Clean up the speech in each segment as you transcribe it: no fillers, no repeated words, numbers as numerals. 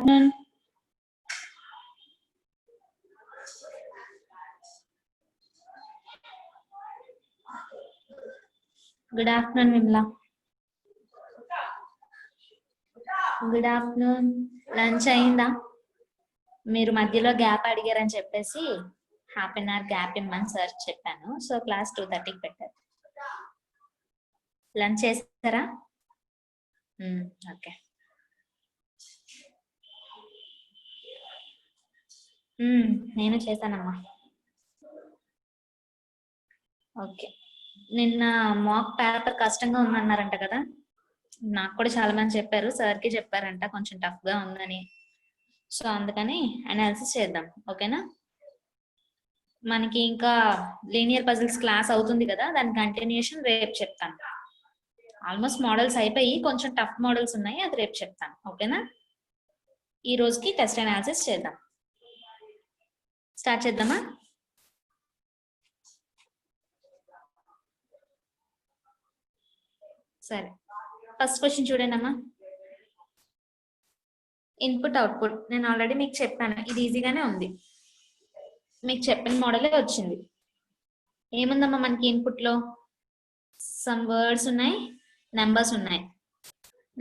afternoon. Good afternoon, Vimla. Good afternoon. Lunch అయిందా? మీరు మధ్యలో గ్యాప్ అడిగారని చెప్పేసి హాఫ్ అన్ అవర్ గ్యాప్ ఇమ్మని సార్ చెప్పాను. సో క్లాస్ 2:30కి పెట్టారు. లంచ్ చేస్తారా? ఓకే. నేను చేశానమ్మా. ఓకే. నిన్న మాక్ పేపర్ కష్టంగా ఉందన్నారంట కదా? నాకు కూడా చాలా మంది చెప్పారు, సార్కి చెప్పారంట కొంచెం టఫ్ గా ఉందని. సో అందుకని అనాలిసిస్ చేద్దాం, ఓకేనా? మనకి ఇంకా లీనియర్ పజిల్స్ క్లాస్ అవుతుంది కదా, దాని కంటిన్యూషన్ రేపు చెప్తాను. ఆల్మోస్ట్ మోడల్స్ అయిపోయి, కొంచెం టఫ్ మోడల్స్ ఉన్నాయి, అది రేపు చెప్తాను, ఓకేనా? ఈ రోజుకి టెస్ట్ అనాలిసిస్ చేద్దాం. స్టార్ట్ చేద్దామా? సరే, ఫస్ట్ క్వశ్చన్ చూడండి అమ్మా. ఇన్పుట్ అవుట్పుట్ నేను ఆల్రెడీ మీకు చెప్పాను, ఇది ఈజీగానే ఉంది, మీకు చెప్పిన మోడలే వచ్చింది. ఏముందమ్మా మనకి ఇన్పుట్ లో? సమ్ వర్డ్స్ ఉన్నాయి, నెంబర్స్ ఉన్నాయి.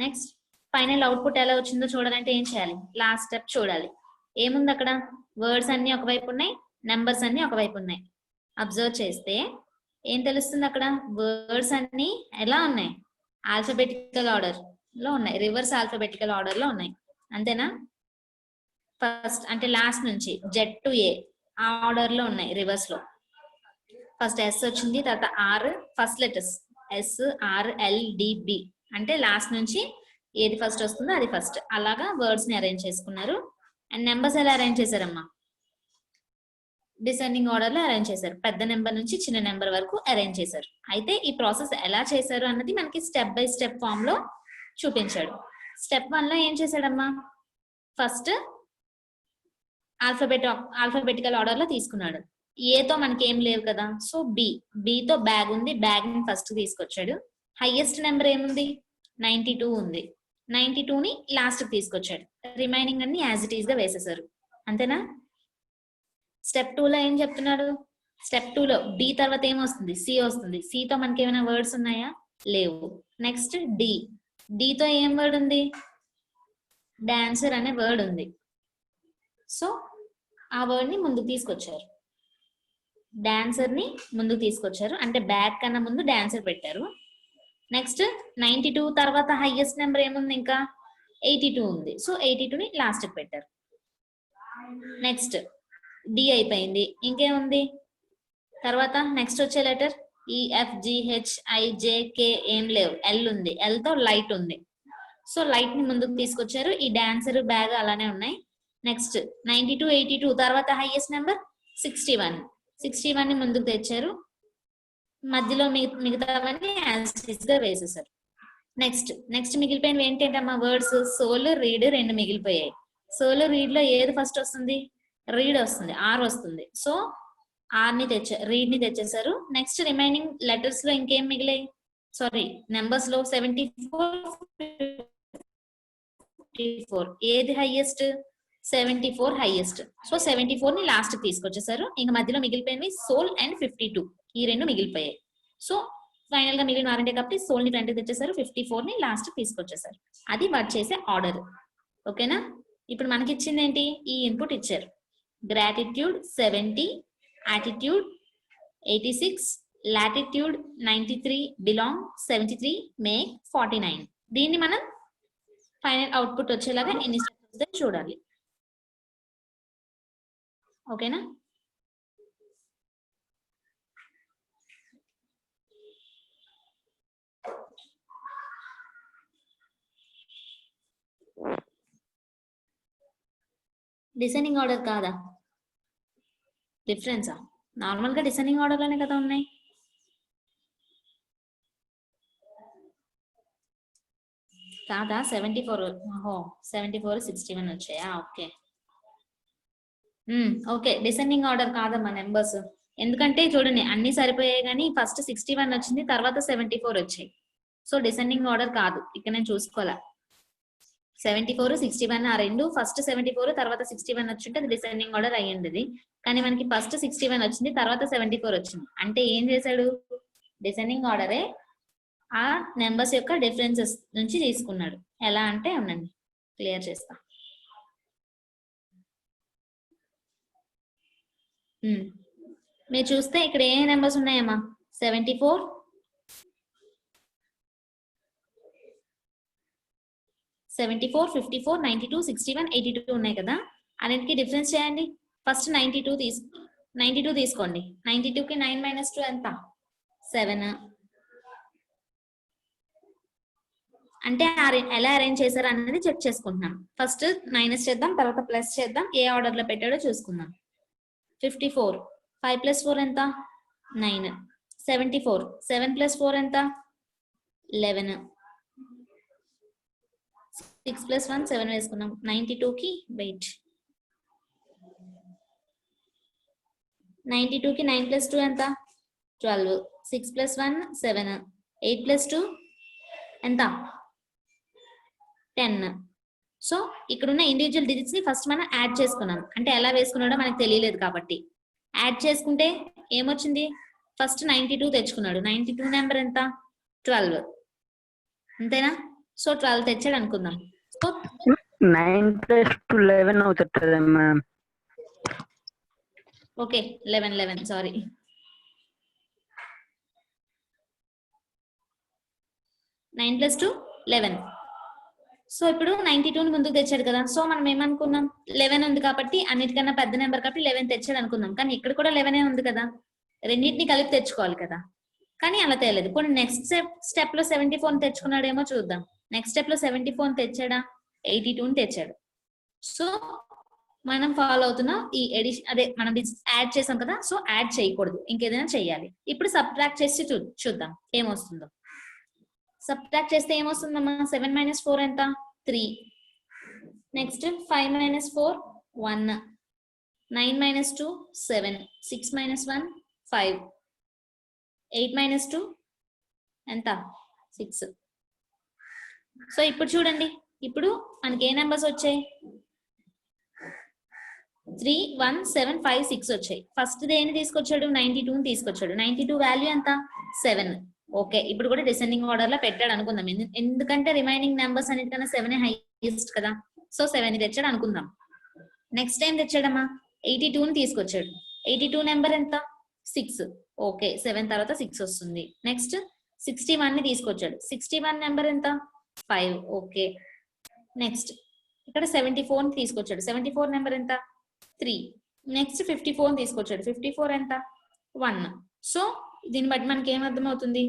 నెక్స్ట్ ఫైనల్ అవుట్పుట్ ఎలా వచ్చిందో చూడాలంటే ఏం చేయాలి? లాస్ట్ స్టెప్ చూడాలి. ఏముంది అక్కడ? వర్డ్స్ అన్ని ఒకవైపు ఉన్నాయి, నెంబర్స్ అన్ని ఒకవైపు ఉన్నాయి. అబ్జర్వ్ చేస్తే ఏం తెలుస్తుంది అక్కడ? వర్డ్స్ అన్ని ఎలా ఉన్నాయి? ఆల్ఫాబెటికల్ ఆర్డర్ లో ఉన్నాయి, రివర్స్ ఆల్ఫాబెటికల్ ఆర్డర్ లో ఉన్నాయి, అంతేనా? ఫస్ట్ అంటే లాస్ట్ నుంచి జెడ్ టు ఏ ఆర్డర్ లో ఉన్నాయి, రివర్స్ లో. ఫస్ట్ ఎస్ వచ్చింది, తర్వాత R, first letters S R L D B, అంటే లాస్ట్ నుంచి ఏది ఫస్ట్ వస్తుందో అది ఫస్ట్. అలాగా వర్డ్స్ ని అరేంజ్ చేసుకున్నారు. అండ్ నెంబర్స్ ఎలా అరేంజ్ చేశారమ్మా? డిసెండింగ్ ఆర్డర్ లో అరేంజ్ చేశారు, పెద్ద నెంబర్ నుంచి చిన్న నెంబర్ వరకు అరేంజ్ చేశారు. అయితే ఈ ప్రాసెస్ ఎలా చేశారు అన్నది మనకి స్టెప్ బై స్టెప్ ఫామ్ లో చూపించాడు. స్టెప్ 1 లో ఏం చేశాడమ్మా? ఫస్ట్ ఆల్ఫాబెటికల్ ఆర్డర్ లో తీసుకున్నాడు. ఏతో మనకి ఏం లేవు కదా, సో బితో బ్యాగ్ ఉంది, బ్యాగ్ ని ఫస్ట్ తీసుకొచ్చాడు. హైయెస్ట్ నెంబర్ ఏముంది? 92 ఉంది, 92 ని లాస్ట్ కి తీసుకొచ్చాడు. రిమైనింగ్ అన్ని యాజ్ ఇట్ ఈస్ గా వేసేసారు, అంతేనా? స్టెప్ 2 లో ఏం చెప్తున్నాడు? స్టెప్ 2 లో బి తర్వాత ఏమొస్తుంది? సి వస్తుంది. సితో మనకి ఏమైనా వర్డ్స్ ఉన్నాయా? లేవు. నెక్స్ట్ డితో ఏం వర్డ్ ఉంది? డాన్సర్ అనే వర్డ్ ఉంది. సో ఆ వర్డ్ ని ముందుకు తీసుకొచ్చారు, డాన్సర్ ని ముందుకు తీసుకొచ్చారు, అంటే బ్యాగ్ కన్నా ముందు డాన్సర్ పెట్టారు. నెక్స్ట్ 92 తర్వాత హైయెస్ట్ నెంబర్ ఏముంది? ఇంకా 82 ఉంది, సో 82 ని లాస్ట్ కి పెట్టారు. నెక్స్ట్ డి అయిపోయింది, ఇంకేముంది తర్వాత? నెక్స్ట్ వచ్చే లెటర్ EFGHIJK ఏం లేవు, ఎల్ ఉంది, ఎల్ తో లైట్ ఉంది, సో లైట్ ని ముందుకు తీసుకొచ్చారు. ఈ డాన్సర్ బ్యాగ్ అలానే ఉన్నాయి. నెక్స్ట్ 92 82 తర్వాత హైయెస్ట్ నెంబర్ 61 ని ముందుకు తెచ్చారు. మధ్యలో మిగతావన్నీ యాజ్ ఇట్ ఈస్ గా వేసేసారు. నెక్స్ట్ మిగిలిపోయినవి ఏంటంటమ్మా? వర్డ్స్ సోల్, రీడ్ రెండు మిగిలిపోయాయి. సోల్, రీడ్ లో ఏది ఫస్ట్ వస్తుంది? రీడ్ వస్తుంది, ఆర్ వస్తుంది. సో ఆర్ ని రీడ్ ని తెచ్చేసారు. నెక్స్ట్ రిమైనింగ్ లెటర్స్ లో ఇంకేం మిగిలాయి? సారీ, నెంబర్స్ లో 74 54 ఏది హైయెస్ట్? 74 హైయెస్ట్. సో 74 ని లాస్ట్ తీసుకొచ్చేసారు. ఇంకా మధ్యలో మిగిలిపోయినవి సోల్ అండ్ 52, ఈ రెండు మిగిలిపోయాయి. సో ఫైనల్ గా మిగిలిన వారంటే కాబట్టి సోల్ ని ఫ్రంట్ తెచ్చేసారు, 54 ని లాస్ట్ తీసుకొచ్చేసారు. అది వాడు చేసే ఆర్డర్, ఓకేనా? ఇప్పుడు మనకి ఇచ్చింది ఏంటి? ఈ ఇన్పుట్ ఇచ్చారు. Gratitude 70, attitude 86, latitude 93, belong 73, make 49. దీన్ని మనం ఫైనల్ అవుట్పుట్ వచ్చేలాగా ఎన్ని స్టెప్స్ చూడాలి, ఓకేనా? డిసెండింగ్ ఆర్డర్ కాదా? డిఫరెన్సా? నార్మల్ గా డిసెండింగ్ ఆర్డర్ లోనే కదా ఉన్నాయి. కాదా? 74 74 61 వచ్చాయా? ఓకే ఓకే, డిసెండింగ్ ఆర్డర్ కాదమ్మా నెంబర్స్. ఎందుకంటే చూడండి అన్ని సరిపోయాయి, కానీ ఫస్ట్ 61 వచ్చింది, తర్వాత 74 వచ్చాయి. సో డిసెండింగ్ ఆర్డర్ కాదు, ఇక్కడ నేను చూసుకోవాలా. 74 61 ఆ రెండు ఫస్ట్ 74 తర్వాత 61 వచ్చింటే అది డిసెండింగ్ ఆర్డర్ అయ్యింది. కానీ మనకి ఫస్ట్ 61 వచ్చింది, తర్వాత 74 వచ్చింది. అంటే ఏం చేశాడు, డిసెండింగ్ ఆర్డరే ఆ నెంబర్స్ యొక్క డిఫరెన్సెస్ నుంచి తీసుకున్నాడు. ఎలా అంటే ఉండండి క్లియర్ చేస్తా. మీరు చూస్తే ఇక్కడ ఏ నెంబర్స్ ఉన్నాయమ్మా, 74 74 54 92 61 82 ఉన్నాయి కదా. అన్నిటికీ డిఫరెన్స్ చేయండి. ఫస్ట్ 92 తీసుకోండి. 92కి 9 - 2 ఎంత, 7. అంటే ఎలా అరేంజ్ చేశారు అనేది చెక్ చేసుకుంటున్నాం. ఫస్ట్ మైనస్ చేద్దాం, తర్వాత ప్లస్ చేద్దాం, ఏ ఆర్డర్ లో పెట్టాడో చూసుకుందాం. 54 5 + 4 ఎంత, 9. 74 7 + 4 ఎంత, 11. 6 + 1 7 వేసుకున్నాం. 92కి వెయిట్, 92కి 9 + 2 ఎంత, 12. 6 + 1 7. 8 + 2 ఎంత, 10. సో ఇక్కడ ఉన్న ఇండివిజువల్ డిజిట్స్ ని ఫస్ట్ మనం యాడ్ చేసుకున్నాం. అంటే ఎలా వేసుకున్నాడో మనకు తెలియలేదు కాబట్టి యాడ్ చేసుకుంటే ఏమొచ్చింది, ఫస్ట్ 92 తెచ్చుకున్నాడు. 92 నెంబర్ ఎంత, 12. అంతేనా? సో 12 తెచ్చాడు అనుకుందాం. సో 9 + 2 11 అవుతుంది మ్యామ్. Okay 11 sorry. 9 + 2 11. సో ఇప్పుడు 92ని ముందుకు తెచ్చాడు కదా. సో మనం ఏమనుకున్నాం, 11 ఉంది కాబట్టి అన్నిటికన్నా పెద్ద నెంబర్ కాబట్టి 11 తెచ్చాడు అనుకుందాం. కానీ ఇక్కడ కూడా 11 ఉంది కదా, రెండింటిని కలిపి తెచ్చుకోవాలి కదా. కానీ అలా తేలేదు. ఇప్పుడు నెక్స్ట్ స్టెప్ లో 74 తెచ్చుకున్నాడేమో చూద్దాం. నెక్స్ట్ స్టెప్ లో 74 తెచ్చాడా, 82ని తెచ్చాడు. సో మనం ఫాలో అవుతున్నాం ఈ ఎడిషన్, అదే మనం యాడ్ చేసాం కదా. సో యాడ్ చేయకూడదు, ఇంకేదైనా చెయ్యాలి. ఇప్పుడు సబ్ట్రాక్ట్ చేసి చూద్దాం ఏమొస్తుందో. సబ్ట్రాక్ట్ చేస్తే ఏమొస్తుందమ్మా, 7 - 4 ఎంత, 3. నెక్స్ట్ 5 - 4 1. 9 - 2 7. 6 - 1 5. 8 - 2 ఎంత, 6. సో ఇప్పుడు చూడండి, ఇప్పుడు మనకి ఏ నెంబర్స్ వచ్చాయి, 3 1 7 5 6 వచ్చాయి. ఫస్ట్ దేని తీసుకొచ్చాడు, 92ని తీసుకొచ్చాడు. 92 వాల్యూ ఎంత, 7. ఓకే, ఇప్పుడు కూడా డిసెండింగ్ ఆర్డర్ లో పెట్టాడు అనుకుందాం. ఎందుకంటే రిమైనింగ్ నెంబర్స్ అన్నిటికన్నా 7 హైయెస్ట్ కదా. సో 7 తెచ్చాడు అనుకుందాం. నెక్స్ట్ టైం తెచ్చాడమ్మా, 82ని తీసుకొచ్చాడు. 82 నెంబర్ ఎంత, 6. ఓకే 7 తర్వాత 6 వస్తుంది. నెక్స్ట్ 61ని తీసుకొచ్చాడు. 61 నెంబర్ ఎంత, 5. ఓకే. నెక్స్ట్ ఇక్కడ 74ని తీసుకొచ్చాడు. 74 నెంబర్ ఎంత, 3. నెక్స్ట్ 54ని తీసుకొచ్చాడు. 54 ఎంత, 1. సో దీన్ని బట్టి మనకి ఏమర్థం అవుతుంది,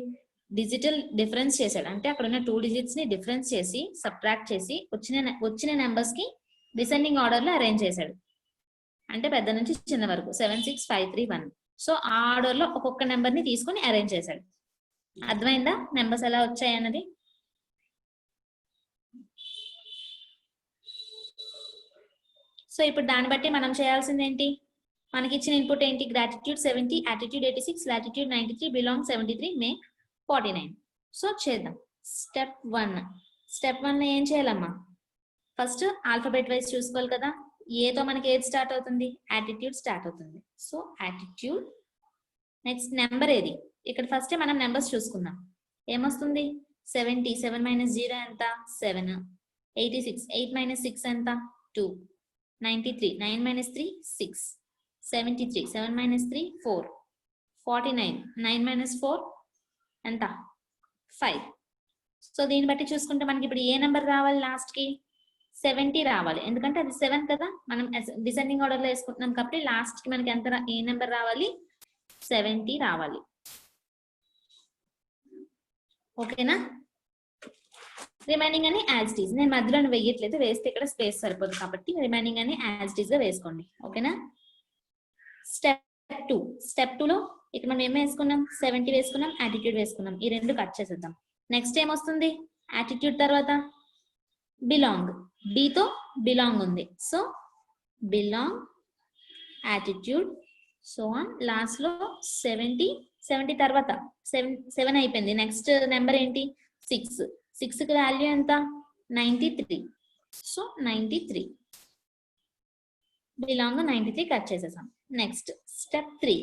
డిజిటల్ డిఫరెన్స్ చేశాడు. అంటే అక్కడ ఉన్న 2 డిజిట్స్ ని డిఫరెన్స్ చేసి సబ్ట్రాక్ట్ చేసి వచ్చిన నెంబర్స్ కి డిసెండింగ్ ఆర్డర్ లో అరేంజ్ చేశాడు. అంటే పెద్ద నుంచి చిన్న వరకు 7 6 5 3 1. సో ఆ ఆర్డర్ లో ఒక్కొక్క నెంబర్ ని తీసుకుని అరేంజ్ చేశాడు. అర్థమైందా నెంబర్స్ ఎలా వచ్చాయి అన్నది? సో ఇప్పుడు దాన్ని బట్టి మనం చేయాల్సింది ఏంటి, మనకి ఇచ్చిన ఇన్పుట్ ఏంటి, gratitude 70, attitude 86, latitude 93, belong 73, make 49. So చేద్దాం. స్టెప్ 1. స్టెప్ 1 లో ఏం చేయాలమ్మా, ఫస్ట్ ఆల్ఫాబెట్ వైజ్ చూసుకోవాలి కదా. ఏతో మనకి ఏది స్టార్ట్ అవుతుంది, యాటిట్యూడ్ స్టార్ట్ అవుతుంది. So attitude. నెక్స్ట్ నెంబర్ ఏది, ఇక్కడ ఫస్ట్ మనం నెంబర్స్ చూసుకుందాం. ఏమొస్తుంది, 70 7 - 0 ఎంత, 7. 86 8 - 6 ఎంత, 2. 93 9 - 3 6. 73 7 - 3 4. 49 9 - 4 ఎంత, 5. సో దీన్ని బట్టి చూసుకుంటే మనకి ఇప్పుడు ఏ నెంబర్ రావాలి, లాస్ట్ కి 70 రావాలి. ఎందుకంటే అది 7 కదా, మనం డిసెండింగ్ ఆర్డర్ లో వేసుకుంటున్నాం కాబట్టి లాస్ట్ కి మనకి ఎంత ఏ నెంబర్ రావాలి, 70 రావాలి. ఓకేనా? రిమైనింగ్ అని యాజ్ ఇట్ ఈజ్. నేను మధ్యలో వేయట్లేదు, వేస్తే ఇక్కడ స్పేస్ సరిపోదు కాబట్టి రిమైనింగ్ అని యాజ్ ఇట్ ఈజ్ గా వేసుకోండి. ఓకేనా? స్టెప్ 2. స్టెప్ 2 లో ఇక్కడ మనం ఏం వేసుకున్నాం, 70 వేసుకున్నాం, యాటిట్యూడ్ వేసుకున్నాం. ఈ రెండు కట్ చేసేద్దాం. నెక్స్ట్ ఏమొస్తుంది, యాటిట్యూడ్ తర్వాత బిలాంగ్, బితో బిలాంగ్ ఉంది. So belong attitude so on. Last లో 70 తర్వాత 7 అయిపోయింది. నెక్స్ట్ నెంబర్ ఏంటి, 6. 6 కి వాల్యూ ఎంత, 93. సో 93 బిలాంగ్ 93 కట్ చేసేసాం. Next step 3.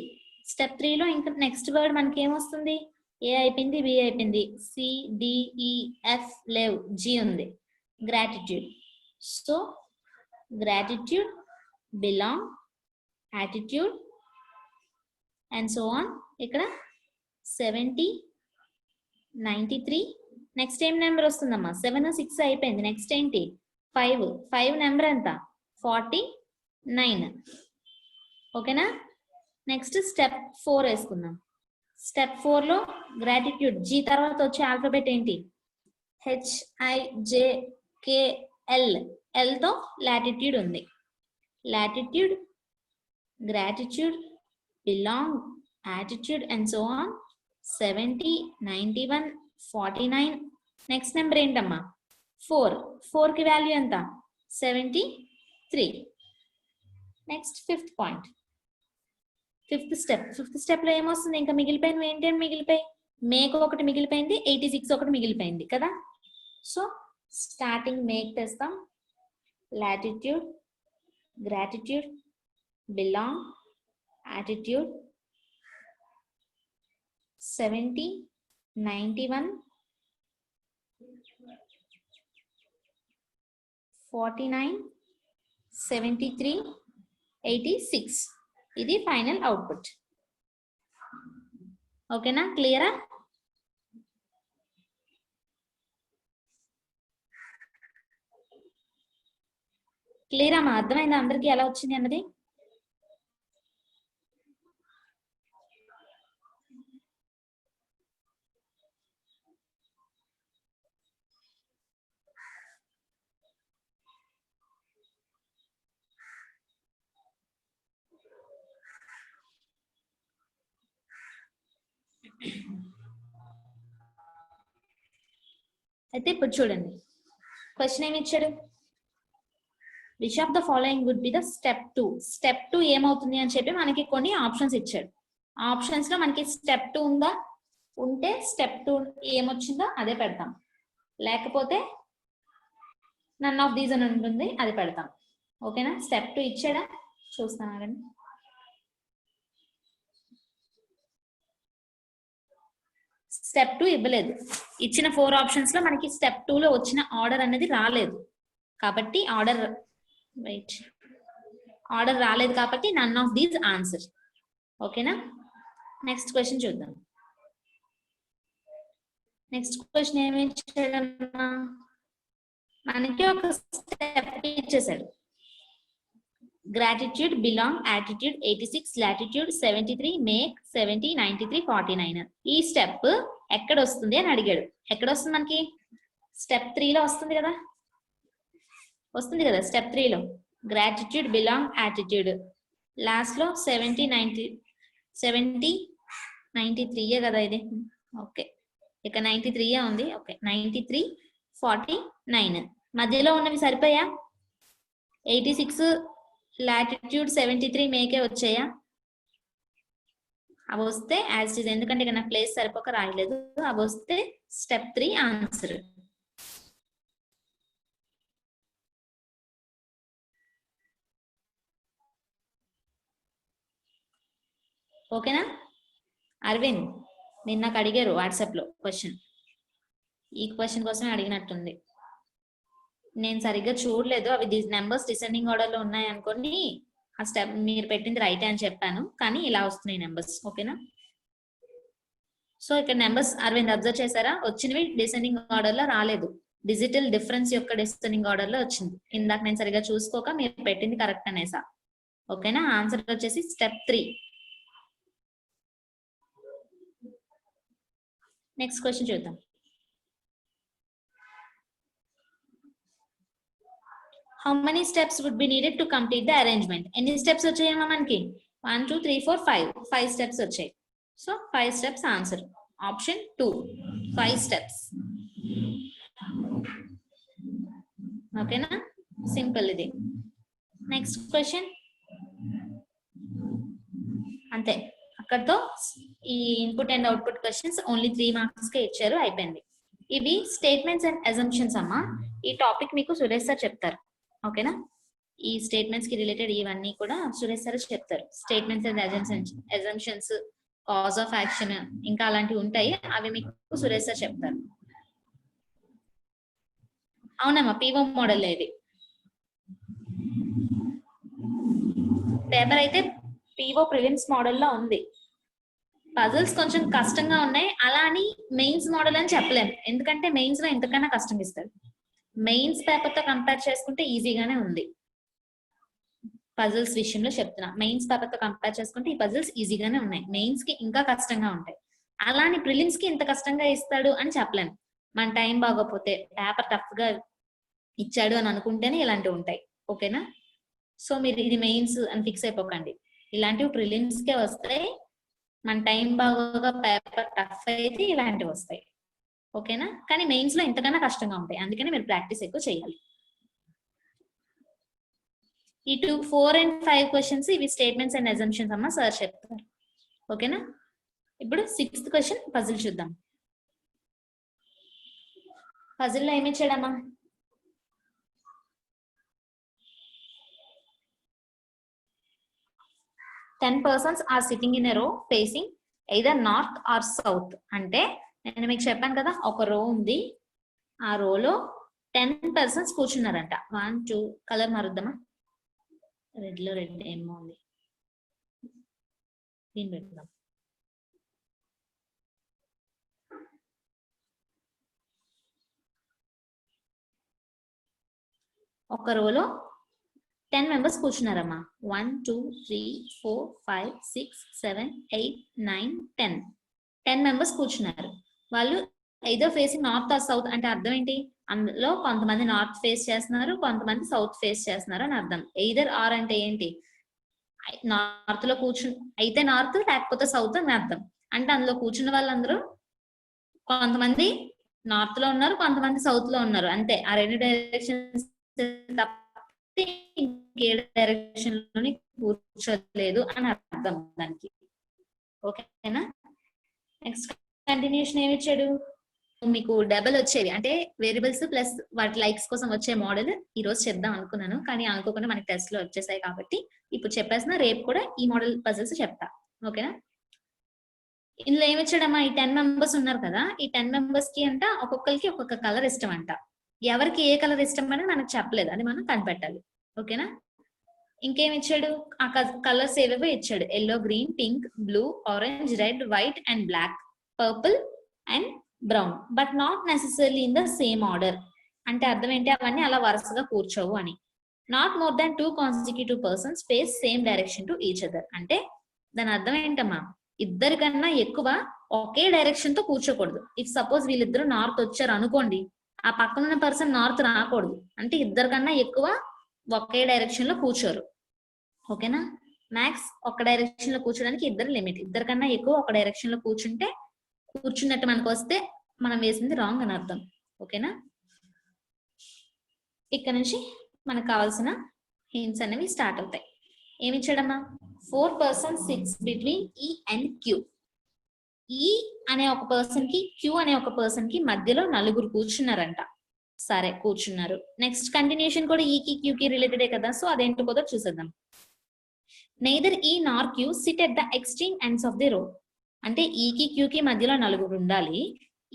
స్టెప్ 3 లో ఇంకా నెక్స్ట్ వర్డ్ మనకి ఏమొస్తుంది? ఏ అయిపోయింది, బి అయిపోయింది, సి డి ఈ ఎఫ్ లేవు, జి ఉంది. Gratitude. So gratitude belong attitude and so on. ఇక్కడ 70 93. నెక్స్ట్ ఏం నెంబర్ వస్తుందమ్మా? 7 6 అయిపోయింది. నెక్స్ట్ ఏంటి? 5 నెంబర్ ఎంత? 49. ఓకేనా? నెక్స్ట్ స్టెప్ 4 వేసుకుందాం. స్టెప్ 4 లో గ్రాటిట్యూడ్, జీ తర్వాత వచ్చే ఆల్ఫాబెట్ ఏంటి? HIJKL. ఎల్ తో లాటిట్యూడ్ ఉంది. Latitude, gratitude, belong, attitude and so on. 70 91 49. Next number ఏంటమ్మా? 4 కి వాల్యూ ఎంత? 73. Next fifth point, fifth step లో ఏమొస్తుంది? ఇంకా మిగిలిపోయినవి ఏంటి అని మిగిలిపోయి? మేక్ ఒకటి మిగిలిపోయింది, 86 ఒకటి మిగిలిపోయింది కదా. సో స్టార్టింగ్ మేక్ తెస్తాం. Latitude, gratitude, belong, attitude, 70 91 49 73 86. ఇది ఫైనల్ అవుట్పుట్. ఓకేనా? క్లియరా? క్లియర్ అమ్మా? అర్థమైందా అందరికి ఎలా వచ్చింది అన్నది? అయితే ఇప్పుడు చూడండి, క్వశ్చన్ ఏమి ఇచ్చాడు? Which of the following would be the step 2. Step 2 ఏమవుతుంది అని చెప్పి మనకి కొన్ని ఆప్షన్స్ ఇచ్చాడు. ఆప్షన్స్ లో మనకి స్టెప్ 2 ఉందా? ఉంటే స్టెప్ 2 ఏమొచ్చిందో అదే పెడతాం, లేకపోతే నన్ ఆఫ్ దీస్ అని ఉంటుంది, అది పెడతాం. ఓకేనా? స్టెప్ 2 ఇచ్చాడా? చూస్తాను. స్టెప్ 2 ఇవ్వలేదు. ఇచ్చిన 4 ఆప్షన్స్ లో మనకి స్టెప్ 2 లో వచ్చిన ఆర్డర్ అనేది రాలేదు కాబట్టి ఆర్డర్ రాలేదు కాబట్టి నన్ ఆఫ్ దీస్ ఆన్సర్. ఓకేనా? నెక్స్ట్ క్వశ్చన్ చూద్దాం. నెక్స్ట్ క్వశ్చన్ ఏమి ఇచ్చాడమ్మా? మనకి ఒక స్టెప్ ఇచ్చేసాడు. Gratitude, belong, attitude, 86, latitude, 73, make, 70, 93, 49. ఈ స్టెప్ ఎక్కడ వస్తుంది అని అడిగాడు. ఎక్కడ వస్తుంది మనకి? స్టెప్ 3 లో వస్తుంది కదా. స్టెప్ 3 లో గ్రాటిట్యూడ్, బిలాంగ్, యాటిట్యూడ్, లాస్ట్ లో 70 93 కదా ఇది. ఓకే, ఇక 93 ఉంది. ఓకే, 93 49. మధ్యలో ఉన్నవి సరిపోయా? 86 లాటిట్యూడ్ 73 మేకే వచ్చాయా? అవి వస్తే యాజ్ ఇట్ ఈజ్, ఎందుకంటే ఇక్కడ నా ప్లేస్ సరిపోక రాయలేదు. అవి వస్తే స్టెప్ 3 ఆన్సర్. ఓకేనా? అరవింద్, మీరు నాకు అడిగారు వాట్సాప్ లో క్వశ్చన్. ఈ క్వశ్చన్ కోసమే అడిగినట్టుంది. నేను సరిగ్గా చూడలేదు. అవి నెంబర్స్ డిసెండింగ్ ఆర్డర్ లో ఉన్నాయి అనుకోండి. ఆ స్టెప్ మీరు పెట్టింది రైట్ అని చెప్పాను, కానీ ఇలా వస్తున్నాయి నెంబర్స్. ఓకేనా? సో ఇక్కడ నెంబర్స్ అరవింద్ అబ్జర్వ్ చేశారా? వచ్చినవి డిసెండింగ్ ఆర్డర్ లో రాలేదు. డిజిటల్ డిఫరెన్స్ యొక్క డిసెండింగ్ ఆర్డర్ లో వచ్చింది. ఇందాక నేను సరిగ్గా చూసుకోక మీరు పెట్టింది కరెక్ట్ అనేసా. ఓకేనా? ఆన్సర్ వచ్చేసి స్టెప్ 3. నెక్స్ట్ క్వశ్చన్ చూద్దాం. How many steps would be needed to complete the arrangement? ఎన్ని స్టెప్స్ వచ్చాయమ్మా మనకి? 1 2 3 4 5 స్టెప్స్ వచ్చాయి. So 5 steps answer. Option 2, 5 steps. ఓకేనా? సింపుల్ ఇది. నెక్స్ట్ క్వశ్చన్ అంతే. అక్కడతో ఈ input and output questions only 3 marks కే ఇచ్చారు, అయిపోయింది. ఇవి స్టేట్మెంట్స్ అండ్ అజంప్షన్స్ అమ్మా. ఈ టాపిక్ మీకు సురేష్ సార్ చెప్తారు. ఓకేనా? ఈ స్టేట్మెంట్స్ కి రిలేటెడ్ ఇవన్నీ కూడా సురేష్ సార్ చెప్తారు. Statements and assumptions, cause of action, ఇంకా అలాంటివి ఉంటాయి. అవి మీకు సురేష్ సార్ చెప్తారు. అవునమ్మా, పీఓ మోడల్ ఇది. పేపర్ అయితే పీఓ ప్రిలిమ్స్ మోడల్లో ఉంది. పజిల్స్ కొంచెం కష్టంగా ఉన్నాయి. అలా అని మెయిన్స్ మోడల్ అని చెప్పలేము, ఎందుకంటే మెయిన్స్ లో ఇంతకన్నా కష్టం ఇస్తారు. మెయిన్స్ పేపర్ తో కంపేర్ చేసుకుంటే ఈజీగానే ఉంది. పజిల్స్ విషయంలో చెప్తున్నా, మెయిన్స్ పేపర్ తో కంపేర్ చేసుకుంటే ఈ పజిల్స్ ఈజీగానే ఉన్నాయి. మెయిన్స్ కి ఇంకా కష్టంగా ఉంటాయి. అలా అని ప్రిలిమ్స్ కి ఇంత కష్టంగా ఇస్తాడు అని చెప్పలేము. మన టైం బాగోపోతే, పేపర్ టఫ్ గా ఇచ్చాడు అని అనుకుంటేనే ఇలాంటివి ఉంటాయి. ఓకేనా? సో మీరు ఇది మెయిన్స్ అని ఫిక్స్ అయిపోకండి. ఇలాంటివి ప్రిలిమ్స్ కే వస్తాయి. మన టైం బాగా పేపర్ టఫ్ అయితే ఇలాంటివి వస్తాయి. ఓకేనా? కానీ మెయిన్స్ లో ఇంతకన్నా కష్టంగా ఉంటాయి, అందుకని మీరు ప్రాక్టీస్ ఎక్కువ చేయాలి. ఈ 2, 4 and 5 క్వశ్చన్స్ ఇవి స్టేట్మెంట్స్ అండ్ అజంప్షన్స్ అమ్మ సార్ చెప్తారు. ఓకేనా? ఇప్పుడు 6th క్వశ్చన్ పజిల్ చూద్దాం. పజిల్ లో ఏమి ఇచ్చాడమ్మా? Ten persons are sitting in a row facing either north or south. అంటే నేను మీకు చెప్పాను కదా, ఒక రో ఉంది, ఆ రోలో 10 persons కూర్చున్నారంట. 1, 2 కలర్ మారుద్దామా? రెడ్ లో రెడ్ ఏమో ఉంది, దీన్ని పెడదాం. ఒక రోలో 10 members కూర్చున్నారమ్మా. 1, 2, 3, 4, 5, 6, 7, 8, 9, 10. 10 members కూర్చున్నారు. వాళ్ళు ఏదో ఫేసింగ్ నార్త్ ఆర్ సౌత్ అంటే అర్థం ఏంటి? అందులో కొంతమంది నార్త్ ఫేస్ చేస్తున్నారు, కొంతమంది సౌత్ ఫేస్ చేస్తున్నారు అని అర్థం. ఎయిదర్ ఆర్ అంటే ఏంటి? నార్త్ లో అయితే నార్త్, లేకపోతే సౌత్ అని అర్థం. అంటే అందులో కూర్చున్న వాళ్ళందరూ కొంతమంది నార్త్ లో ఉన్నారు, కొంతమంది సౌత్ లో ఉన్నారు, అంతే. ఆ రెండు డైరెక్షన్స్ ఇంకే డైరెక్షన్ లోని కూర్చోలేదు అని అర్థం దానికి. ఓకేనా? నెక్స్ట్ కంటిన్యూషన్ ఏమి ఇచ్చాడు? మీకు డబల్ వచ్చేవి అంటే వేరియబుల్స్ ప్లస్ వాటి లైక్స్ కోసం వచ్చే మోడల్ ఈ రోజు చెప్దాం అనుకున్నాను, కానీ అనుకోకుండా మనకి టెస్ట్ లో వచ్చేసాయి కాబట్టి ఇప్పుడు చెప్పేసిన. రేపు కూడా ఈ మోడల్ పజిల్స్ చెప్తా. ఓకేనా? ఇందులో ఏమి ఇచ్చాడమ్మా? ఈ 10 members ఉన్నారు కదా, ఈ 10 members కి అంట ఒక్కొక్కరికి ఒక్కొక్క కలర్ ఇష్టం అంట. ఎవరికి ఏ కలర్ ఇష్టం అని మనకు చెప్పలేదు, అది మనం కనిపెట్టాలి. ఓకేనా? ఇంకేమి ఇచ్చాడు? ఆ కలర్స్ ఏవేవో ఇచ్చాడు. Yellow, green, pink, blue, orange, red, white and black, purple and brown, but not necessarily in the same order. అంటే అర్థం ఏంటి? అవన్నీ అలా వరుసగా కూర్చోవు అని. Not more than 2 consecutive persons face same direction to each other. అంటే దాని అర్థం ఏంటమ్మా? ఇద్దరికన్నా ఎక్కువ ఒకే డైరెక్షన్ తో కూర్చోకూడదు. ఇఫ్ సపోజ్ వీళ్ళిద్దరు నార్త్ వచ్చారు అనుకోండి, ఆ పక్కన ఉన్న పర్సన్ నార్త్ రాకూడదు. అంటే ఇద్దరికన్నా ఎక్కువ ఒకే డైరెక్షన్ లో కూర్చోరు. ఓకేనా? మ్యాక్స్ ఒక డైరెక్షన్ లో కూర్చోడానికి ఇద్దరు లిమిట్. ఇద్దరికన్నా ఎక్కువ ఒక డైరెక్షన్ లో కూర్చున్నట్టు మనకు వస్తే మనం వేసింది రాంగ్ అని అర్థం. ఓకేనా? ఇక్కడ నుంచి మనకు కావాల్సిన హింట్స్ అనేవి స్టార్ట్ అవుతాయి. ఏమి ఇచ్చాడమ్మా? 4 persons సిట్స్ బిట్వీన్ ఈ అండ్ క్యూ. ఈ అనే ఒక పర్సన్ కి, క్యూ అనే ఒక పర్సన్ కి మధ్యలో 4 కూర్చున్నారంట. సరే, కూర్చున్నారు. నెక్స్ట్ కంటిన్యూషన్ కూడా ఈకి క్యూకి రిలేటెడే కదా, సో అదేంటో కూడా చూసేద్దాం. Neither E nor Q sit at the extreme ends of the row. అంటే ఈకి క్యూకి మధ్యలో 4 ఉండాలి.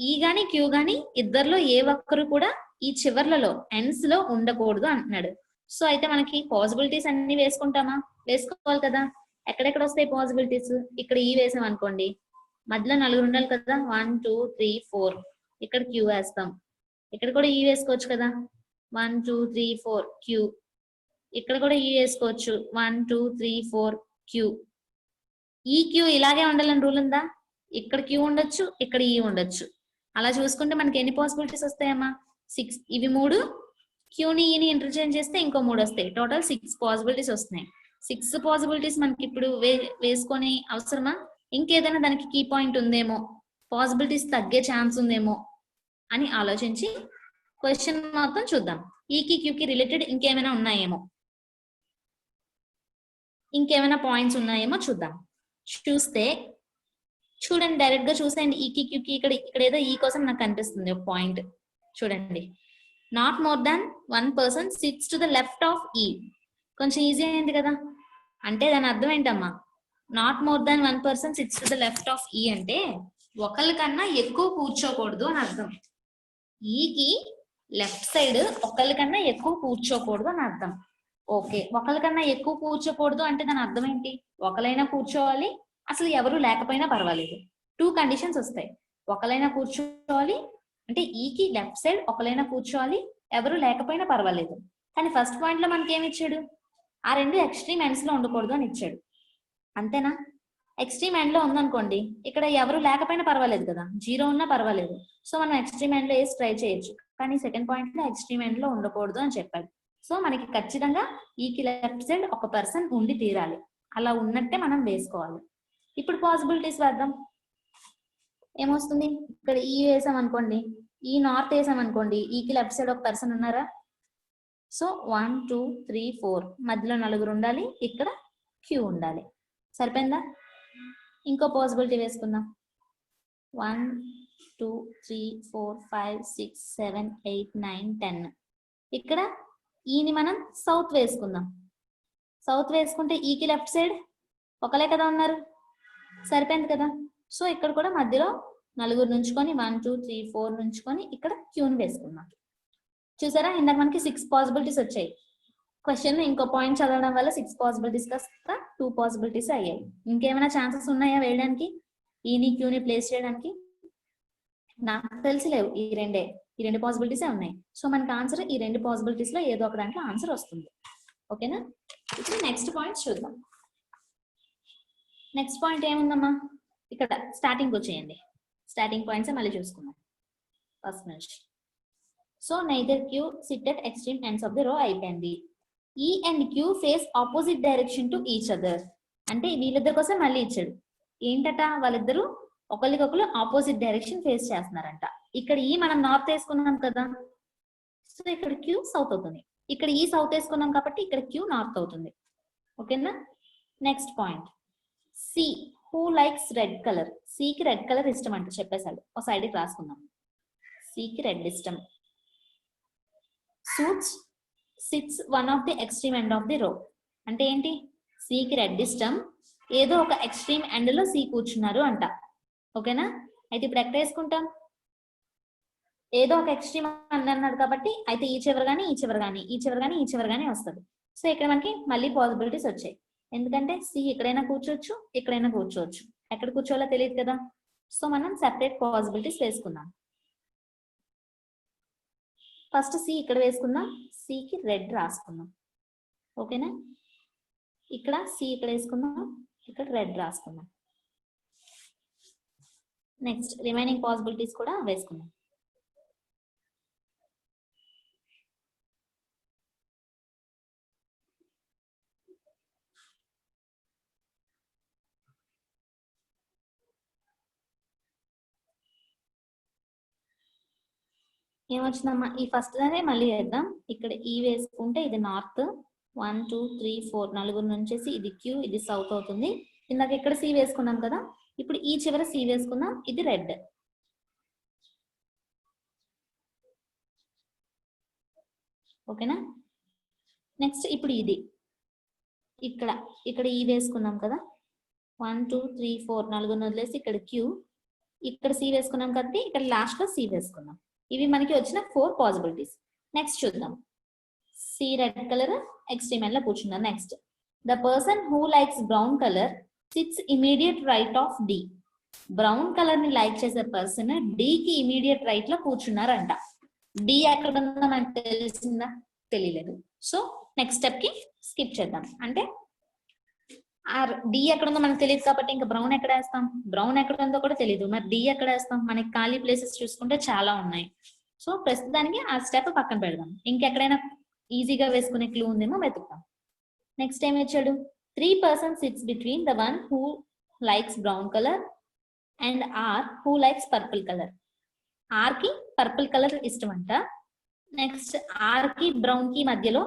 ఈ గాని క్యూ గాని ఇద్దరిలో ఏ ఒక్కరు కూడా ఈ చివర్లలో ఎండ్స్ లో ఉండకూడదు అంటున్నాడు. సో అయితే మనకి పాసిబిలిటీస్ అన్ని వేసుకుంటామా? వేసుకోవాలి కదా. ఎక్కడెక్కడ వస్తాయి పాసిబిలిటీస్? ఇక్కడ ఈ వేసాం అనుకోండి, మధ్యలో 4 ఉండాలి కదా. 1, 2, 3, 4. ఇక్కడ క్యూ వేస్తాం. ఇక్కడ కూడా ఈ వేసుకోవచ్చు కదా. 1, 2, 3, 4 క్యూ. ఇక్కడ కూడా ఈ వేసుకోవచ్చు. 1, 2, 3, 4 క్యూ. ఈ క్యూ ఇలాగే ఉండాలని రూల్ ఉందా? ఇక్కడ క్యూ ఉండొచ్చు, ఇక్కడ ఈ ఉండొచ్చు. అలా చూసుకుంటే మనకి ఎన్ని పాసిబిలిటీస్ వస్తాయమ్మా? 6. ఇవి 3 క్యూని ఈని ఇంటర్చేంజ్ చేస్తే ఇంకో 3 వస్తాయి. టోటల్ 6 పాసిబిలిటీస్ వస్తున్నాయి. 6 పాసిబిలిటీస్ మనకి ఇప్పుడు వేసుకొని అవసరమా? ఇంకేదైనా దానికి కీ పాయింట్ ఉందేమో, పాసిబిలిటీస్ తగ్గే ఛాన్స్ ఉందేమో అని ఆలోచించి క్వశ్చన్ మొత్తం చూద్దాం. ఈకి క్యూకి రిలేటెడ్ ఇంకేమైనా ఉన్నాయేమో, ఇంకేమైనా పాయింట్స్ ఉన్నాయేమో చూద్దాం. చూస్తే చూడండి, డైరెక్ట్ గా చూసేయండి. ఈకి క్యూకి ఇక్కడ ఏదో ఈ కోసం నాకు కనిపిస్తుంది ఒక పాయింట్. చూడండి, not more than 1 person sits to the left of ఈ. కొంచెం ఈజీ అయింది కదా. అంటే దాని అర్థం ఏంటమ్మా, not more than 1 person sits to the left of E అంటే ఒకళ్ళకన్నా ఎక్కువ కూర్చోకూడదు అని అర్థం. ఈకి లెఫ్ట్ సైడ్ ఒకళ్ళకన్నా ఎక్కువ కూర్చోకూడదు అని అర్థం. ఓకే, ఒకళ్ళకన్నా ఎక్కువ కూర్చోకూడదు అంటే దాని అర్థం ఏంటి, ఒకరైనా కూర్చోవాలి, అసలు ఎవరు లేకపోయినా పర్వాలేదు. 2 కండిషన్స్ వస్తాయి. ఒకరైనా కూర్చోవాలి అంటే ఈకి లెఫ్ట్ సైడ్ ఒకరైనా కూర్చోవాలి, ఎవరు లేకపోయినా పర్వాలేదు. కానీ ఫస్ట్ పాయింట్ లో మనకి ఏమి ఇచ్చాడు, ఆ రెండు ఎక్స్ట్రీమ్ ఎండ్స్ లో ఉండకూడదు అని ఇచ్చాడు. అంతేనా? ఎక్స్ట్రీమ్ ఎండ్ లో ఉందనుకోండి, ఇక్కడ ఎవరు లేకపోయినా పర్వాలేదు కదా, 0 ఉన్నా పర్వాలేదు. సో మనం ఎక్స్ట్రీమ్ ఎండ్ లో వేసి ట్రై చేయొచ్చు. కానీ సెకండ్ పాయింట్ లో ఎక్స్ట్రీమ్ ఎండ్ లో ఉండకూడదు అని చెప్పాడు. సో మనకి ఖచ్చితంగా ఈకి లెఫ్ట్ సైడ్ ఒక పర్సన్ ఉండి తీరాలి. అలా ఉన్నట్టే మనం వేసుకోవాలి. ఇప్పుడు పాసిబిలిటీస్ వేద్దాం. ఏమొస్తుంది, ఇక్కడ ఈ వేసాం అనుకోండి, ఈ నార్త్ వేసాం అనుకోండి, ఈకి లెఫ్ట్ సైడ్ ఒక పర్సన్ ఉన్నారా? సో 1 2 3 4 మధ్యలో నలుగురు ఉండాలి, ఇక్కడ క్యూ ఉండాలి. సరిపోయిందా? ఇంకో పాసిబిలిటీ వేసుకుందాం. 1 2 3 4 5 6 7 8 9 10. ఇక్కడ ఈని మనం సౌత్ వేసుకుందాం. సౌత్ వేసుకుంటే ఈకి లెఫ్ట్ సైడ్ ఒకలే కదా ఉన్నారు, సరిపోయింది కదా. సో ఇక్కడ కూడా మధ్యలో నలుగురు నుంచుకొని 1 2 3 4 నుంచుకొని ఇక్కడ క్యూని వేసుకుందాం. చూసారా, ఇందాక మనకి 6 పాసిబిలిటీస్ వచ్చాయి. క్వశ్చన్ ఇంకో పాయింట్ చదవడం వల్ల 6 పాసిబిలిటీస్ కాస్త 2 పాసిబిలిటీస్ అయ్యాయి. ఇంకేమైనా ఛాన్సెస్ ఉన్నాయా వేయడానికి, ఈని క్యూని ప్లేస్ చేయడానికి? నాకు తెలిసి లేవు. ఈ 2 పాసిబిలిటీసే ఉన్నాయి. సో మనకి ఆన్సర్ ఈ 2 పాసిబిలిటీస్ లో ఏదో ఒక దాంట్లో ఆన్సర్ వస్తుంది. ఓకేనా? ఇప్పుడు నెక్స్ట్ పాయింట్ చూద్దాం. నెక్స్ట్ పాయింట్ ఏముందమ్మా, ఇక్కడ స్టార్టింగ్ వచ్చేయండి. స్టార్టింగ్ పాయింట్స్ మళ్ళీ చూసుకుందాం ఫస్ట్ నుంచి. So neither Q sit at extreme ends of the row అయిపోయింది. E and Q face opposite direction to each other. అంటే వీళ్ళిద్దరి కోసం మళ్ళీ ఇచ్చాడు. ఏంటట, వాళ్ళిద్దరు ఒకరికొకరు ఆపోజిట్ డైరెక్షన్ ఫేస్ చేస్తున్నారంట. ఇక్కడ ఈ మనం నార్త్ వేసుకున్నాం కదా, సో ఇక్కడ క్యూ సౌత్ అవుతుంది. ఇక్కడ ఈ సౌత్ వేసుకున్నాం కాబట్టి ఇక్కడ క్యూ నార్త్ అవుతుంది. ఓకేనా? Next point, C who likes red colour. సికి రెడ్ కలర్ ఇష్టం అంట చెప్పేశాడు. ఒక సైడ్కి రాసుకుందాం. సికి రెడ్ ఇష్టం. Suits sits one of the extreme end of the row. అంటే ఏంటి, సికి రెడ్ ఇష్టం, ఏదో ఒక ఎక్స్ట్రీమ్ ఎండ్ లో సి కూర్చున్నారు అంట. ఓకేనా? అయితే ఇప్పుడు ఎక్కడ వేసుకుంటాం, ఏదో ఒక ఎక్స్ట్రీమ్ అన్నాడు కాబట్టి అయితే ఈ చివరి కానీ ఈ చివరి కానీ ఈ చివరి కానీ ఈ చివరి కానీ వస్తుంది. సో ఇక్కడ మనకి మళ్ళీ పాసిబిలిటీస్ వచ్చాయి. ఎందుకంటే సి ఎక్కడైనా కూర్చోవచ్చు, ఎక్కడైనా కూర్చోవచ్చు. ఎక్కడ కూర్చోవాలో తెలియదు కదా. సో మనం సెపరేట్ పాసిబిలిటీస్ వేసుకుందాం. ఫస్ట్ సి ఇక్కడ వేసుకుందాం. సికి రెడ్ రాసుకుందాం. ఓకేనా? ఇక్కడ సి ఇక్కడ వేసుకుందాం, ఇక్కడ రెడ్ రాసుకుందాం. నెక్స్ట్ రిమైనింగ్ పాసిబిలిటీస్ కూడా వేసుకుందాం. ఏమొచ్చిందమ్మా, ఈ ఫస్ట్ దానే మళ్ళీ వేద్దాం. ఇక్కడ ఈ వేసుకుంటే ఇది నార్త్, 1 2 3 4 నలుగురు నుంచేసి ఇది క్యూ, ఇది సౌత్ అవుతుంది. ఇందాక ఇక్కడ సి వేసుకున్నాం కదా, ఇప్పుడు ఈ చివర సి వేసుకుందాం, ఇది రెడ్. ఓకేనా? నెక్స్ట్ ఇప్పుడు ఇది ఇక్కడ ఈ వేసుకున్నాం కదా, 1 2 3 4 నలుగురు వదిలేసి ఇక్కడ క్యూ, ఇక్కడ సి వేసుకున్నాం కాబట్టి ఇక్కడ లాస్ట్ లో సి వేసుకున్నాం. ఇవి మనకి వచ్చిన 4 పాసిబిలిటీస్. నెక్స్ట్ చూద్దాం. C red colour extreme end లో కూర్చున్నారు. Next, the person who likes brown colour sits immediate right of D. Brown colour ని లైక్ చేసే పర్సన్ డి కి ఇమీడియట్ రైట్ లో కూర్చున్నారంట. డి ఎక్కడ ఉందో మనకు తెలిసిందా? తెలియలేదు. సో నెక్స్ట్ స్టెప్ కి స్కిప్ చేద్దాం. అంటే డి ఎక్కడ ఉందో మనకు తెలియదు కాబట్టి ఇంకా బ్రౌన్ ఎక్కడ వేస్తాం, బ్రౌన్ ఎక్కడ ఉందో కూడా తెలియదు, మరి డి ఎక్కడ వేస్తాం? మనకి ఖాళీ ప్లేసెస్ చూసుకుంటే చాలా ఉన్నాయి. సో ప్రస్తుతానికి ఆ స్టెప్ పక్కన పెడదాం. ఇంకెక్కడైనా ఈజీగా వేసుకునే క్లూ ఉందేమో వెతుకుతాం. నెక్స్ట్ ఏం ఇచ్చాడు, 3 persons sits between the one who likes brown color and R who likes purple color. R కి పర్పుల్ కలర్ ఇష్టం అంట. నెక్స్ట్ R కి బ్రౌన్ కి మధ్యలో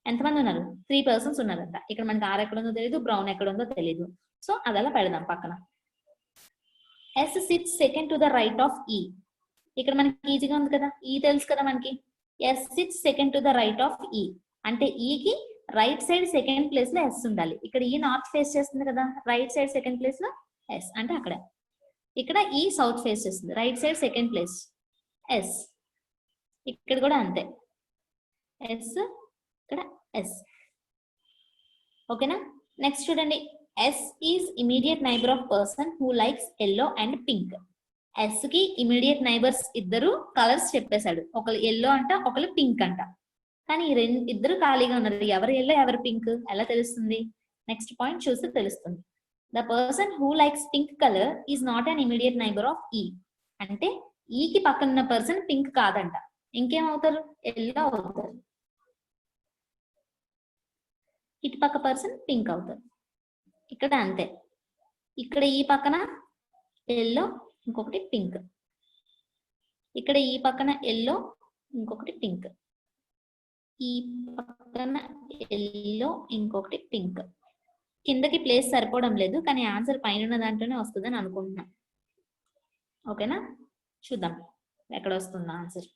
ఎంతమంది ఉన్నారు? 3 persons ఉన్నారంట. ఇక్కడ మనకి ఆర్ ఎక్కడ ఉందో తెలియదు, బ్రౌన్ ఎక్కడ ఉందో తెలియదు. సో అదలా పెడదాం పక్కన. S sits second to the right of E. ఇక్కడ మనకి ఈజీగా ఉంది కదా, ఈ తెలుసు కదా మనకి. S sits second to the right of E. అంటే ఈకి రైట్ సైడ్ సెకండ్ ప్లేస్ లో ఎస్ ఉండాలి. ఇక్కడ ఈ నార్త్ ఫేస్ చేస్తుంది కదా, రైట్ సైడ్ సెకండ్ ప్లేస్ లో ఎస్ అంటే అక్కడ. ఇక్కడ ఈ సౌత్ ఫేస్ చేస్తుంది, right side second place S. ఇక్కడ కూడా అంతే, ఎస్ ఇక్కడ ఎస్. ఓకేనా. నెక్స్ట్ చూడండి, S is immediate neighbour of person who likes yellow and pink. S కి ఇమీడియట్ నైబర్స్ ఇద్దరు కలర్స్ చెప్పేశాడు, ఒకరు ఎల్లో అంట ఒకరు పింక్ అంట. కానీ ఇద్దరు ఖాళీగా ఉన్నారు, ఎవరు ఎల్లో ఎవరు పింక్ ఎలా తెలుస్తుంది? నెక్స్ట్ పాయింట్ చూస్తే తెలుస్తుంది. The person who likes pink colour is not an immediate neighbour of E. అంటే ఈకి పక్కన ఉన్న పర్సన్ పింక్ కాదంట, ఇంకేమవుతారు? ఎల్లో అవుతారు. ఇటు పక్క పర్సన్ పింక్ అవుతారు. ఇక్కడ అంతే, ఇక్కడ ఈ పక్కన ఎల్లో ఇంకొకటి పింక్, ఇక్కడ ఈ పక్కన ఎల్లో ఇంకొకటి పింక్, ఈ పక్కన ఎల్లో ఇంకొకటి పింక్. కిందకి ప్లేస్ సరిపోవడం లేదు, కానీ ఆన్సర్ పైన దాంట్లోనే వస్తుందని అనుకుంటున్నా. ఓకేనా, చూద్దాం ఎక్కడ వస్తుందా ఆన్సర్.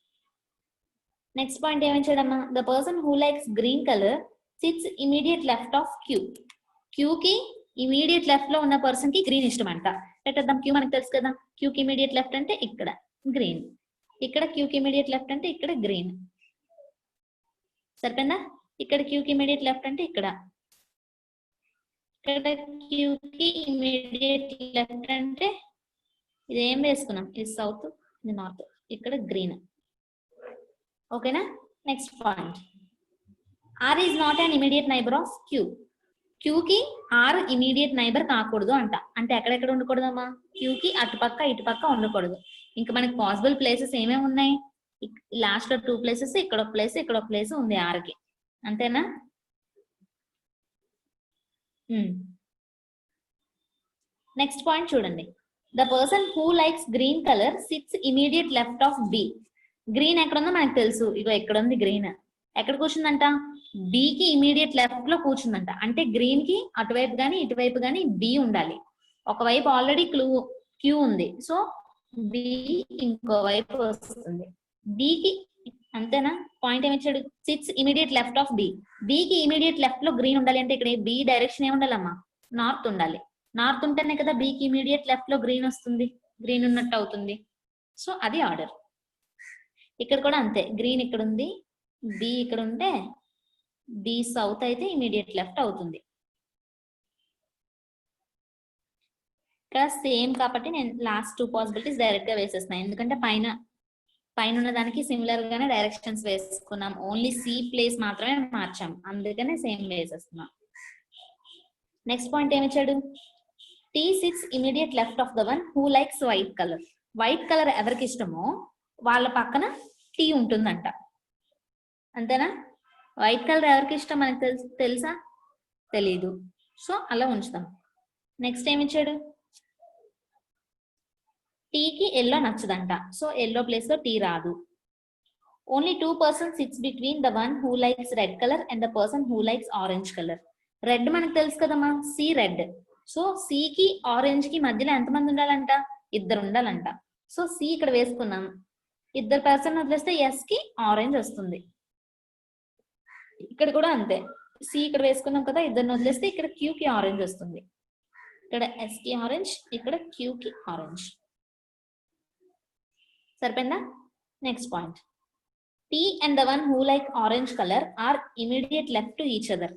నెక్స్ట్ పాయింట్ ఏమని చేయడమ్మా, the person who likes green colour sits immediate left of Q. క్యూకి ఇమీడియట్ లెఫ్ట్ లో ఉన్న పర్సన్ కి గ్రీన్ ఇష్టం అంట. పెట్టేద్దాం, క్యూ మనకు తెలుసు కదా, క్యూకి ఇమీడియట్ లెఫ్ట్ అంటే ఇక్కడ గ్రీన్, ఇక్కడ క్యూకి ఇమీడియట్ లెఫ్ట్ అంటే ఇక్కడ గ్రీన్. సరిపోయిందా? ఇక్కడ క్యూకి ఇమీడియట్ లెఫ్ట్ అంటే ఇక్కడ, ఇక్కడ క్యూకి ఇమీడియట్ లెఫ్ట్ అంటే ఇది ఏం వేసుకున్నాం, ఇది సౌత్ ఇది నార్త్, ఇక్కడ గ్రీన్. ఓకేనా. Next point, R is not an immediate neighbour of Q. క్యూకి ఆర్ ఇమీడియట్ నైబర్ కాకూడదు అంట. అంటే ఎక్కడెక్కడ ఉండకూడదమ్మా, క్యూకి అటుపక్క ఇటుపక్క ఉండకూడదు. ఇంకా మనకి పాసిబుల్ ప్లేసెస్ ఏమేమి ఉన్నాయి, లాస్ట్ లో 2 ప్లేసెస్, ఇక్కడ ఒక ప్లేస్ ఇక్కడ ఒక ప్లేస్ ఉంది ఆర్కి, అంతేనా? నెక్స్ట్ పాయింట్ చూడండి, the person who likes green colour sits immediate left of B. Green ఎక్కడ ఉందో మనకు తెలుసు, ఇగో ఎక్కడ ఉంది గ్రీన్, ఎక్కడ కూర్చుందంట, బి కి ఇమీడియట్ లెఫ్ట్ లో కూర్చుందంట. అంటే గ్రీన్ కి అటువైపు గానీ ఇటువైపు గానీ బి ఉండాలి. ఒకవైపు ఆల్రెడీ క్యూ ఉంది, సో బి ఇంకో వైపు వస్తుంది. బికి అంతేనా, పాయింట్ ఏమిచ్చాడు, sits immediate left of B. బికి ఇమీడియట్ లెఫ్ట్ లో గ్రీన్ ఉండాలి అంటే ఇక్కడ బి డైరెక్షన్ ఏముండాలమ్మా, నార్త్ ఉండాలి. నార్త్ ఉంటేనే కదా బికి ఇమీడియట్ లెఫ్ట్ లో గ్రీన్ వస్తుంది, గ్రీన్ ఉన్నట్టు అవుతుంది. సో అది ఆర్డర్. ఇక్కడ కూడా అంతే, గ్రీన్ ఇక్కడ ఉంది, బి ఇక్కడ ఉంటే బి సౌత్ అయితే ఇమీడియట్ లెఫ్ట్ అవుతుంది. ఇక్కడ సేమ్ కాబట్టి నేను లాస్ట్ 2 పాసిబిలిటీస్ డైరెక్ట్ గా వేసేస్తున్నాను, ఎందుకంటే పైన ఉన్న దానికి సిమిలర్ గానే డైరెక్షన్స్ వేసుకున్నాం, ఓన్లీ సి ప్లేస్ మాత్రమే మార్చాం, అందుకనే సేమ్ వేసేస్తున్నాం. నెక్స్ట్ పాయింట్ ఏమిచ్చాడు, T sits immediate left of the one who likes white colour. White colour ఎవరికి ఇష్టమో వాళ్ళ పక్కన టీ ఉంటుందంట, అంతేనా? వైట్ కలర్ ఎవరికి ఇష్టం మనకు తెలుసా? తెలీదు, సో అలా ఉంచుతాం. నెక్స్ట్ ఏమిచ్చాడు, టీకి ఎల్లో నచ్చదంట, సో ఎల్లో ప్లేస్ లో టీ రాదు. Only 2 persons sits between the one who likes red colour and the person who likes orange colour. Red మనకు తెలుసు కదమ్మా, సి రెడ్. సో సి కి ఆరెంజ్ కి మధ్యలో ఎంతమంది ఉండాలంట, 2 ఉండాలంట. సో సి ఇక్కడ వేసుకున్నాం, 2 పర్సన్ వదిలేస్తే ఎస్ కి ఆరెంజ్ వస్తుంది. ఇక్కడ కూడా అంతే, సి ఇక్కడ వేసుకున్నాం కదా, 2 వదిలేస్తే ఇక్కడ క్యూ కి ఆరెంజ్ వస్తుంది. ఇక్కడ ఎస్ కి ఆరెంజ్, ఇక్కడ క్యూ కి ఆరెంజ్. సరిపోయిందా? Next point, T and the one who like orange colour are immediate left to each other.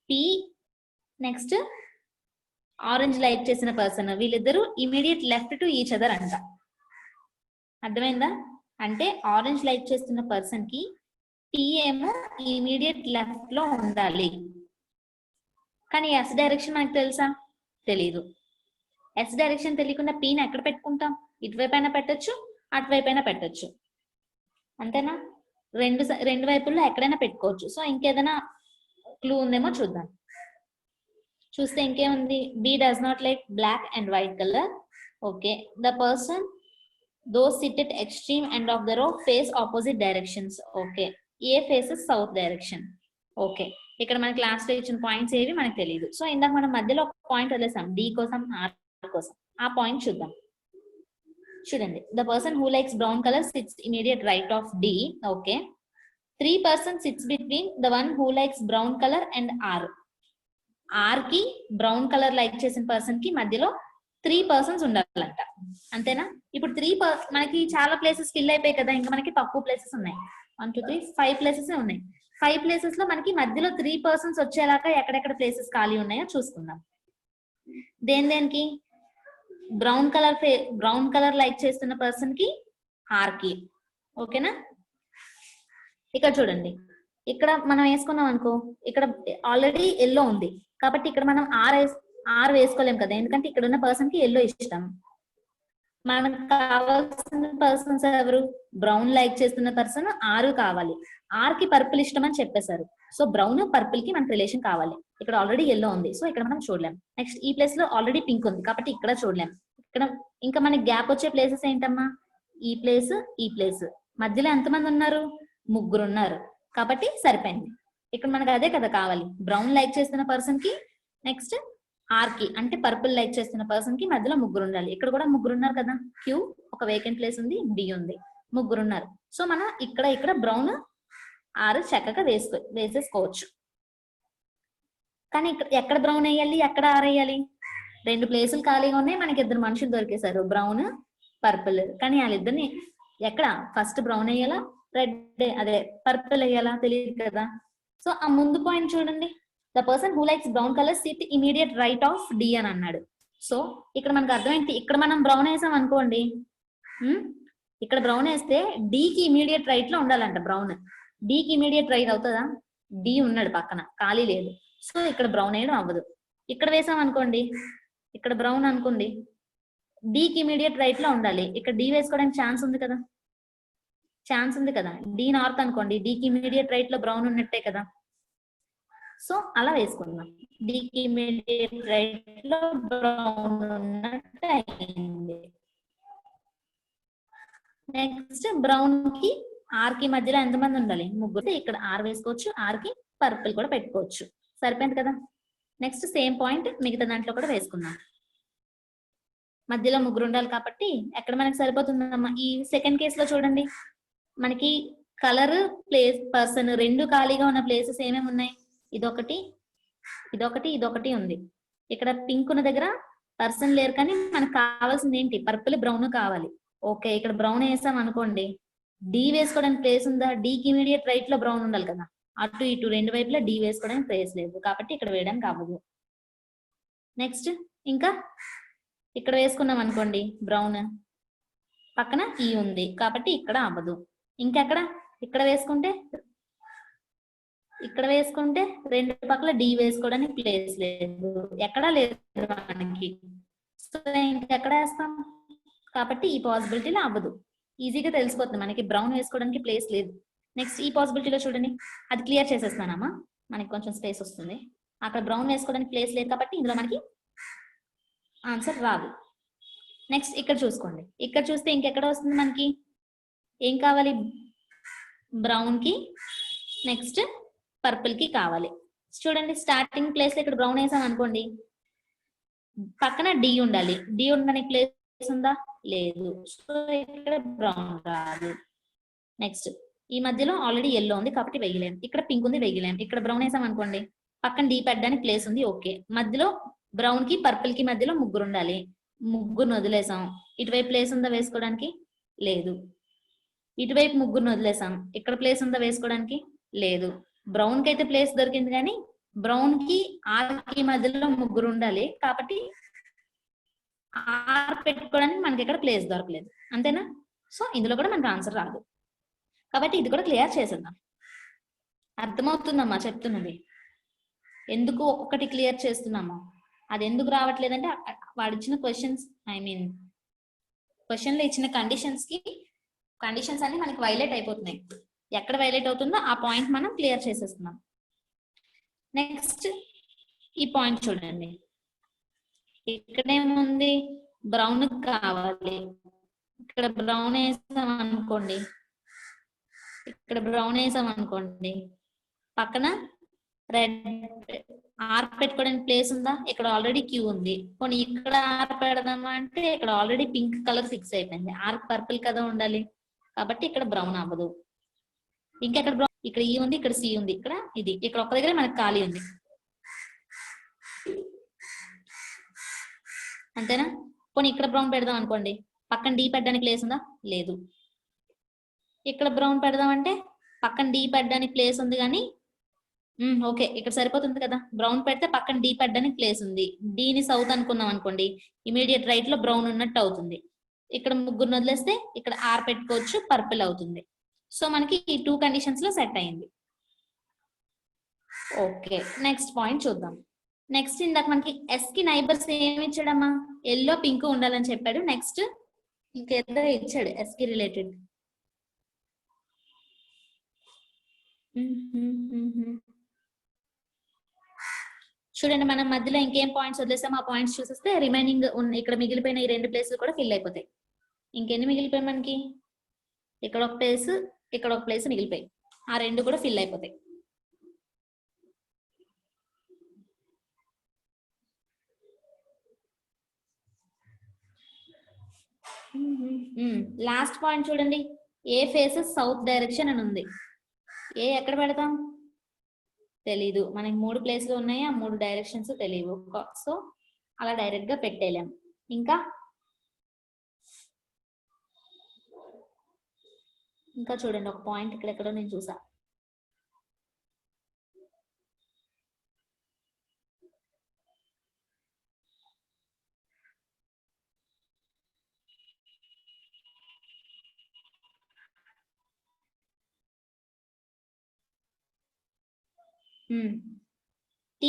T next orange like చేసిన పర్సన్, వీళ్ళిద్దరూ immediate left to each other అంట. అర్థమైందా? అంటే ఆరెంజ్ లైక్ చేస్తున్న person కి T ఏమో immediate left లో ఉండాలి. కానీ ఎస్ డైరెక్షన్ మనకు తెలుసా? తెలీదు. ఎస్ డైరెక్షన్ తెలియకుండా పీని ఎక్కడ పెట్టుకుంటాం? ఇటువైపు అయినా పెట్టచ్చు, అటువైపు అయినా పెట్టచ్చు, అంతేనా? రెండు వైపుల్లో ఎక్కడైనా పెట్టుకోవచ్చు. సో ఇంకేదైనా క్లూ ఉందేమో చూద్దాం. చూస్తే ఇంకేముంది, B does not like black and white colour. Okay, the person those sit at extreme end of the row face opposite directions. Okay, A faces south direction. Okay, ఇక్కడ మనకి లాస్ట్ లో ఇచ్చిన points ఏవి మనకు తెలియదు. సో ఇందాక మనం మధ్యలో ఒక పాయింట్ వదిలేసాం, డి కోసం ఆర్ కోసం, ఆ పాయింట్ చూద్దాం. చూడండి, the person who likes brown colour sits immediate right of D. Okay, 3 person sits between the one who likes brown colour and R. Are కి బ్రౌన్ కలర్ లైక్ చేసిన person కి మధ్యలో 3 persons ఉండాలంట. అంతేనా? ఇప్పుడు మనకి చాలా ప్లేసెస్ ఫిల్ అయిపోయాయి కదా, ఇంకా మనకి తక్కువ ప్లేసెస్ ఉన్నాయి. 1 2 3 5 ప్లేసెస్ ఉన్నాయి. 5 ప్లేసెస్ లో మనకి మధ్యలో 3 పర్సన్స్ వచ్చేలాగా ఎక్కడెక్కడ ప్లేసెస్ ఖాళీ ఉన్నాయో చూసుకుందాం. దేనికి బ్రౌన్ కలర్ లైక్ చేస్తున్న పర్సన్ కి ఆర్ కి. ఓకేనా? ఇక్కడ చూడండి, ఇక్కడ మనం వేసుకున్నాం అనుకో, ఇక్కడ ఆల్రెడీ ఎల్లో ఉంది కాబట్టి ఇక్కడ మనం ఆర్ వేసుకోలేం కదా, ఎందుకంటే ఇక్కడ ఉన్న పర్సన్ కి ఎల్లో ఇష్టం. మనకు కావాల్సిన పర్సన్స్ ఎవరు? బ్రౌన్ లైక్ చేస్తున్న పర్సన్ ఆరు కావాలి. ఆర్ కి పర్పుల్ ఇష్టం అని చెప్పేశారు. సో బ్రౌన్ పర్పుల్ కి మనకు రిలేషన్ కావాలి. ఇక్కడ ఆల్రెడీ ఎల్లో ఉంది, సో ఇక్కడ మనం చూడలేం. నెక్స్ట్ ఈ ప్లేస్ లో ఆల్రెడీ పింక్ ఉంది కాబట్టి ఇక్కడ చూడలేం. ఇక్కడ ఇంకా మనకి గ్యాప్ వచ్చే ప్లేసెస్ ఏంటమ్మా? ఈ ప్లేస్, ఈ ప్లేస్. మధ్యలో ఎంతమంది ఉన్నారు? 3 ఉన్నారు కాబట్టి సరిపోయింది. ఇక్కడ మనకు అదే కదా కావాలి, బ్రౌన్ లైక్ చేస్తున్న పర్సన్ కి నెక్స్ట్ ఆర్ కి అంటే పర్పుల్ లైక్ చేస్తున్న పర్సన్ కి మధ్యలో 3 ఉండాలి. ఇక్కడ కూడా 3 ఉన్నారు కదా, క్యూ ఒక వేకెంట్ ప్లేస్ ఉంది, డి ఉంది, 3 ఉన్నారు. సో మనం ఇక్కడ బ్రౌన్ ఆర్ చక్కగా వేసేసుకోవచ్చు. కానీ ఇక్కడ ఎక్కడ బ్రౌన్ వేయాలి, ఎక్కడ ఆర్ వేయాలి? 2 ప్లేసులు ఖాళీగా ఉన్నాయి, మనకి 2 మనుషులు దొరికేశారు, బ్రౌన్ పర్పుల్. కానీ వాళ్ళిద్దరిని ఎక్కడ ఫస్ట్ బ్రౌన్ వేయాలా, అదే పర్పుల్ వేయాలా తెలియదు కదా. సో ఆ ముందు పాయింట్ చూడండి, the person who likes brown colour sit immediate right of D అని అన్నాడు. సో ఇక్కడ మనకు అర్థం ఏంటి? ఇక్కడ మనం బ్రౌన్ వేసాం అనుకోండి, ఇక్కడ బ్రౌన్ వేస్తే డి కి ఇమీడియట్ రైట్ లో ఉండాలంట బ్రౌన్. డి కి ఇమీడియట్ రైట్ అవుతుందా? డి ఉన్నాడు పక్కన, ఖాళీ లేదు. సో ఇక్కడ బ్రౌన్ వేయడం అవ్వదు. ఇక్కడ వేసాం అనుకోండి, ఇక్కడ బ్రౌన్ అనుకోండి, డి కి ఇమీడియట్ రైట్ లో ఉండాలి. ఇక్కడ డి వేసుకోవడానికి ఛాన్స్ ఉంది కదా, డి నార్త్ అనుకోండి, డి కి ఇమీడియట్ రైట్ లో బ్రౌన్ ఉన్నట్టే కదా. సో అలా వేసుకుందాం, డి కి ఇమీడియట్ రైట్ లో బ్రౌన్ ఉన్నట్టు అయింది. నెక్స్ట్ బ్రౌన్ కి ఆర్ కి మధ్యలో ఎంతమంది ఉండాలి? 3. ఇక్కడ ఆర్ వేసుకోవచ్చు, ఆర్ కి పర్పుల్ కూడా పెట్టుకోవచ్చు. సరిపోయింది కదా. నెక్స్ట్ సేమ్ పాయింట్ మిగతా దాంట్లో కూడా వేసుకుందాం. మధ్యలో 3 ఉండాలి కాబట్టి ఎక్కడ మనకి సరిపోతుందమ్మా? ఈ సెకండ్ కేసులో చూడండి, మనకి కలర్, ప్లేస్, పర్సన్ 2 ఖాళీగా ఉన్న ప్లేసెస్ ఏమేమి ఉన్నాయి? ఇదొకటి ఉంది. ఇక్కడ పింక్ ఉన్న దగ్గర పర్సన్ లేరు, కానీ మనకు కావాల్సింది ఏంటి? పర్పుల్, బ్రౌన్ కావాలి. ఓకే, ఇక్కడ బ్రౌన్ వేసాం అనుకోండి, డి వేసుకోవడానికి ప్లేస్ ఉందా? డి కి ఇమీడియట్ రైట్ లో బ్రౌన్ ఉండాలి కదా, అటు ఇటు 2 వైపులా డి వేసుకోవడానికి ప్లేస్ లేదు కాబట్టి ఇక్కడ వేయడానికి అవ్వదు. నెక్స్ట్ ఇంకా ఇక్కడ వేసుకున్నాం అనుకోండి, బ్రౌన్ పక్కన ఈ ఉంది కాబట్టి ఇక్కడ అవ్వదు. ఇంకెక్కడ? ఇక్కడ వేసుకుంటే 2 పక్కల డి వేసుకోవడానికి ప్లేస్ లేదు, ఎక్కడా లేదు మనకి. సో ఇంకెక్కడ వేస్తాం కాబట్టి ఈ పాసిబిలిటీలో అవ్వదు. ఈజీగా తెలిసిపోతుంది మనకి బ్రౌన్ వేసుకోవడానికి ప్లేస్ లేదు. నెక్స్ట్ ఈ పాసిబిలిటీలో చూడండి, అది క్లియర్ చేసేస్తానమ్మా, మనకి కొంచెం స్పేస్ వస్తుంది. అక్కడ బ్రౌన్ వేసుకోవడానికి ప్లేస్ లేదు కాబట్టి ఇందులో మనకి ఆన్సర్ రాదు. నెక్స్ట్ ఇక్కడ చూసుకోండి, ఇక్కడ చూస్తే ఇంకెక్కడ వస్తుంది మనకి? ఏం కావాలి? బ్రౌన్ కి నెక్స్ట్ పర్పుల్ కి కావాలి. చూడండి, స్టార్టింగ్ ప్లేస్ లో ఇక్కడ బ్రౌన్ వేసాం అనుకోండి, పక్కన డి ఉండాలి. డి ఉండడానికి ప్లేస్ ఉందా? లేదు. సో ఇక్కడ బ్రౌన్ రాదు. నెక్స్ట్ ఈ మధ్యలో ఆల్రెడీ ఎల్లో ఉంది కాబట్టి వేయలేం. ఇక్కడ పింక్ ఉంది, వేయలేం. ఇక్కడ బ్రౌన్ వేసాం అనుకోండి, పక్కన డి పెట్టడానికి ప్లేస్ ఉంది, ఓకే. మధ్యలో బ్రౌన్ కి పర్పుల్ కి మధ్యలో 3 ఉండాలి, 3 వదిలేసాం. ఇటువైపు ప్లేస్ ఉందా వేసుకోవడానికి? లేదు. ఇటువైపు 3 వదిలేసాం, ఇక్కడ ప్లేస్ ఉందా వేసుకోవడానికి? లేదు. బ్రౌన్ కి అయితే ప్లేస్ దొరికింది, కానీ బ్రౌన్ కి ఆర్ కి మధ్యలో 3 ఉండాలి కాబట్టి ఆర్ పెట్టుకోవడానికి మనకి ఇక్కడ ప్లేస్ దొరకలేదు. అంతేనా? సో ఇందులో కూడా మనకు ఆన్సర్ రాదు కాబట్టి ఇది కూడా క్లియర్ చేసేద్దాం. అర్థమవుతుందమ్మా చెప్తున్నది? ఎందుకు ఒక్కొక్కటి క్లియర్ చేస్తున్నామో, అది ఎందుకు రావట్లేదంటే వాడిచ్చిన క్వశ్చన్స్, క్వశ్చన్ లో ఇచ్చిన కండిషన్స్ అన్ని మనకి వైలేట్ అయిపోతున్నాయి. ఎక్కడ వైలేట్ అవుతుందో ఆ పాయింట్ మనం క్లియర్ చేసేస్తున్నాం. నెక్స్ట్ ఈ పాయింట్ చూడండి, ఇక్కడేముంది? బ్రౌన్ కావాలి. ఇక్కడ బ్రౌన్ వేసాం అనుకోండి, పక్కన ఆర్ పెట్టుకోవడానికి ప్లేస్ ఉందా? ఇక్కడ ఆల్రెడీ క్యూ ఉంది. పోనీ ఇక్కడ ఆర్ పెడదామా అంటే ఇక్కడ ఆల్రెడీ పింక్ కలర్ ఫిక్స్ అయిపోయింది. ఆర్ పర్పుల్ కదా ఉండాలి, కాబట్టి ఇక్కడ బ్రౌన్ అవ్వదు. ఇంకెక్కడ బ్రౌన్? ఇక్కడ ఈ ఉంది, ఇక్కడ సి ఉంది, ఇక్కడ ఇది, ఇక్కడ ఒక్క దగ్గర మనకు ఖాళీ ఉంది. అంతేనా? పోనీ ఇక్కడ బ్రౌన్ పెడదాం అనుకోండి, పక్కన డి పెట్టడానికి ప్లేస్ ఉందా? లేదు. ఇక్కడ బ్రౌన్ పెడదాం అంటే పక్కన డి పెట్టడానికి ప్లేస్ ఉంది, కానీ ఓకే ఇక్కడ సరిపోతుంది కదా. బ్రౌన్ పెడితే పక్కన డి పెట్టడానికి ప్లేస్ ఉంది. డీని సౌత్ అనుకున్నాం అనుకోండి, ఇమీడియట్ రైట్ లో బ్రౌన్ ఉన్నట్టు అవుతుంది. ఇక్కడ ముగ్గురు వదిలేస్తే ఇక్కడ ఆర్ పెట్టుకోవచ్చు, పర్పుల్ అవుతుంది. సో మనకి ఈ 2 కండిషన్స్ లో సెట్ అయింది. ఓకే, నెక్స్ట్ పాయింట్ చూద్దాం. నెక్స్ట్ ఇందాక మనకి ఎస్ కి నైబర్స్ ఏమి ఇచ్చాడమ్మా? ఎల్లో పింక్ ఉండాలని చెప్పాడు. నెక్స్ట్ ఇంకేదో ఇచ్చాడు ఎస్ కి రిలేటెడ్. చూడండి, మనం మధ్యలో ఇంకేం పాయింట్స్ వదిలేసాం, ఆ పాయింట్స్ చూసేస్తే రిమైనింగ్ ఇక్కడ మిగిలిపోయిన ఈ 2 ప్లేసులు కూడా ఫిల్ అయిపోతాయి. ఇంకెన్ని మిగిలిపోయి మనకి? ఇక్కడ ఒక ప్లేస్, ఇక్కడ ఒక ప్లేస్ మిగిలిపోయి, ఆ 2 కూడా ఫిల్ అయిపోతాయి. లాస్ట్ పాయింట్ చూడండి, ఏ ఫేసెస్ సౌత్ డైరెక్షన్ అని ఉంది. ఏ ఎక్కడ పెడతాం? తెలీదు. మనకి 3 ప్లేస్లు ఉన్నాయి, ఆ 3 డైరెక్షన్స్ తెలియవు. సో అలా డైరెక్ట్ గా పెట్టేయలేం. ఇంకా ఇంకా చూడండి, ఒక పాయింట్ ఇక్కడెక్కడో నేను చూసా.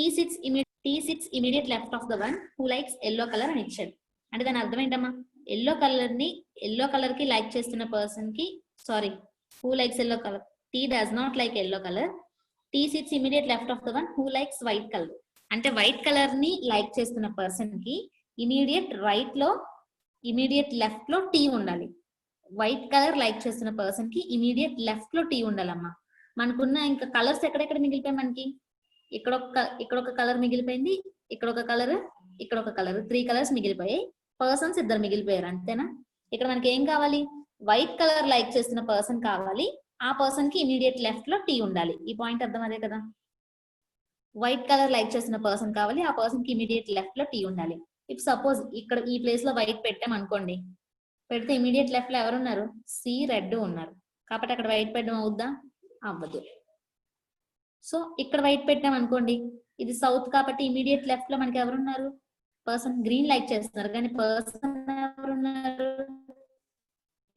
T6 immediate left of the one who likes yellow color అని ఇచ్చాడు. అంటే దాని అర్థం ఏంటమ్మా? ఎల్లో కలర్ కి లైక్ చేస్తున్న పర్సన్ కి, sorry, who likes yellow color, T does not like yellow color. T6 immediate left of the one who likes white color. అంటే వైట్ కలర్ ని లైక్ చేస్తున్న పర్సన్ కి ఇమీడియట్ లెఫ్ట్ లో tea ఉండాలి. White colour like చేస్తున్న person కి immediate left లో tea ఉండాలమ్మా. మనకున్న ఇంకా కలర్స్ ఎక్కడెక్కడ మిగిలిపోయి మనకి? ఇక్కడ ఒక కలర్ మిగిలిపోయింది, ఇక్కడ ఒక కలర్, ఇక్కడ ఒక కలర్, 3 కలర్స్ మిగిలిపోయాయి. పర్సన్స్ 2 మిగిలిపోయారు, అంతేనా? ఇక్కడ మనకి ఏం కావాలి? వైట్ కలర్ లైక్ చేస్తున్న పర్సన్ కావాలి, ఆ పర్సన్ కి ఇమీడియట్ లెఫ్ట్ లో టీ ఉండాలి. ఈ పాయింట్ అర్థం అదే కదా? వైట్ కలర్ లైక్ చేస్తున్న పర్సన్ కావాలి, ఆ పర్సన్ కి ఇమీడియట్ లెఫ్ట్ లో టీ ఉండాలి. ఇఫ్ సపోజ్ ఇక్కడ ఈ ప్లేస్ లో వైట్ పెట్టాం అనుకోండి, పెడితే ఇమీడియట్ లెఫ్ట్ లో ఎవరున్నారు? సి, రెడ్ ఉన్నారు. కాబట్టి అక్కడ వైట్ పెట్టడం అవుద్దా? అవ్వదు. సో ఇక్కడ వైట్ పెట్టాం అనుకోండి, ఇది సౌత్ కాబట్టి ఇమీడియట్ లెఫ్ట్ లో మనకి ఎవరున్నారు? పర్సన్ గ్రీన్ లైక్ చేస్తున్నారు, కానీ పర్సన్ ఎవరున్నారు?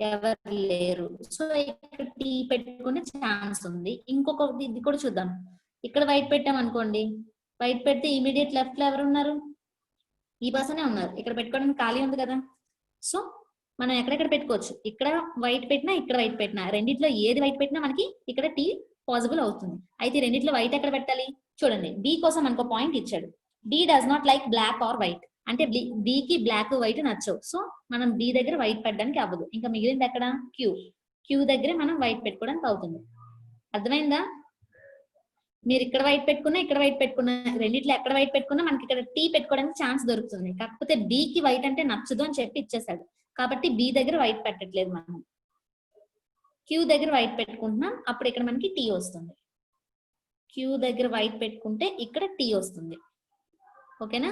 ఎవరు లేరు. సో ఇక్కడ టీ పెట్టుకునే ఛాన్స్ ఉంది. ఇంకొక ఇది కూడా చూద్దాం. ఇక్కడ వైట్ పెట్టాం అనుకోండి, వైట్ పెడితే ఇమీడియట్ లెఫ్ట్ లో ఎవరున్నారు? ఈ పర్సనే ఉన్నారు. ఇక్కడ పెట్టుకోవడానికి ఖాళీ ఉంది కదా. సో మనం ఎక్కడెక్కడ పెట్టుకోవచ్చు. ఇక్కడ వైట్ పెట్టినా, ఇక్కడ వైట్ పెట్టినా, రెండిట్లో ఏది వైట్ పెట్టినా మనకి ఇక్కడ టీ పాసిబుల్ అవుతుంది. అయితే రెండిట్లో వైట్ ఎక్కడ పెట్టాలి? చూడండి, బి కోసం మనకు పాయింట్ ఇచ్చాడు. D does not like black or white. అంటే బి కి బ్లాక్ వైట్ నచ్చవు. సో మనం బి దగ్గర వైట్ పెట్టడానికి అవ్వదు. ఇంకా మిగిలింది ఎక్కడ? క్యూ దగ్గర మనం వైట్ పెట్టుకోవడానికి అవుతుంది. అర్థమైందా? మీరు ఇక్కడ వైట్ పెట్టుకున్నా, ఇక్కడ వైట్ పెట్టుకున్నా, రెండిట్లో ఎక్కడ వైట్ పెట్టుకున్నా మనకి ఇక్కడ టీ పెట్టుకోవడానికి ఛాన్స్ దొరుకుతుంది. కాకపోతే బి కి వైట్ అంటే నచ్చదు అని చెప్పి ఇచ్చేసాడు. కాబట్టి బి దగ్గర వైట్ పెట్టట్లేదు మనం. క్యూ దగ్గర వైట్ పెట్టుకుంటున్నాం, అప్పుడు ఇక్కడ మనకి టీ వస్తుంది. క్యూ దగ్గర వైట్ పెట్టుకుంటే ఇక్కడ టీ వస్తుంది. ఓకేనా?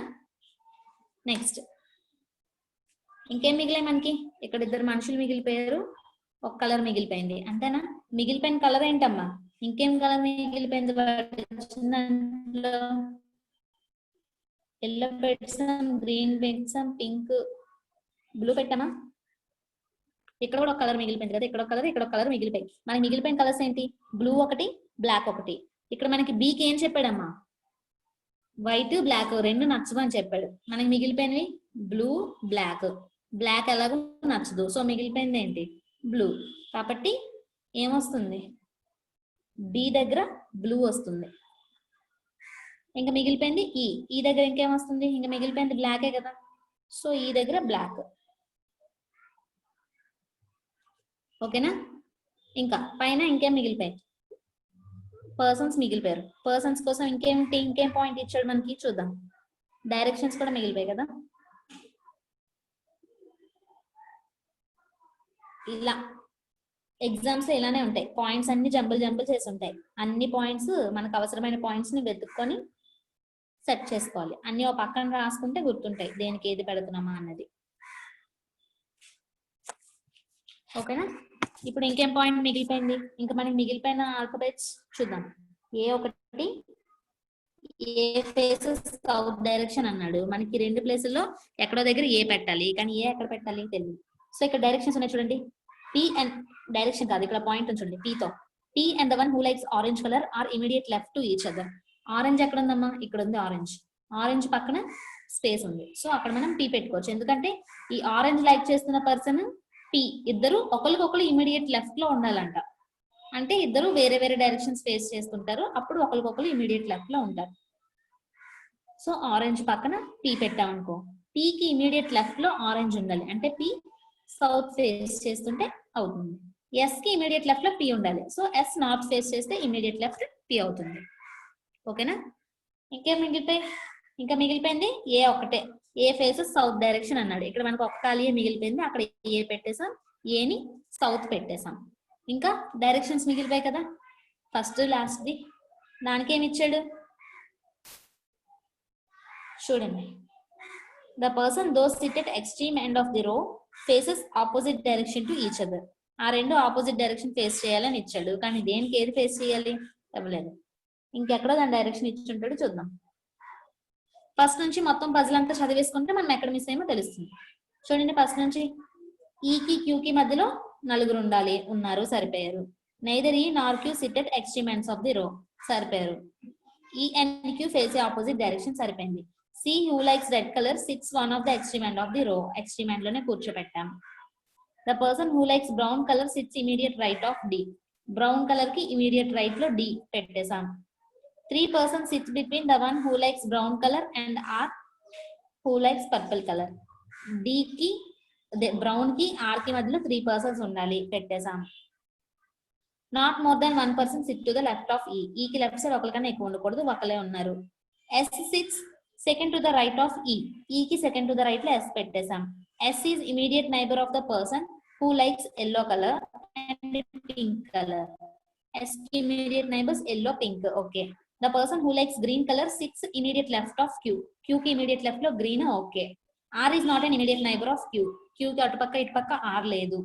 నెక్స్ట్ ఇంకేం మిగిలాయి మనకి? ఇక్కడ 2 మనుషులు మిగిలిపోయారు, ఒక కలర్ మిగిలిపోయింది, అంతేనా? మిగిలిపోయిన కలర్ ఏంటమ్మా? ఇంకేం కలర్ మిగిలిపోయింది? దాంట్లో ఎల్లో పెట్టాం, గ్రీన్ పెట్టాం, పింక్, బ్లూ పెట్టామా? ఇక్కడ కూడా ఒక కలర్ మిగిలిపోయింది కదా. ఇక్కడ ఒక కలర్, ఇక్కడ ఒక కలర్ మిగిలిపోయి. మనకి మిగిలిపోయిన కలర్స్ ఏంటి? బ్లూ ఒకటి, బ్లాక్ ఒకటి. ఇక్కడ మనకి బీకి ఏం చెప్పాడమ్మా? వైట్, బ్లాక్ 2 నచ్చదు అని చెప్పాడు. మనకి మిగిలిపోయినవి బ్లూ, బ్లాక్. బ్లాక్ ఎలాగో నచ్చదు, సో మిగిలిపోయింది ఏంటి? బ్లూ. కాబట్టి ఏమొస్తుంది? బి దగ్గర బ్లూ వస్తుంది. ఇంకా మిగిలిపోయింది ఈ దగ్గర ఇంకేమొస్తుంది? ఇంకా మిగిలిపోయింది బ్లాకే కదా. సో ఈ దగ్గర బ్లాక్. ఓకేనా? ఇంకా పైన ఇంకేం మిగిలిపోయాయి? పర్సన్స్ మిగిలిపోయారు. పర్సన్స్ కోసం ఇంకేం పాయింట్ ఇచ్చాడు మనకి చూద్దాం. డైరెక్షన్స్ కూడా మిగిలిపోయాయి కదా. ఇలా ఎగ్జామ్స్ ఇలానే ఉంటాయి, పాయింట్స్ అన్ని జంబుల్ చేసి ఉంటాయి. అన్ని పాయింట్స్ మనకు అవసరమైన పాయింట్స్ ని వెతుక్కొని సెట్ చేసుకోవాలి. అన్ని ఒక పక్కన రాసుకుంటే గుర్తుంటాయి దేనికి ఏది పెడుతున్నామా అన్నది. ఓకేనా. ఇప్పుడు ఇంకేం పాయింట్ మిగిలిపోయింది, ఇంకా మనకి మిగిలిపోయిన ఆల్ఫాబెట్స్ చూద్దాం. A1 ఏ ఫేసెస్ సౌత్ డైరెక్షన్ అన్నాడు. మనకి 2 ప్లేసుల్లో ఎక్కడో దగ్గర ఏ పెట్టాలి, కానీ ఏ ఎక్కడ పెట్టాలి తెలియదు. సో ఇక్కడ డైరెక్షన్స్ ఉన్నాయి చూడండి. P అండ్ డైరెక్షన్ కాదు, ఇక్కడ పాయింట్ చూడండి. P and the one who likes orange colour are immediate left to each other. Orange ఎక్కడ ఉందమ్మా, ఇక్కడ ఉంది ఆరెంజ్. ఆరెంజ్ పక్కన స్పేస్ ఉంది, సో అక్కడ మనం P పెట్టుకోవచ్చు. ఎందుకంటే ఈ ఆరెంజ్ లైక్ చేస్తున్న పర్సన్ P ఇద్దరు ఒకరికొకరు ఇమీడియట్ లెఫ్ట్ లో ఉండాలంట. అంటే ఇద్దరు వేరే వేరే డైరెక్షన్స్ ఫేస్ చేస్తుంటారు, అప్పుడు ఒకరికొకరు ఇమీడియట్ లెఫ్ట్ లో ఉంటారు. సో ఆరెంజ్ పక్కన P పెట్టామనుకో, P కి ఇమీడియట్ లెఫ్ట్ లో ఆరెంజ్ ఉండాలి, అంటే P సౌత్ ఫేస్ చేస్తుంటే అవుతుంది. S కి ఇమీడియట్ లెఫ్ట్ లో P ఉండాలి, సో S నార్త్ ఫేస్ చేస్తే ఇమీడియట్ లెఫ్ట్ P అవుతుంది. ఓకేనా. ఇంకేం మిగిలిపోయి, ఇంకా మిగిలిపోయింది A1. ఏ ఫేసెస్ సౌత్ డైరెక్షన్ అన్నాడు. ఇక్కడ మనకు ఒక ఖాళీ మిగిలిపోయింది, అక్కడ ఏ పెట్టేసాం, ఏని సౌత్ పెట్టేసాం. ఇంకా డైరెక్షన్స్ మిగిలిపోయాయి కదా, ఫస్ట్ లాస్ట్ ది. దానికి ఏమి ఇచ్చాడు చూడండి. The person those sit at extreme end of the row faces opposite direction to each other. ఆ రెండు ఆపోజిట్ డైరెక్షన్ ఫేస్ చేయాలని ఇచ్చాడు, కానీ దేనికి ఏది ఫేస్ చేయాలి ఇవ్వలేదు. ఇంకెక్కడ దాని డైరెక్షన్ ఇచ్చుంటాడు చూద్దాం. ఫస్ట్ నుంచి మొత్తం పజిల్ అంతా చదివేసుకుంటే మనం ఎక్కడ మిస్ అయ్యామో తెలుస్తుంది. చూడండి, ఫస్ట్ నుంచి ఈకి క్యూకి మధ్యలో 4 ఉన్నారు, సరిపోయారు. Neither E nor Q sit at extreme ends of the row, సరిపోయారు. E and Q face opposite direction, సరిపోయింది. C who likes red colour sits one of the extreme end of the row, extreme end లోనే కూర్చోబెట్టాం. The person who likes brown colour sits immediate right of D, brown colour కి immediate right లో D పెట్టేసాం. 3 persons sits between the one who likes brown color and R who likes purple color. D కి brown కి R కి మధ్యలో 3 persons ఉండాలి, పెట్టేసాం. Not more than 1 person sit to the left of E. E కి left side ఒకరికన్నా ఎక్కువ ఉండకూడదు, ఒకలే ఉన్నారు. S sits second to the right of E. E కి second to the right లో S పెట్టేసాం. S is immediate neighbor of the person who likes yellow color and pink color. S కి immediate neighbors yellow, pink. Okay. The person who likes green color sits immediate left of Q. Q ki immediate left lo green. Okay. R is not an immediate neighbor of Q. Q ki atupakka itupakka R ledu.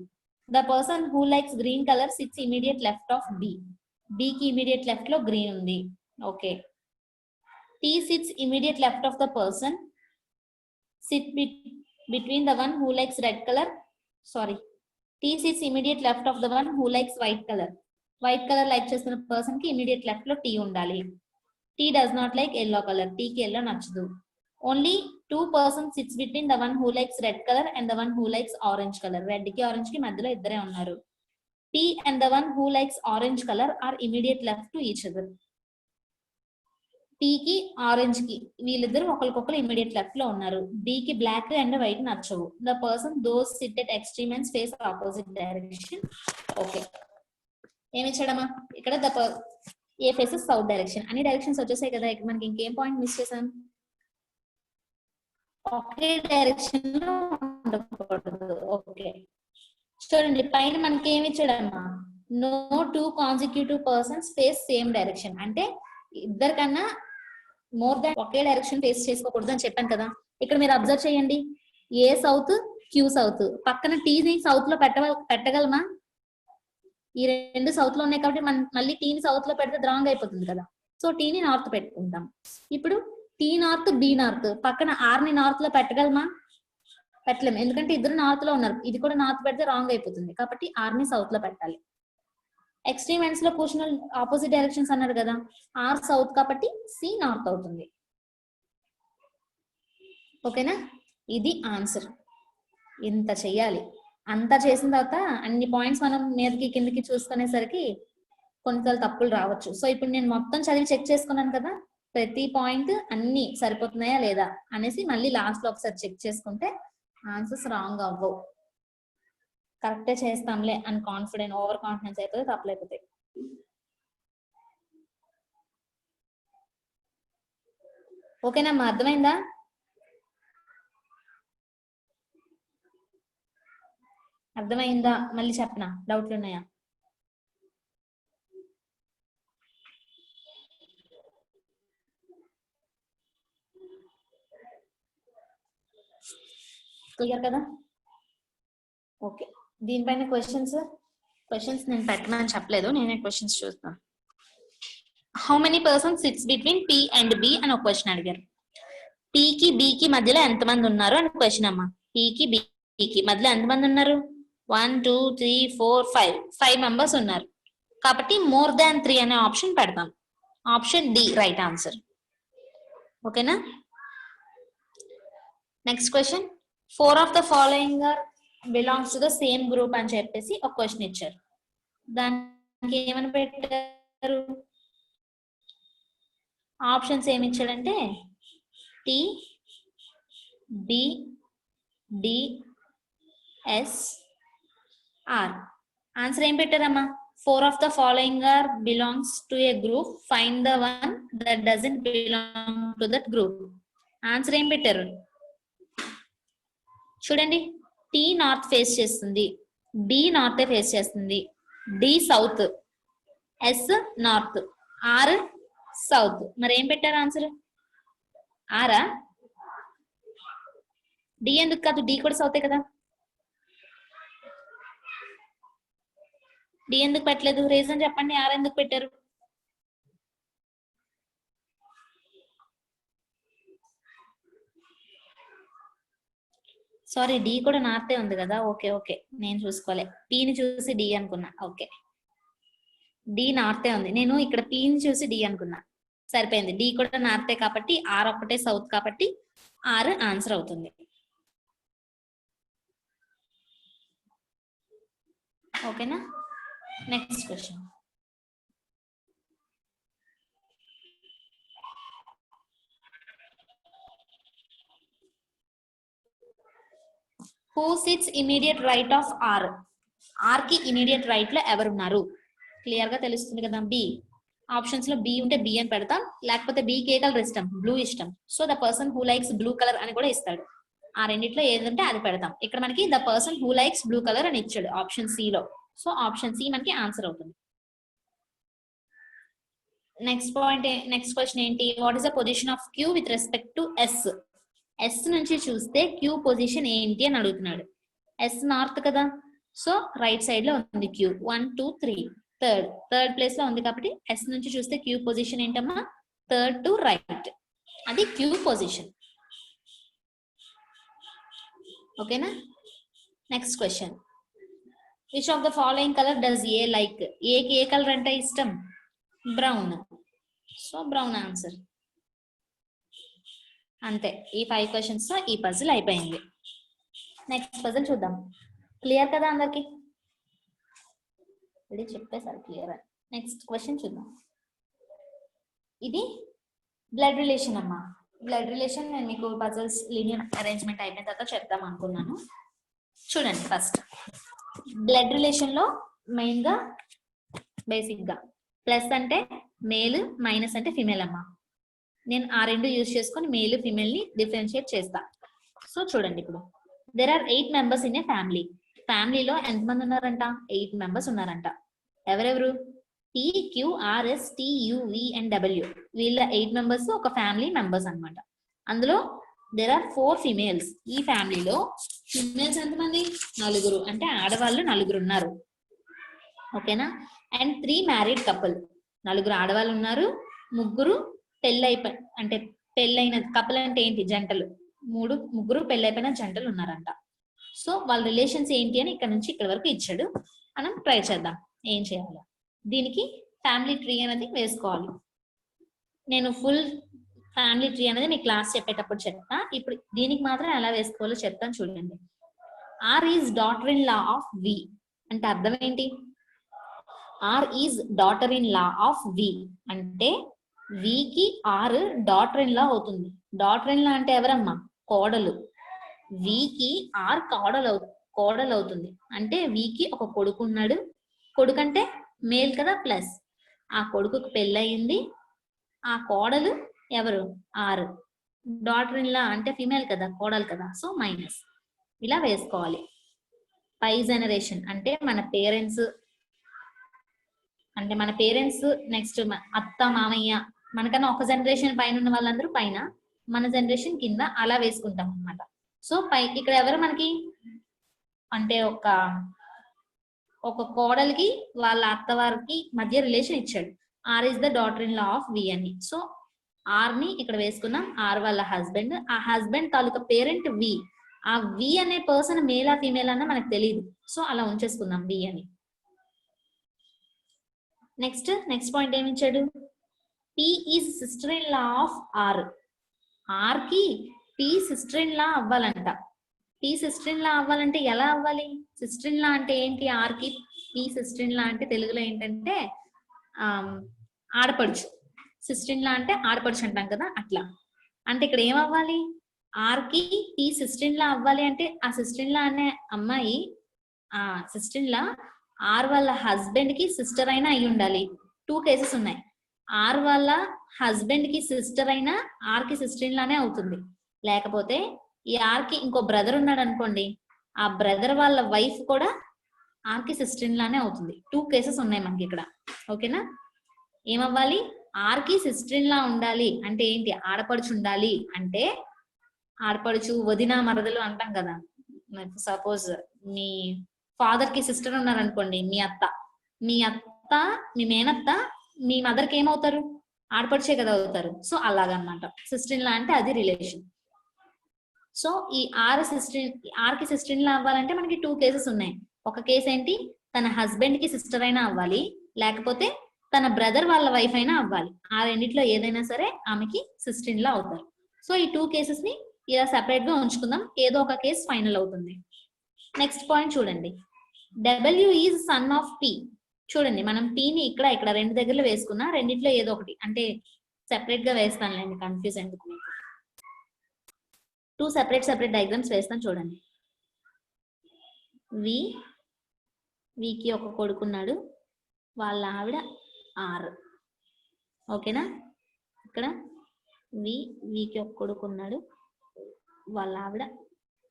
The person who likes green color sits immediate left of B. B ki immediate left lo green undi. Okay. T sits immediate left of the person. Sit between the one who likes red color. Sorry. T sits immediate left of the one who likes white color. White color like chestunna person ki immediate left lo T undali. T does not like yellow color. T ki yellow nachadu. Only 2 persons sits between the one who likes red color and the one who likes orange color. Red ki orange ki madhyalo iddare unnaru. T and the one who likes orange color are immediate left to each other. T ki orange ki veeliddaru okalokakalu immediate left lo unnaru. D ki black and white nachavu. The person those sit at extreme ends face opposite direction. Okay. ఏమి ఇచ్చాడమ్మా ఇక్కడ ఏ faces south direction. అన్ని directions వచ్చేసాయి కదా, ఇక్కడ మనకి ఇంకేం point miss చేసాం, ఒకే direction లో ఉండకూడదు. ఓకే చూడండి, పైన మనకి ఏమి ఇచ్చాడమ్మా, no 2 consecutive persons face same direction. అంటే ఇద్దరికన్నా మోర్ దాన్ ఒకే డైరెక్షన్ ఫేస్ చేసుకోకూడదు అని చెప్పాను కదా. ఇక్కడ మీరు అబ్జర్వ్ చేయండి, ఏ సౌత్ క్యూ సౌత్, పక్కన టీని సౌత్ లో పెట్టగలమా? ఈ 2 సౌత్ లో ఉన్నాయి కాబట్టి మనం మళ్ళీ టీని సౌత్ లో పెడితే రాంగ్ అయిపోతుంది కదా. సో టీని నార్త్ పెట్టుకుంటాం. ఇప్పుడు టీ నార్త్ బి నార్త్, పక్కన ఆర్ ని నార్త్ లో పెట్టగలమా? పెట్టలేము, ఎందుకంటే ఇద్దరు నార్త్ లో ఉన్నారు. ఇది కూడా నార్త్ పెడితే రాంగ్ అయిపోతుంది, కాబట్టి ఆర్ ని సౌత్ లో పెట్టాలి. ఎక్స్ట్రీమ్ ఎండ్స్ లో కూర్చున్న ఆపోజిట్ డైరెక్షన్స్ అన్నారు కదా, ఆర్ సౌత్ కాబట్టి సి నార్త్ అవుతుంది. ఓకేనా, ఇది ఆన్సర్. ఇంత చెయ్యాలి. అంతా చేసిన తర్వాత అన్ని పాయింట్స్ మనం మీదకి కిందకి చూసుకునేసరికి కొన్నిసార్లు తప్పులు రావచ్చు. సో ఇప్పుడు నేను మొత్తం చదివి చెక్ చేసుకున్నాను కదా, ప్రతి పాయింట్ అన్ని సరిపోతున్నాయా లేదా అనేసి మళ్ళీ లాస్ట్ లో ఒకసారి చెక్ చేసుకుంటే ఆన్సర్స్ రాంగ్ అవ్వవు. కరెక్టే చేస్తాంలే అని ఓవర్ కాన్ఫిడెన్స్ అయిపోతే తప్పులు అయిపోతాయి. ఓకేనమ్మా, అర్థమైందా? అర్థమైందా? మళ్ళీ చెప్పనా, డౌట్లు ఉన్నాయా? క్లియర్ కదా? ఓకే, దీనిపైన క్వశ్చన్స్ నేను పెట్టమని చెప్పలేదు, నేనే క్వశ్చన్స్ చూస్తాను. How many persons sits between P and B అని ఒక క్వశ్చన్ అడిగారు. పికి బికి మధ్యలో ఎంతమంది ఉన్నారు అని క్వశ్చన్ అమ్మా. పికి బికి మధ్యలో ఎంతమంది ఉన్నారు? 1 2 3 4 5 మెంబర్స్ ఉన్నారు. కాబట్టి మోర్ దాన్ 3 అనే ఆప్షన్ పెడతాం. Option D right answer. ఓకేనా? Next question, 4 of the following belongs to the same group అని చెప్పేసి ఒక క్వశ్చన్ ఇచ్చారు. దానికి ఏమని పెట్టారు? ఆప్షన్స్ ఏమి ఇచ్చాడంటే T, B, D, S, R. Answer ఏం పెట్టారమ్మా? 4 of the following are belongs to a group, find the one that doesn't belong to that group. Answer ఏం పెట్టారు చూడండి. టి నార్త్ ఫేస్ చేస్తుంది, బి నార్త్ ఫేస్ చేస్తుంది, D south, S north, R south. మరి ఏం పెట్టారు ఆన్సర్? ఆరా? D ఎందుకు కాదు? డి కూడా సౌతే కదా. డి ఎందుకు పెట్టలేదు? రీజన్ చెప్పండి. ఆర్ ఎందుకు పెట్టారు? సారీ, డి కూడా నార్తే ఉంది కదా. ఓకే ఓకే, నేను చూసుకోలే, పిని చూసి డి అనుకున్నా. ఓకే, డి నార్తే ఉంది, నేను ఇక్కడ పిని చూసి డి అనుకున్నా. సరిపోయింది, డి కూడా నార్తే కాబట్టి ఆర్ ఒక్కటే సౌత్ కాబట్టి ఆర్ ఆన్సర్ అవుతుంది. ఓకేనా? Next question, who sits immediate right of R? Are కి ఇమీడియట్ రైట్ లో ఎవరున్నారు? క్లియర్ గా తెలుస్తుంది కదా. బి. ఆప్షన్స్ లో బి ఉంటే బి అని పెడతాం, లేకపోతే బికి ఏ కలర్ ఇష్టం? బ్లూ ఇష్టం. So the person who likes blue colour అని కూడా ఇస్తాడు. ఆ రెండిట్లో ఏదంటే అది పెడతాం. ఇక్కడ మనకి the person who likes blue colour అని ఇచ్చాడు ఆప్షన్ సి లో. సో ఆప్షన్ సి మనకి ఆన్సర్ అవుతుంది. నెక్స్ట్ క్వశ్చన్ ఏంటి? What is the position of Q with respect to S? S నుంచి చూస్తే క్యూ పొజిషన్ ఏంటి అని అడుగుతున్నాడు. ఎస్ నార్త్ కదా, సో రైట్ సైడ్ లో ఉంది క్యూ. 1 2 3 థర్డ్ ప్లేస్ లో ఉంది కాబట్టి ఎస్ నుంచి చూస్తే క్యూ పొజిషన్ ఏంటమ్మా? థర్డ్ టు రైట్, అది క్యూ పొజిషన్. ఓకేనా? Next question, which of the following colour does A like? ఏకి ఏ కలర్ అంటే ఇష్టం? బ్రౌన్. So brown answer. అంతే, ఈ 5 క్వశ్చన్స్ తో ఈ పజిల్ అయిపోయింది. నెక్స్ట్ పజిల్ చూద్దాం. క్లియర్ కదా అందరికి? ఇది చెప్పేసారు క్లియర్. నెక్స్ట్ క్వశ్చన్ చూద్దాం. ఇది బ్లడ్ రిలేషన్ అమ్మా. బ్లడ్ రిలేషన్ నేను మీకు పజిల్స్ లీనియర్ అరేంజ్మెంట్ అయిపోయిన తర్వాత చెప్దాం అనుకున్నాను. చూడండి, ఫస్ట్ బ్లడ్ రిలేషన్ లో మెయిన్ గా బేసిక్ గా ప్లస్ అంటే మేల్, మైనస్ అంటే ఫిమేల్ అమ్మా. నేను ఆ రెండు యూజ్ చేసుకొని మేల్ ఫిమేల్ ని డిఫరెన్షియేట్ చేస్తా. సో చూడండి, ఇప్పుడు there are 8 members in a family. ఫ్యామిలీలో ఎంతమంది ఉన్నారంట? 8 మెంబర్స్ ఉన్నారంట. ఎవరెవరు? T, Q, R S, T, U, V and W. వీళ్ళ 8 మెంబర్స్ ఒక ఫ్యామిలీ మెంబర్స్ అన్నమాట. అందులో దెర్ ఆర్ 4 ఫిమేల్స్. ఈ ఫ్యామిలీలో ఫిమేల్స్ ఎంతమంది? 4. అంటే ఆడవాళ్ళు 4 ఉన్నారు. ఓకేనా? And 3 married couple. 4 ఆడవాళ్ళు ఉన్నారు, 3 పెళ్ళైన కపుల్ అంటే ఏంటి? జంటలు. 3 పెళ్ళైపోయిన జంటలు ఉన్నారంట. సో వాళ్ళ రిలేషన్స్ ఏంటి అని ఇక్కడ నుంచి ఇక్కడ వరకు ఇచ్చాడు. మనం ట్రై చేద్దాం ఏం చేయాలో. దీనికి ఫ్యామిలీ ట్రీ అనేది వేసుకోవాలి. నేను ఫుల్ ఫ్యామిలీ ట్రీ అనేది మీ క్లాస్ చెప్పేటప్పుడు చెప్తా. ఇప్పుడు దీనికి మాత్రం ఎలా వేసుకోవాలో చెప్తాను చూడండి. R is daughter in law of V అంటే అర్థం ఏంటి? R is daughter in law of V అంటే వికి ఆర్ డాటర్ ఇన్ లా అవుతుంది. డాటర్ ఇన్ లా అంటే ఎవరమ్మా? కోడలు. వికి ఆర్ కోడలు అవుతుంది. అంటే వికి ఒక కొడుకు ఉన్నాడు. కొడుకు అంటే మేల్ కదా, ప్లస్ ఆ కొడుకుకి పెళ్ళయింది. ఆ కోడలు ఎవరు? ఆర్. డాటర్ ఇన్ లా అంటే ఫీమేల్ కదా, కోడలు కదా, సో మైనస్. ఇలా వేసుకోవాలి. పై జనరేషన్ అంటే మన పేరెంట్స్, నెక్స్ట్ అత్త మామయ్య, మనకన్నా ఒక జనరేషన్ పైన ఉన్న వాళ్ళందరూ పైన, మన జనరేషన్ కింద, అలా వేసుకుంటాం అన్నమాట. సో పై ఇక్కడ ఎవరు మనకి అంటే ఒక కోడలికి వాళ్ళ అత్తవారికి మధ్య రిలేషన్ ఇచ్చాడు. R is the daughter in law of V అని. సో ఆర్ ని ఇక్కడ వేసుకున్నాం. ఆర్ వాళ్ళ హస్బెండ్, ఆ హస్బెండ్ తాలూకా పేరెంట్ వి. ఆ వి అనే పర్సన్ మేలా ఫీమేల్ అన్న మనకు తెలియదు, సో అలా ఉంచేసుకుందాం వి అని. నెక్స్ట్ పాయింట్ ఏమి ఇచ్చాడు? P is sister in law of R. Are కి పి సిస్టర్ ఇన్ లా అవ్వాలంట. పి సిస్టర్ ఇన్ లా అవ్వాలంటే ఎలా అవ్వాలి? సిస్టర్ ఇన్ లా అంటే ఏంటి? ఆర్ కి పి సిస్టర్ ఇన్ లా అంటే తెలుగులో ఏంటంటే ఆడపడుచు. సిస్టర్ ఇన్ లా అంటే ఆడపడుచు అంటాం కదా, అట్లా. అంటే ఇక్కడ ఏమవ్వాలి? ఆర్ కి పి సిస్టర్ ఇన్ లా అవ్వాలి అంటే ఆ సిస్టర్ ఇన్ లా అనే అమ్మాయి, ఆ సిస్టర్ ఇన్ లా ఆర్ వాళ్ళ హస్బెండ్ కి సిస్టర్ అయినా అయి ఉండాలి. 2 కేసెస్ ఉన్నాయి. ఆర్ వాళ్ళ హస్బెండ్ కి సిస్టర్ అయినా ఆర్ కి సిస్టర్ ఇన్ లానే అవుతుంది. లేకపోతే ఈ ఆర్ కి ఇంకో బ్రదర్ ఉన్నాడు అనుకోండి, ఆ బ్రదర్ వాళ్ళ వైఫ్ కూడా ఆర్ కి సిస్టర్ ఇన్ లానే అవుతుంది. 2 కేసెస్ ఉన్నాయి మనకి ఇక్కడ. ఓకేనా? ఏమవ్వాలి? ఆర్ కి సిస్టర్ ఇన్ లా ఉండాలి అంటే ఏంటి? ఆడపడుచు ఉండాలి అంటే, ఆడపడుచు, వదిన, మరదలు అంటాం కదా. సపోజ్ మీ ఫాదర్ కి సిస్టర్ ఉన్నారనుకోండి, మీ అత్త, మీ మేనత్త మీ మదర్ కి ఏమవుతారు? ఆడపడిచే కదా అవుతారు. సో అలాగనమాట. సిస్టర్ ఇన్ లా అంటే అది రిలేషన్. సో ఈ ఆర్ కి సిస్టర్ ఇన్ లా అవ్వాలంటే మనకి 2 కేసెస్ ఉన్నాయి. ఒక కేసు ఏంటి? తన హస్బెండ్ కి సిస్టర్ అయినా అవ్వాలి, లేకపోతే తన బ్రదర్ వాళ్ళ వైఫ్ అయినా అవ్వాలి. ఆ రెండిట్లో ఏదైనా సరే ఆమెకి సిస్టర్ ఇన్ లా అవుతారు. సో ఈ 2 కేసెస్ ని ఇలా సెపరేట్ గా ఉంచుకుందాం. ఏదో ఒక కేసు ఫైనల్ అవుతుంది. నెక్స్ట్ పాయింట్ చూడండి. W is son of P. చూడండి, మనం పీని ఇక్కడ 2 దగ్గరలో వేసుకున్నా. రెండిట్లో ఏదో ఒకటి అంటే సెపరేట్ గా వేస్తానులేండి, కన్ఫ్యూజ్ ఎందుకు మీకు. 2 సెపరేట్ డయాగ్రామ్స్ వేస్తాను చూడండి. వికి ఒక కొడుకున్నాడు, వాళ్ళ ఆవిడ ఆర్. ఓకేనా? ఇక్కడ వికి ఒక కొడుకున్నాడు, వాళ్ళ ఆవిడ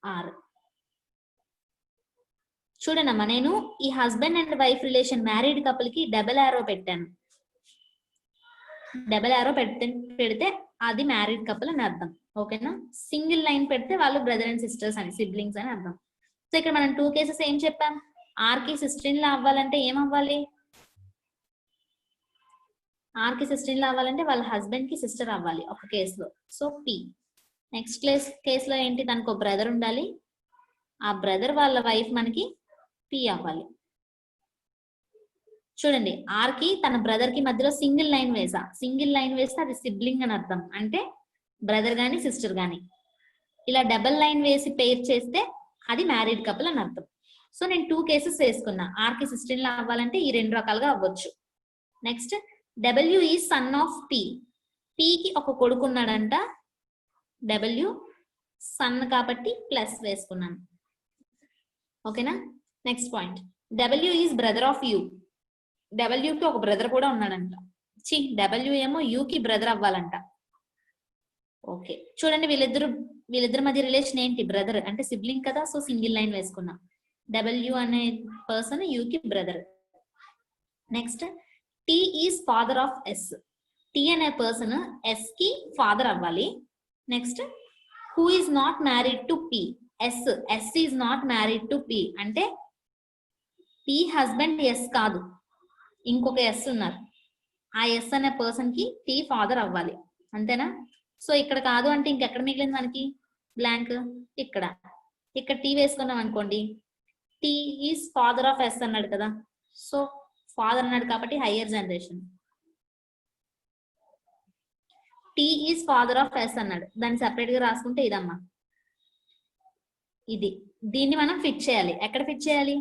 ఆర్. చూడండి అమ్మా, నేను ఈ husband and wife relation married couple కి డబుల్ ఆరో పెట్టాను. డబుల్ ఆరో పెడితే అది మ్యారీడ్ కపుల్ అని అర్థం. ఓకేనా? సింగిల్ లైన్ పెడితే వాళ్ళు బ్రదర్ అండ్ సిస్టర్స్ అని, సిబ్లింగ్స్ అని అర్థం. సో ఇక్కడ మనం 2 కేసెస్ ఏం చెప్పాం? ఆర్ కి సిస్టర్ ఇన్ లా అవ్వాలంటే ఏమవ్వాలి? ఆర్ కి సిస్టర్ ఇన్ లా అవ్వాలంటే వాళ్ళ హస్బెండ్ కి సిస్టర్ అవ్వాలి ఒక కేసులో. So P. నెక్స్ట్ కేసులో ఏంటి? తనకు ఒక బ్రదర్ ఉండాలి, ఆ బ్రదర్ వాళ్ళ వైఫ్ మనకి పి అవ్వాలి. చూడండి, ఆర్ కి తన బ్రదర్ కి మధ్యలో సింగిల్ లైన్ వేస్తే అది సిబ్లింగ్ అని అర్థం. అంటే బ్రదర్ గాని సిస్టర్ గాని. ఇలా డబల్ లైన్ వేసి పేర్ చేస్తే అది మ్యారీడ్ కపుల్ అని అర్థం. సో నేను 2 కేసెస్ వేసుకున్నా. ఆర్ కి సిస్టర్ ఇన్ లా అవ్వాలంటే ఈ 2 రకాలుగా అవ్వచ్చు. Next, W is son of P. పికి ఒక కొడుకున్నాడంట, డబ్ల్యూ సన్ కాబట్టి ప్లస్ వేసుకున్నాను. ఓకేనా? Next point, W is brother of U. డబ్ల్యూకి ఒక బ్రదర్ కూడా ఉన్నాడంట. డబ్ల్యూ ఏమో యూకి బ్రదర్ అవ్వాలంట. ఓకే, చూడండి, వీళ్ళిద్దరి మధ్య రిలేషన్ ఏంటి? బ్రదర్ అంటే సిబ్లింగ్ కదా, సో సింగిల్ లైన్ వేసుకున్నాం. డబ్ల్యూ అనే పర్సన్ యూకి brother. Next, T is father of S. T అనే పర్సన్ ఎస్ కి ఫాదర్ అవ్వాలి. Next, who is not married to P. S is not married to P అంటే P husband S కాదు, ఇంకొక yes ఉన్నారు. ఆ ఎస్ అనే పర్సన్ కి టి ఫాదర్ అవ్వాలి. అంతేనా? సో ఇక్కడ కాదు అంటే ఇంకెక్కడ మిగిలింది మనకి? బ్లాంక్. ఇక్కడ టీ వేసుకున్నాం అనుకోండి, T is father of S అన్నాడు కదా, సో ఫాదర్ అన్నాడు కాబట్టి higher generation. T is father of S అన్నాడు, దాన్ని సెపరేట్ గా రాసుకుంటే ఇదమ్మా, ఇది. దీన్ని మనం ఫిట్ చేయాలి. ఎక్కడ ఫిట్ చేయాలి?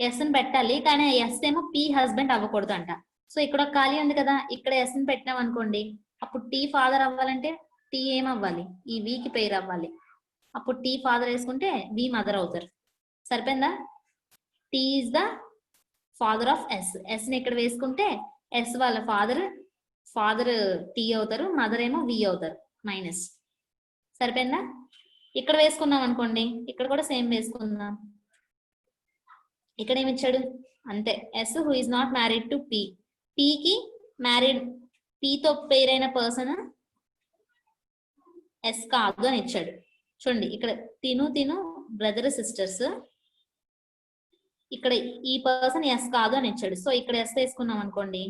ఎస్ ని పెట్టాలి, కానీ ఎస్ ఏమో పి హస్బెండ్ అవ్వకూడదు అంట. సో ఇక్కడ ఒక ఖాళీ ఉంది కదా, ఇక్కడ ఎస్ ని పెట్టినాం అనుకోండి, అప్పుడు టీ ఫాదర్ అవ్వాలంటే టీ ఏమవ్వాలి? ఈ వికి పేరు అవ్వాలి. అప్పుడు టీ ఫాదర్ వేసుకుంటే వి మదర్ అవుతారు. సరిపోయిందా? T is the father of S. S ని ఇక్కడ వేసుకుంటే ఎస్ వాళ్ళ ఫాదర్ టీ అవుతారు, మదర్ ఏమో వి అవుతారు మైనస్. సరిపోయిందా? ఇక్కడ వేసుకున్నాం అనుకోండి, ఇక్కడ కూడా సేమ్ వేసుకుందాం. ఇక్కడ ఏమి ఇచ్చాడు? అంతే, S who is not married to P. పికి మ్యారీడ్, పితో పేరైన పర్సన్ ఎస్ కాదు అని ఇచ్చాడు. చూడండి ఇక్కడ తిను బ్రదర్ సిస్టర్స్, ఇక్కడ ఈ పర్సన్ ఎస్ కాదు అని ఇచ్చాడు. సో ఇక్కడ ఎస్ వేసుకున్నాం అనుకోండి,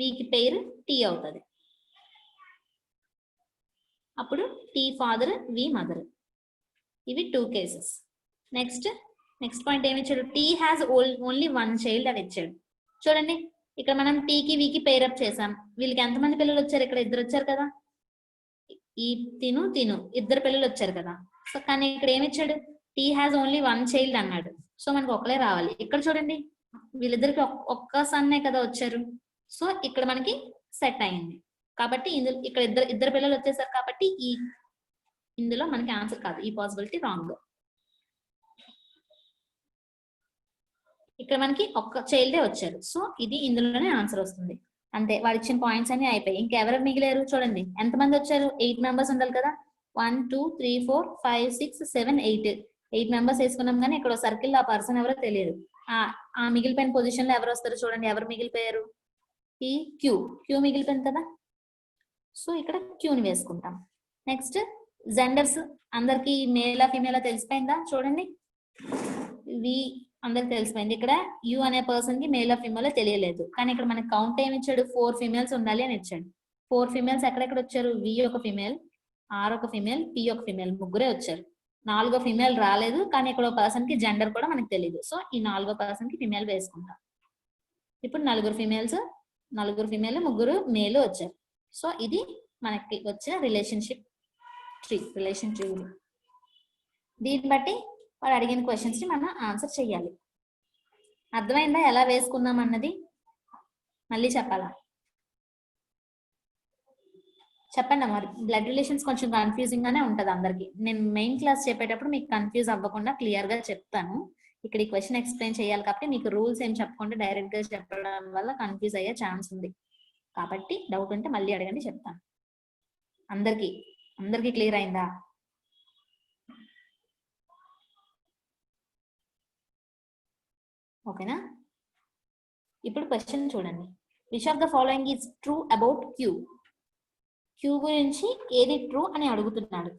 వీకి పేరు టీ అవుతుంది. అప్పుడు టీ ఫాదర్, వి మదర్. ఇవి 2 కేసెస్. నెక్స్ట్ పాయింట్ ఏమి ఇచ్చాడు? టీ హ్యాస్ ఓన్లీ 1 చైల్డ్ అని ఇచ్చాడు. చూడండి ఇక్కడ మనం టీకి వీకి పేరప్ చేసాం. వీళ్ళకి ఎంతమంది పిల్లలు వచ్చారు? ఇక్కడ 2 వచ్చారు కదా. ఈ తిను 2 పిల్లలు వచ్చారు కదా. సో కానీ ఇక్కడ ఏమి ఇచ్చాడు? టీ హ్యాస్ ఓన్లీ 1 చైల్డ్ అన్నాడు. సో మనకు ఒకలే రావాలి. ఇక్కడ చూడండి వీళ్ళిద్దరికి ఒక్క సన్నే కదా వచ్చారు. సో ఇక్కడ మనకి సెట్ అయింది. కాబట్టి ఇందులో ఇక్కడ ఇద్దరు పిల్లలు వచ్చేసారు కాబట్టి ఇందులో మనకి ఆన్సర్ కాదు, ఈ పాసిబిలిటీ రాంగ్. ఇక్కడ మనకి ఒక్క చైల్డే వచ్చారు. సో ఇది ఇందులోనే ఆన్సర్ వస్తుంది. అంతే, వాడు ఇచ్చిన పాయింట్స్ అన్ని అయిపోయాయి. ఇంకెవరు మిగిలేరు? చూడండి ఎంతమంది వచ్చారు? 8 మెంబర్స్ ఉండాలి కదా. 1 2 3 4 5 6 7 8 మెంబర్స్ వేసుకున్నాం. కానీ ఇక్కడ సర్కిల్ ఆ పర్సన్ ఎవరో తెలియదు. ఆ మిగిలిపోయిన పొజిషన్ లో ఎవరు వస్తారు? చూడండి ఎవరు మిగిలిపోయారు? ఈ క్యూ మిగిలిపోయింది కదా. సో ఇక్కడ క్యూని వేసుకుంటాం. నెక్స్ట్ జెండర్స్ అందరికి మేలా ఫీమేలా తెలిసిపోయిందా? చూడండి వి అందరికి తెలిసిపోయింది. ఇక్కడ యు అనే పర్సన్ కి మేలా ఫీమేలా తెలియలేదు. కానీ ఇక్కడ మనకి కౌంట్ ఏమి ఇచ్చాడు? 4 ఫీమేల్స్ ఉండాలి అని ఇచ్చాడు. 4 ఫీమేల్స్ ఎక్కడెక్కడ వచ్చారు? వి ఒక ఫీమేల్, ఆర్ ఒక ఫీమేల్, పి ఒక ఫీమేల్, ముగ్గురే వచ్చారు. 4వ ఫీమేల్ రాలేదు. కానీ ఇక్కడ ఒక పర్సన్ కి జెండర్ కూడా మనకి తెలియదు. సో ఈ 4వ పర్సన్ కి ఫీమేల్ వేసుకుంటాం. ఇప్పుడు 4 ఫీమేల్స్, 4 ఫీమేల్, 3 మేలు వచ్చారు. సో ఇది మనకి వచ్చిన రిలేషన్ ట్రీ. దీన్ని బట్టి వాడు అడిగిన క్వశ్చన్స్ ని మనం ఆన్సర్ చెయ్యాలి. అర్థమైందా ఎలా వేసుకుందాం అన్నది? మళ్ళీ చెప్పాలా? చెప్పండి. మరి బ్లడ్ రిలేషన్స్ కొంచెం కన్ఫ్యూజింగ్ గానే ఉంటది అందరికి. నేను మెయిన్ క్లాస్ చెప్పేటప్పుడు మీకు కన్ఫ్యూజ్ అవ్వకుండా క్లియర్ గా చెప్తాను. ఇక్కడ ఈ క్వశ్చన్ ఎక్స్ప్లెయిన్ చేయాలి కాబట్టి మీకు రూల్స్ ఏం చెప్పకుండా డైరెక్ట్ గా చెప్పడం వల్ల కన్ఫ్యూజ్ అయ్యే ఛాన్స్ ఉంది. కాబట్టి డౌట్ ఉంటే మళ్ళీ అడగండి, చెప్తాను. అందరికి క్లియర్ అయిందా? ఓకేనా? ఇప్పుడు క్వశ్చన్ చూడండి. Which of the following is true about Q? Q గురించి ఏది ట్రూ అని అడుగుతున్నాడు.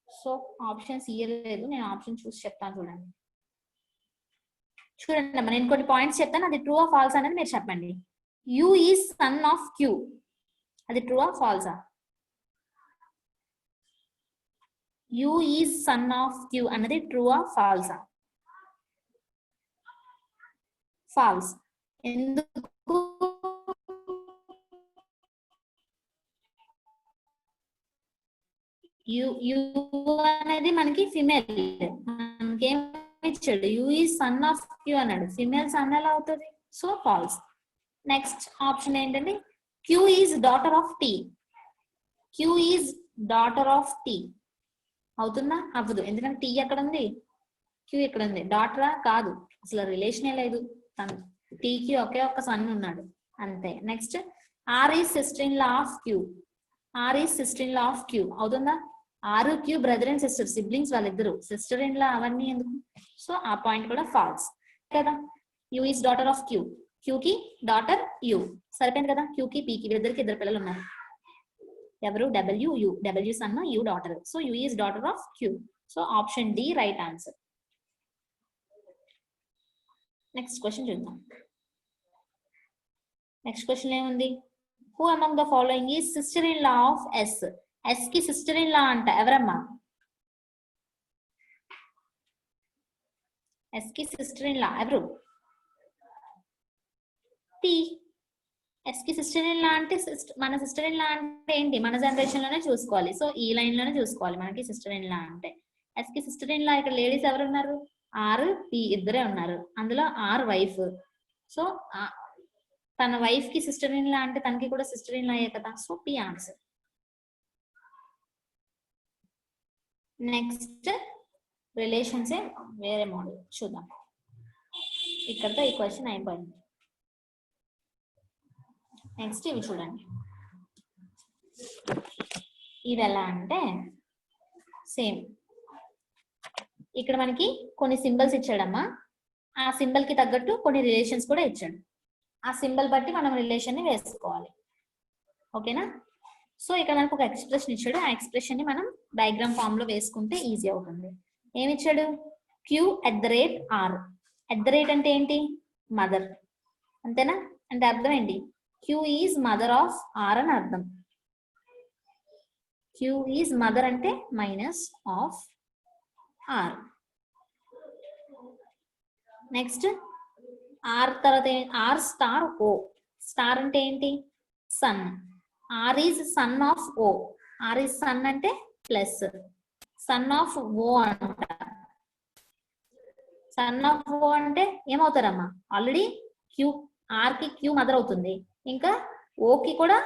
సో ఆప్షన్స్ ఇయ్యలేదు, నేను ఆప్షన్ చూసి చెప్తాను. చూడండి అమ్మా, నేను కొన్ని పాయింట్స్ చెప్తాను, అది ట్రూ ఆ ఫాల్స్ అనేది మీరు చెప్పండి. U is son of Q, అది ట్రూ ఆ ఫాల్సా? U is son of Q అన్నది ట్రూ ఆ ఫాల్సా? ఫాల్స్. ఎందుకు? యు అనేది మనకి ఫిమేల్, మనకేం ఇచ్చాడు? U is son of Q అన్నాడు. ఫిమేల్ సన్ ఎలా అవుతుంది? So false. నెక్స్ట్ ఆప్షన్ ఏంటంటే Q is daughter of T. Q is daughter of T అవుతుందా? అవ్వదు. ఎందుకంటే టీ ఎక్కడ ఉంది, క్యూ ఎక్కడ ఉంది? డాటరా? కాదు, అసలు రిలేషనే లేదు. తను టీకి ఒకే ఒక్క సన్ ఉన్నాడు అంతే. Next R is sister in law of Q. R is sister in law of Q అవుతుందా? R Q brother and sister, siblings వాళ్ళిద్దరు. సిస్టర్ ఇన్ లా అవన్నీ ఎందుకు? సో ఆ పాయింట్ కూడా ఫాల్స్ కదా. U is daughter of Q, క్యూకి daughter U, సరిపోయింది కదా. క్యూకి పీకి వీళ్ళిద్దరికి 2 పిల్లలు ఉన్నారు. ఎవరు? W son, U daughter. So U is daughter of Q. So option D right answer. Next question చూద్దాం. నెక్స్ట్ క్వశ్చన్ ఏముంది? Who among the following is sister in law of S? S కి సిస్టర్ ఇన్ లా అంట ఎవరమ్మా? S కి sister in law ఎవరు? T. S కి sister in law అంటే మన సిస్టర్ ఇన్ లా అంటే ఏంటి? మన జనరేషన్ లోనే చూసుకోవాలి. సో ఈ లైన్ లోనే చూసుకోవాలి మనకి సిస్టర్ ఇన్ లా అంటే. ఎస్ కి సిస్టర్ ఇన్ లా ఇక్కడ లేడీస్ ఎవరు ఉన్నారు? ఆర్ పి ఇద్దరే ఉన్నారు. అందులో ఆర్ వైఫ్. సో తన వైఫ్ కి సిస్టర్ ఇన్ లా అంటే తనకి కూడా సిస్టర్ ఇన్ లా అయ్యే కదా. So P answer. Next relations వేరే మోడల్ చూద్దాం. ఇక్కడతో ఈ క్వశ్చన్ అయిపోయింది. నెక్స్ట్ ఇవి చూడండి. ఇది ఎలా అంటే సేమ్ ఇక్కడ మనకి కొన్ని సింబల్స్ ఇచ్చాడమ్మా, ఆ సింబల్ కి తగ్గట్టు కొన్ని రిలేషన్స్ కూడా ఇచ్చాడు. ఆ సింబల్ బట్టి మనం రిలేషన్ ని వేసుకోవాలి. ఓకేనా? సో ఇక్కడ మనకు ఒక ఎక్స్ప్రెషన్ ఇచ్చాడు, ఆ ఎక్స్ప్రెషన్ ని మనం డయాగ్రామ్ ఫామ్ లో వేసుకుంటే ఈజీ అవుతుంది. ఏమి ఇచ్చాడు? Q@R. @ అంటే ఏంటి? మదర్, అంతేనా? అంటే అర్థం ఏంటి? Q is mother of R అని అర్థం. Q ఈజ్ మదర్ అంటే minus of R. Next R తర్వాత R స్టార్ O. స్టార్ అంటే ఏంటి? Son. R is son of O. R is son అంటే ప్లస్, సన్ ఆఫ్ O అంట. సన్ ఆఫ్ O అంటే ఏమవుతారమ్మా? ఆల్రెడీ Q, R కి Q mother అవుతుంది, ఇంకా O కి కూడా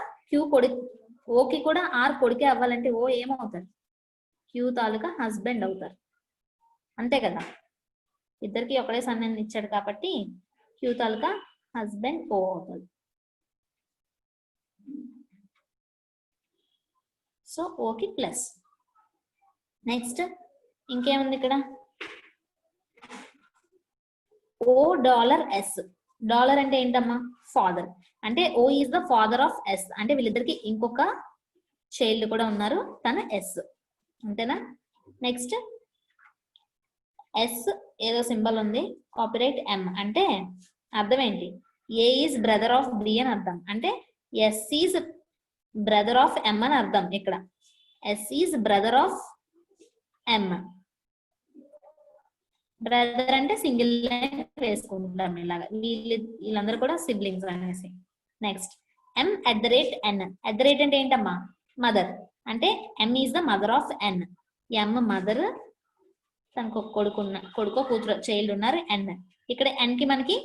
O కి కూడా R కొడుకే అవ్వాలంటే O ఏమవుతారు? Q తాలూకా హస్బెండ్ అవుతారు, అంతే కదా? ఇద్దరికి ఒకటే సన్ అని ఇచ్చాడు కాబట్టి Q తాలూకా హస్బెండ్ O అవుతుంది. సో ఓకి ప్లస్. నెక్స్ట్ ఇంకేముంది ఇక్కడ? $O.S. డాలర్ అంటే ఏంటమ్మా? ఫాదర్. అంటే O is the father of S. అంటే వీళ్ళిద్దరికి ఇంకొక చైల్డ్ కూడా ఉన్నారు, తన S, అంతేనా? నెక్స్ట్ S ఏదో సింబల్ ఉంది, కాపీరైట్ M అంటే అర్థం ఏంటి? A is brother of B అని అర్థం. అంటే S is brother of M అని అర్థం. ఇక్కడ S is brother of M. Brother అంటే సింగిల్ లైన్ వేసుకుంటాం ఇలాగా, వీళ్ళందరూ కూడా సిబ్లింగ్స్ అనేసి. Next M@N. @ అంటే ఏంటమ్మా? మదర్. అంటే M is the mother of N. M mother, తనకు ఒక కొడుకో కూతురు చైల్డ్ ఉన్నారు N. ఇక్కడ N కి మనకి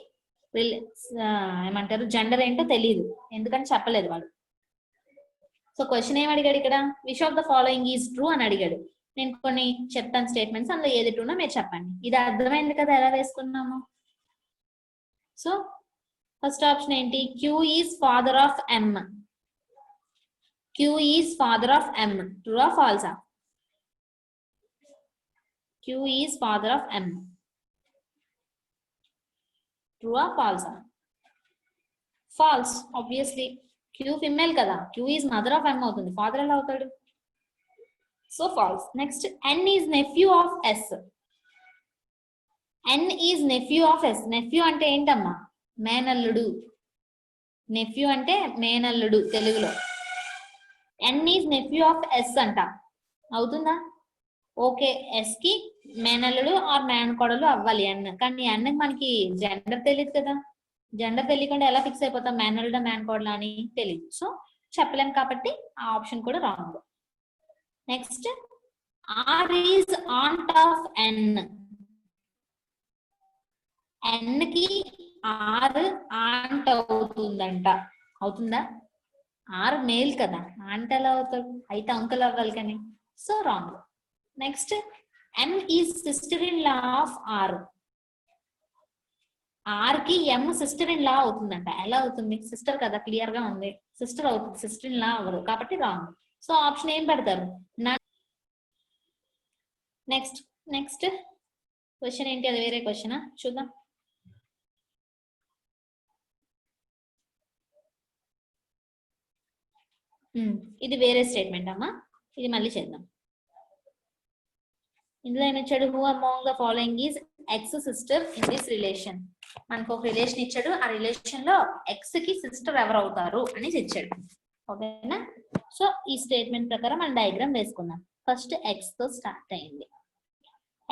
ఏమంటారు జెండర్ ఏంటో తెలియదు, ఎందుకని చెప్పలేదు వాడు. సో క్వశ్చన్ ఏం అడిగాడు ఇక్కడ? Which of the following is true అని అడిగాడు. నేను కొన్ని చెప్తాను స్టేట్మెంట్స్, అందులో ఏది ట్రూనో మీరు చెప్పండి. ఇది అర్థమైంది కదా ఎలా వేసుకున్నాము? సో ఫస్ట్ ఆప్షన్ ఏంటి? Q is father of M. Q is father of M. True ఆ ఫాల్సా? Q is father of M. True ఆ ఫాల్సా? ఫాల్స్. ఆబ్వియస్లీ Q ఫిమేల్ కదా, Q is mother of M అవుతుంది, ఫాదర్ ఎలా అవుతాడు? So false. Next N is nephew of S. N is nephew of S. Nephew అంటే ఏంటమ్మా? మేనల్లుడు. నెఫ్యూ అంటే మేనల్లుడు తెలుగులో. N is nephew of S అంట, అవుతుందా? ఓకే, S కి మేనల్లుడు ఆర్ మేనకోడలు అవ్వాలి N, కానీ N మనకి జెండర్ తెలియదు కదా. జెండర్ తెలియకుండా ఎలా ఫిక్స్ అయిపోతాం మేనల్లుడా మేనకోడలా అని? తెలియదు, సో చెప్పలేం కాబట్టి ఆ ఆప్షన్ కూడా wrong. Next R is aunt of N. N కి R ఆంట్ అవుతుందంట, అవుతుందా? R మేల్ కదా, ఆంట్ ఎలా అవుతాడు? అయితే అంకుల్ అవ్వాలి కానీ, so wrong. Next M is sister in law of R. R కి M సిస్టర్ ఇన్ లా అవుతుందంట, ఎలా అవుతుంది? సిస్టర్ కదా, క్లియర్ గా ఉంది, సిస్టర్ అవుతుంది, సిస్టర్ ఇన్ లా అవ్వదు కాబట్టి రాంగ్. సో ఆప్షన్ ఏం పెడతారు? నెక్స్ట్ నెక్స్ట్ క్వశ్చన్ ఏంటి? అది వేరే క్వశ్చనా? చూద్దాం. ఇది వేరే స్టేట్మెంట్ అమ్మా, ఇది మళ్ళీ చేద్దాం. ఇందులో ఏమిచ్చాడు? Who among the following is X sister in this relation. మనకు ఒక రిలేషన్ ఇచ్చాడు, ఆ రిలేషన్ లో ఎక్స్ కి సిస్టర్ ఎవరు అవుతారు అనేసి ఇచ్చాడు. ఓకేనా? సో ఈ స్టేట్మెంట్ ప్రకారం మనం డయాగ్రామ్ వేసుకుందాం. ఫస్ట్ ఎక్స్ తో స్టార్ట్ అయింది.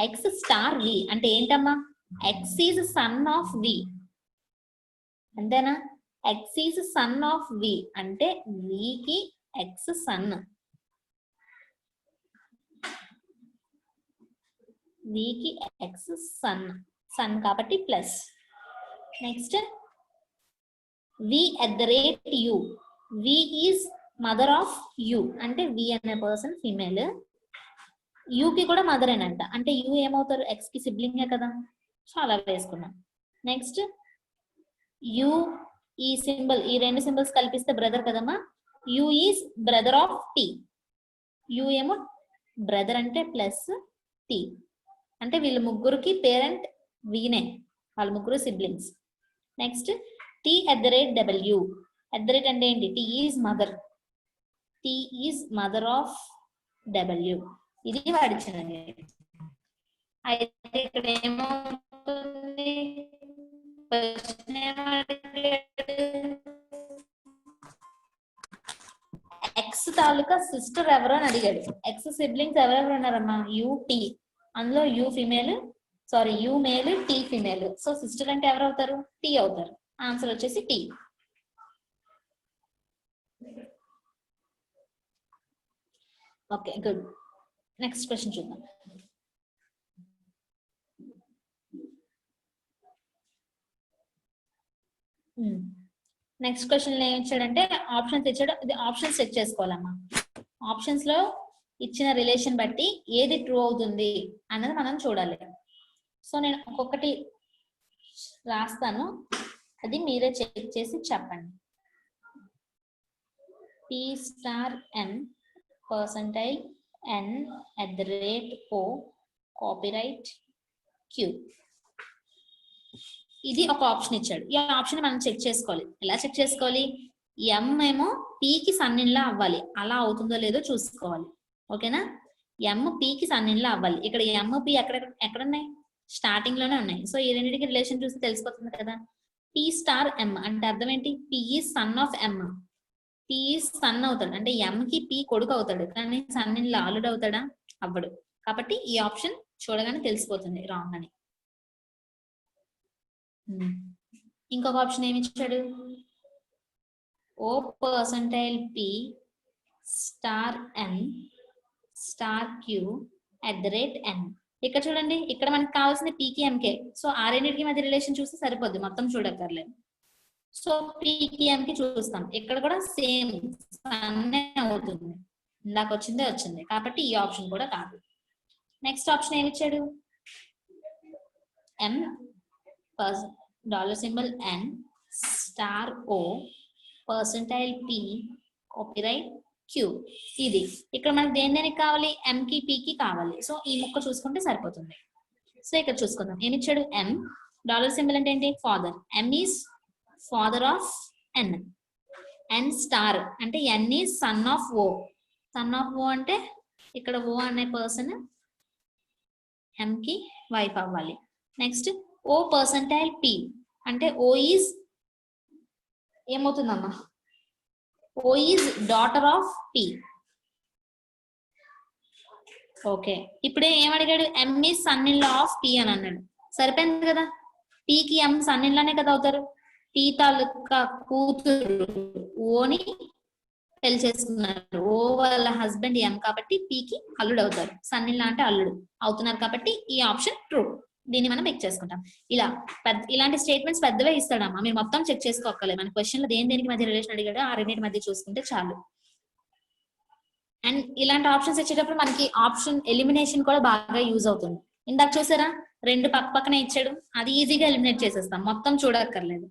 ఎక్స్ స్టార్ వి అంటే ఏంటమ్మా? ఎక్స్ ఈజ్ సన్ ఆఫ్ వి, అంతేనా? X is son of V అంటే వి కి ఎక్స్ సన్, వి కి ఎక్స్ సన్, సన్ కాబట్టి plus. Next V@U. V is mother of U అంటే V అనే పర్సన్ ఫీమేల్, U కి కూడా మదర్ ఏనంట, అంటే U ఏమవుతారు? X కి సిబ్లింగే కదా, సో అలా వేసుకున్నాం. నెక్స్ట్ U ఈ సింబల్, ఈ రెండు సింబల్స్ కల్పిస్తే బ్రదర్ కదమ్మా. U is brother of T. U ఏమో బ్రదర్ అంటే ప్లస్ టీ అంటే వీళ్ళ ముగ్గురికి పేరెంట్ వీనే, వాళ్ళ ముగ్గురు సిబ్లింగ్స్. Next T@W. @ అంటే ఏంటి? T is mother, T is mother of W. ఇది వాడిచ్చినది. అయితే ఇక్కడ ఏమవుతుంది? ఎక్స్ తాలూకా సిస్టర్ ఎవరో అని అడిగాడు. ఎక్స్ సిబ్లింగ్స్ ఎవరెవరు ఉన్నారమ్మా? UT, అందులో U female, sorry U male, T female. So sister అంటే ఎవరు అవుతారు? టీ అవుతారు. ఆన్సర్ వచ్చేసి T. Okay good. Next question చూద్దాం. నెక్స్ట్ క్వశ్చన్ ఏం ఇచ్చాడంటే ఆప్షన్స్ ఇచ్చాడు. ఇది ఆప్షన్స్ చెక్ చేసుకోవాలమ్మా. ఆప్షన్స్ లో ఇచ్చిన రిలేషన్ బట్టి ఏది ట్రూ అవుతుంది అన్నది మనం చూడాలి. సో నేను ఒక్కొక్కటి రాస్తాను, అది మీరే చెక్ చేసి చెప్పండి. P*N percentile N @O copyright Q. ఇది ఒక ఆప్షన్ ఇచ్చాడు. ఈ ఆప్షన్ మనం చెక్ చేసుకోవాలి. ఎలా చెక్ చేసుకోవాలి? M ఏమో P కి సన్ ఇన్ లా అవ్వాలి. అలా అవుతుందో లేదో చూసుకోవాలి. ఓకేనా? M P కి సన్ ఇన్ లా అవ్వాలి. ఇక్కడ M P ఎక్కడ ఉన్నాయి? స్టార్టింగ్ లోనే ఉన్నాయి. సో ఈ రెండింటికి రిలేషన్ చూస్తే తెలిసిపోతుంది కదా. P*M అంటే అర్థం ఏంటి? P is son of M. P is son అవుతాడు అంటే M కి P కొడుకు అవుతాడు, కానీ సన్ ఇన్ లా అల్లుడు అవుతాడా? అవ్వడు. కాబట్టి ఈ ఆప్షన్ చూడగానే తెలిసిపోతుంది రాంగ్ అని. ఇంకొక ఆప్షన్ ఏమి ఇచ్చాడు? O%P*N*Q @N. ఇక్కడ చూడండి, ఇక్కడ మనకి కావాల్సింది పీకి ఎంకే. సో ఆ రెండింటికి మధ్య రిలేషన్ చూస్తే సరిపోద్ది, మొత్తం చూడక్కర్లేదు. సో పీకి ఎంకి చూస్తాం. ఇక్కడ కూడా సేమ్ అవుతుంది, ఇందాక వచ్చింది కాబట్టి ఈ ఆప్షన్ కూడా కాదు. నెక్స్ట్ ఆప్షన్ ఏమి ఇచ్చాడు? M $N $O %P copyright Q. ఇది ఇక్కడ మనకి దేనికి కావాలి? M కి P కి కావాలి. సో ఈ ముక్క చూసుకుంటే సరిపోతుంది. సో ఇక్కడ చూసుకుందాం. ఏమి ఇచ్చాడు? M $, అంటే ఏంటి? Father. M is father of N. N* అంటే N is son of O. Son of O అంటే ఇక్కడ O అనే పర్సన్ M కి వైఫ్ అవ్వాలి. నెక్స్ట్ O%P అంటే O ఈజ్ ఏమవుతుందమ్మా? O is daughter of P. Okay, ఇప్పుడే ఏమడిగాడు? M is son in law of P అని అన్నాడు. సరిపోయింది కదా. P కి M సన్ ఇన్ లానే కదా అవుతారు. P తాలూకా కూతురు ఓని పెళ్లి చేసుకున్నారు. ఓ వాళ్ళ హస్బెండ్ M కాబట్టి P కి అల్లుడు అవుతారు. సన్ ఇన్ లా అంటే అల్లుడు అవుతున్నారు కాబట్టి ఈ ఆప్షన్ ట్రూ. దీన్ని మనం చెక్ చేసుకుంటాం. ఇలాంటి స్టేట్మెంట్స్ పెద్దవే ఇస్తాడమ్మా, మీరు మొత్తం చెక్ చేసుకోవాలి. మన క్వశ్చన్ లో దేనికి మధ్య రిలేషన్ అడిగాడో ఆ రెండింటి మధ్య చూసుకుంటే చాలు. అండ్ ఇలాంటి ఆప్షన్స్ ఇచ్చేటప్పుడు మనకి ఆప్షన్ ఎలిమినేషన్ కూడా బాగా యూజ్ అవుతుంది. ఇందాక చూసారా, రెండు పక్కనే ఇచ్చాడు, అది ఈజీగా ఎలిమినేట్ చేసేస్తాం, మొత్తం చూడక్కర్లేదు.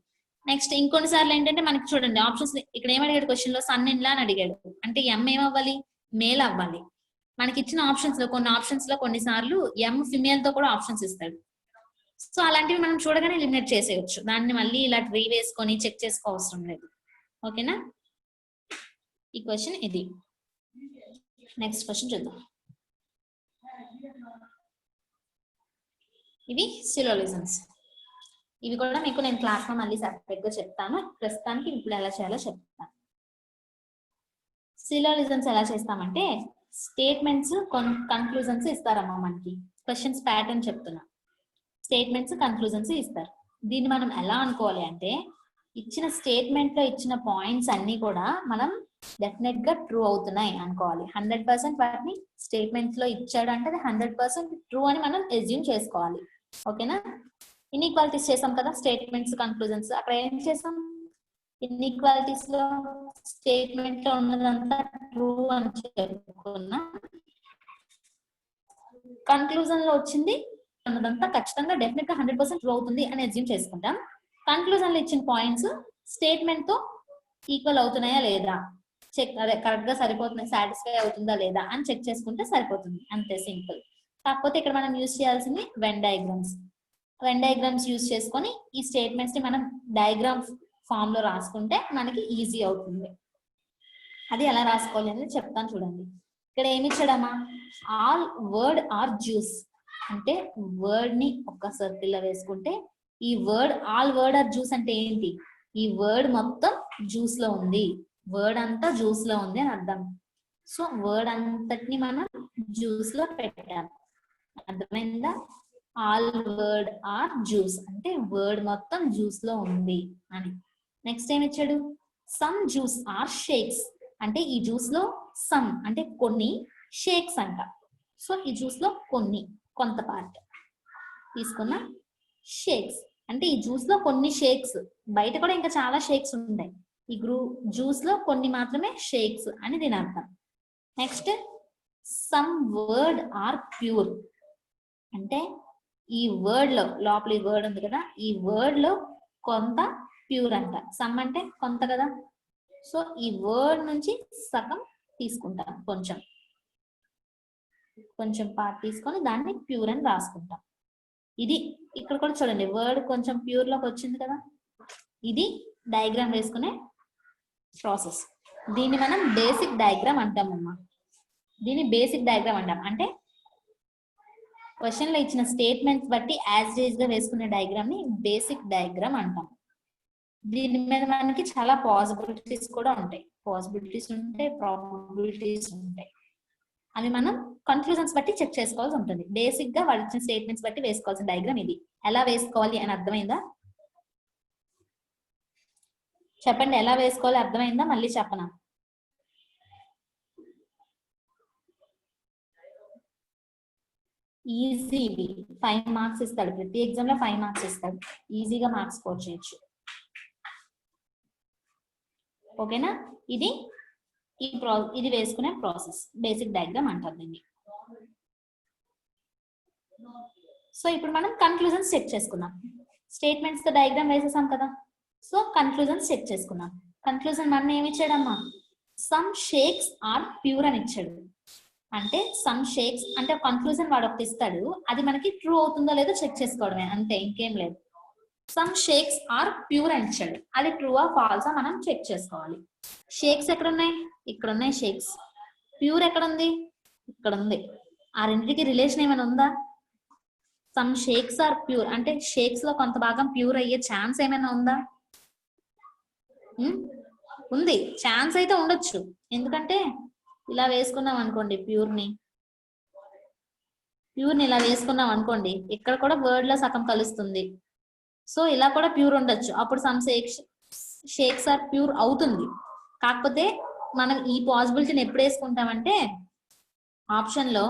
నెక్స్ట్ ఇంకొన్నిసార్లు ఏంటంటే మనకి చూడండి ఆప్షన్స్ ఇక్కడ ఏమడిగాడు? క్వశ్చన్ లో సన్ ఇన్ లా అని అడిగాడు అంటే M ఏమవ్వాలి? మేల్ అవ్వాలి. మనకి ఇచ్చిన ఆప్షన్స్ లో కొన్నిసార్లు M ఫిమేల్ తో కూడా ఆప్షన్స్ ఇస్తాడు. సో అలాంటివి మనం చూడగానే ఎలిమినేట్ చేసేయచ్చు, దాన్ని మళ్ళీ ఇలా ట్రీ వేసుకొని చెక్ చేసుకోవసరం లేదు. ఓకేనా? ఈ క్వశ్చన్ ఇది. నెక్స్ట్ క్వశ్చన్ చూద్దాం. ఇవి సిలోలిజమ్స్. ఇవి కూడా మీకు నేను క్లాస్ లో మళ్ళీ సెపరేట్ గా చెప్తాను. ప్రస్తుతానికి ఇప్పుడు ఎలా చేయాలో చెప్తాను. సిలోలిజమ్స్ ఎలా చేస్తామంటే స్టేట్మెంట్స్ కన్క్లూజన్స్ ఇస్తారమ్మా. మనకి క్వశ్చన్స్ ప్యాటర్న్ చెప్తున్నా. స్టేట్మెంట్స్ కన్క్లూజన్స్ ఇస్తారు. దీన్ని మనం ఎలా అనుకోవాలి అంటే ఇచ్చిన స్టేట్మెంట్ లో ఇచ్చిన పాయింట్స్ అన్ని కూడా మనం డెఫినెట్ గా ట్రూ అవుతున్నాయి అనుకోవాలి. 100% వాటిని స్టేట్మెంట్ లో ఇచ్చాడు అంటే 100% ట్రూ అని మనం ఎస్యూమ్ చేసుకోవాలి. ఓకేనా? ఇన్ఈక్వాలిటీస్ చేసాం కదా, స్టేట్మెంట్స్ కన్క్లూజన్స్. అక్కడ ఏం చేసాం? ఇన్ఈక్వాలిటీస్ లో స్టేట్మెంట్ లో ఉన్నదంతా ట్రూ అని చెప్పుకున్నా, కన్క్లూజన్ లో వచ్చింది అన్నదంతా ఖచ్చితంగా డెఫినెట్ గా 100% ట్రూ అవుతుంది అని అజ్యూమ్ చేసుకుంటాం. కన్క్లూజన్ లో ఇచ్చిన పాయింట్స్ స్టేట్మెంట్ తో ఈక్వల్ అవుతున్నాయా లేదా చెక్ అదే కరెక్ట్ గా సరిపోతుంది, సాటిస్ఫై అవుతుందా లేదా అని చెక్ చేసుకుంటే సరిపోతుంది, అంతే సింపుల్. కాకపోతే ఇక్కడ మనం యూజ్ చేయాల్సింది Venn diagrams. Venn diagrams use చేసుకొని ఈ స్టేట్మెంట్స్ ని మనం డయాగ్రామ్ ఫామ్ లో రాసుకుంటే మనకి ఈజీ అవుతుంది. అది ఎలా రాసుకోవాలి అనేది చెప్తాను చూడండి. ఇక్కడ ఏమి ఇచ్చాడమ్మా, ఆల్ వర్డ్ ఆర్ జ్యూస్ అంటే వర్డ్ ని ఒక సర్కిల్ లో వేసుకుంటే ఈ word all word or juice అంటే ఏంటి, ఈ వర్డ్ మొత్తం జ్యూస్ లో ఉంది, వర్డ్ అంతా జ్యూస్ లో ఉంది అని అర్థం. సో వర్డ్ అంతటిని మనం జ్యూస్ లో పెట్టాం, అర్థమైందా? ఆల్ వర్డ్ ఆర్ జ్యూస్ అంటే వర్డ్ మొత్తం జ్యూస్ లో ఉంది అని. నెక్స్ట్ ఏమి ఇచ్చాడు, సమ్ జ్యూస్ ఆర్ షేక్స్ అంటే ఈ జ్యూస్ లో సమ్ అంటే కొన్ని, షేక్స్ అంట. సో ఈ జ్యూస్ లో కొన్ని, కొంత పార్ట్ తీసుకున్న, షేక్స్ అంటే ఈ జ్యూస్ లో కొన్ని షేక్స్, బయట కూడా ఇంకా చాలా షేక్స్ ఉంటాయి, ఈ జ్యూస్ లో కొన్ని మాత్రమే షేక్స్ అని దీని అర్థం. Next some word are pure అంటే ఈ వర్డ్ లో లోపల ఈ వర్డ్ ఉంది కదా, ఈ వర్డ్ లో కొంత ప్యూర్ అంట. సమ్ అంటే కొంత కదా, సో ఈ వర్డ్ నుంచి సగం తీసుకుంటాం, కొంచెం కొంచెం పార్ట్ తీసుకొని దాన్ని ప్యూర్ అని రాసుకుంటాం. ఇది ఇక్కడ కూడా చూడండి వర్డ్ కొంచెం ప్యూర్ లోకి వచ్చింది కదా, ఇది డయాగ్రామ్ వేసుకునే ప్రాసెస్. దీన్ని మనం బేసిక్ డయాగ్రామ్ అంటామమ్మా, దీన్ని బేసిక్ డయాగ్రామ్ అంటాం. అంటే క్వశ్చన్ లో ఇచ్చిన స్టేట్మెంట్స్ బట్టి యాజ్ డేస్ గా వేసుకునే డయాగ్రామ్ ని బేసిక్ డయాగ్రామ్ అంటాం. దీని మీద మనకి చాలా పాసిబిలిటీస్ కూడా ఉంటాయి, పాసిబిలిటీస్ ఉంటాయి, ప్రాబబిలిటీస్ ఉంటాయి. అవి మనం కన్క్లూజన్స్ బట్టి చెక్ చేసుకోవాల్సి ఉంటుంది. బేసిక్ గా వాళ్ళు ఇచ్చిన స్టేట్మెంట్స్ బట్టి వేసుకోవాల్సిన డయాగ్రామ్ ఇది. ఎలా వేసుకోవాలి అని అర్థమైందా? చెప్పండి, ఎలా వేసుకోవాలి అర్థమైందా? మళ్ళీ చెప్పనా? ఈజీ, 5 మార్క్స్ ఇస్తాడు, ప్రతి ఎగ్జామ్ లో 5 మార్క్స్ ఇస్తాడు, ఈజీగా మార్క్స్ స్కోర్ చేయొచ్చు. ఓకేనా? ఇది ఇది వేసుకునే ప్రాసెస్ బేసిక్ డయాగ్రామ్ అంటారు దీన్ని. సో ఇప్పుడు మనం కన్క్లూజన్స్ చెక్ చేసుకున్నాం, స్టేట్మెంట్స్ తో డయాగ్రామ్ వేసేసాం కదా, సో కన్క్లూజన్స్ చెక్ చేసుకున్నాం. కన్క్లూజన్ మన ఏమి ఇచ్చాడమ్మా, సమ్ షేక్స్ ఆర్ ప్యూర్ అని ఇచ్చాడు. అంటే సమ్ షేక్స్ అంటే కన్క్లూజన్ వాడు ఒకటి ఇస్తాడు, అది మనకి ట్రూ అవుతుందో లేదో చెక్ చేసుకోవడమే, అంతే, ఇంకేం లేదు. సమ్ షేక్స్ ఆర్ ప్యూర్ అని ఇచ్చాడు, అది ట్రూ ఆ ఫాల్సా మనం చెక్ చేసుకోవాలి. షేక్స్ ఎక్కడ ఉన్నాయి, ఇక్కడ ఉన్నాయి షేక్స్. ప్యూర్ ఎక్కడ ఉంది, ఇక్కడ ఉంది. ఆ రెండింటికి రిలేషన్ ఏమైనా ఉందా? సమ్ షేక్స్ ఆర్ ప్యూర్ అంటే షేక్స్ లో కొంత భాగం ప్యూర్ అయ్యే ఛాన్స్ ఏమైనా ఉందా? ఉంది, ఛాన్స్ అయితే ఉండొచ్చు. ఎందుకంటే ఇలా వేసుకున్నాం అనుకోండి ప్యూర్ని ఇలా వేసుకున్నాం అనుకోండి, ఇక్కడ కూడా వర్డ్ లో సగం కలుస్తుంది, సో ఇలా కూడా ప్యూర్ ఉండొచ్చు. అప్పుడు సమ్ షేక్స్ ఆర్ ప్యూర్ అవుతుంది. కాకపోతే మనం ఈ పాసిబిలిటీని ఎప్పుడు వేసుకుంటామంటే ఆప్షన్ లో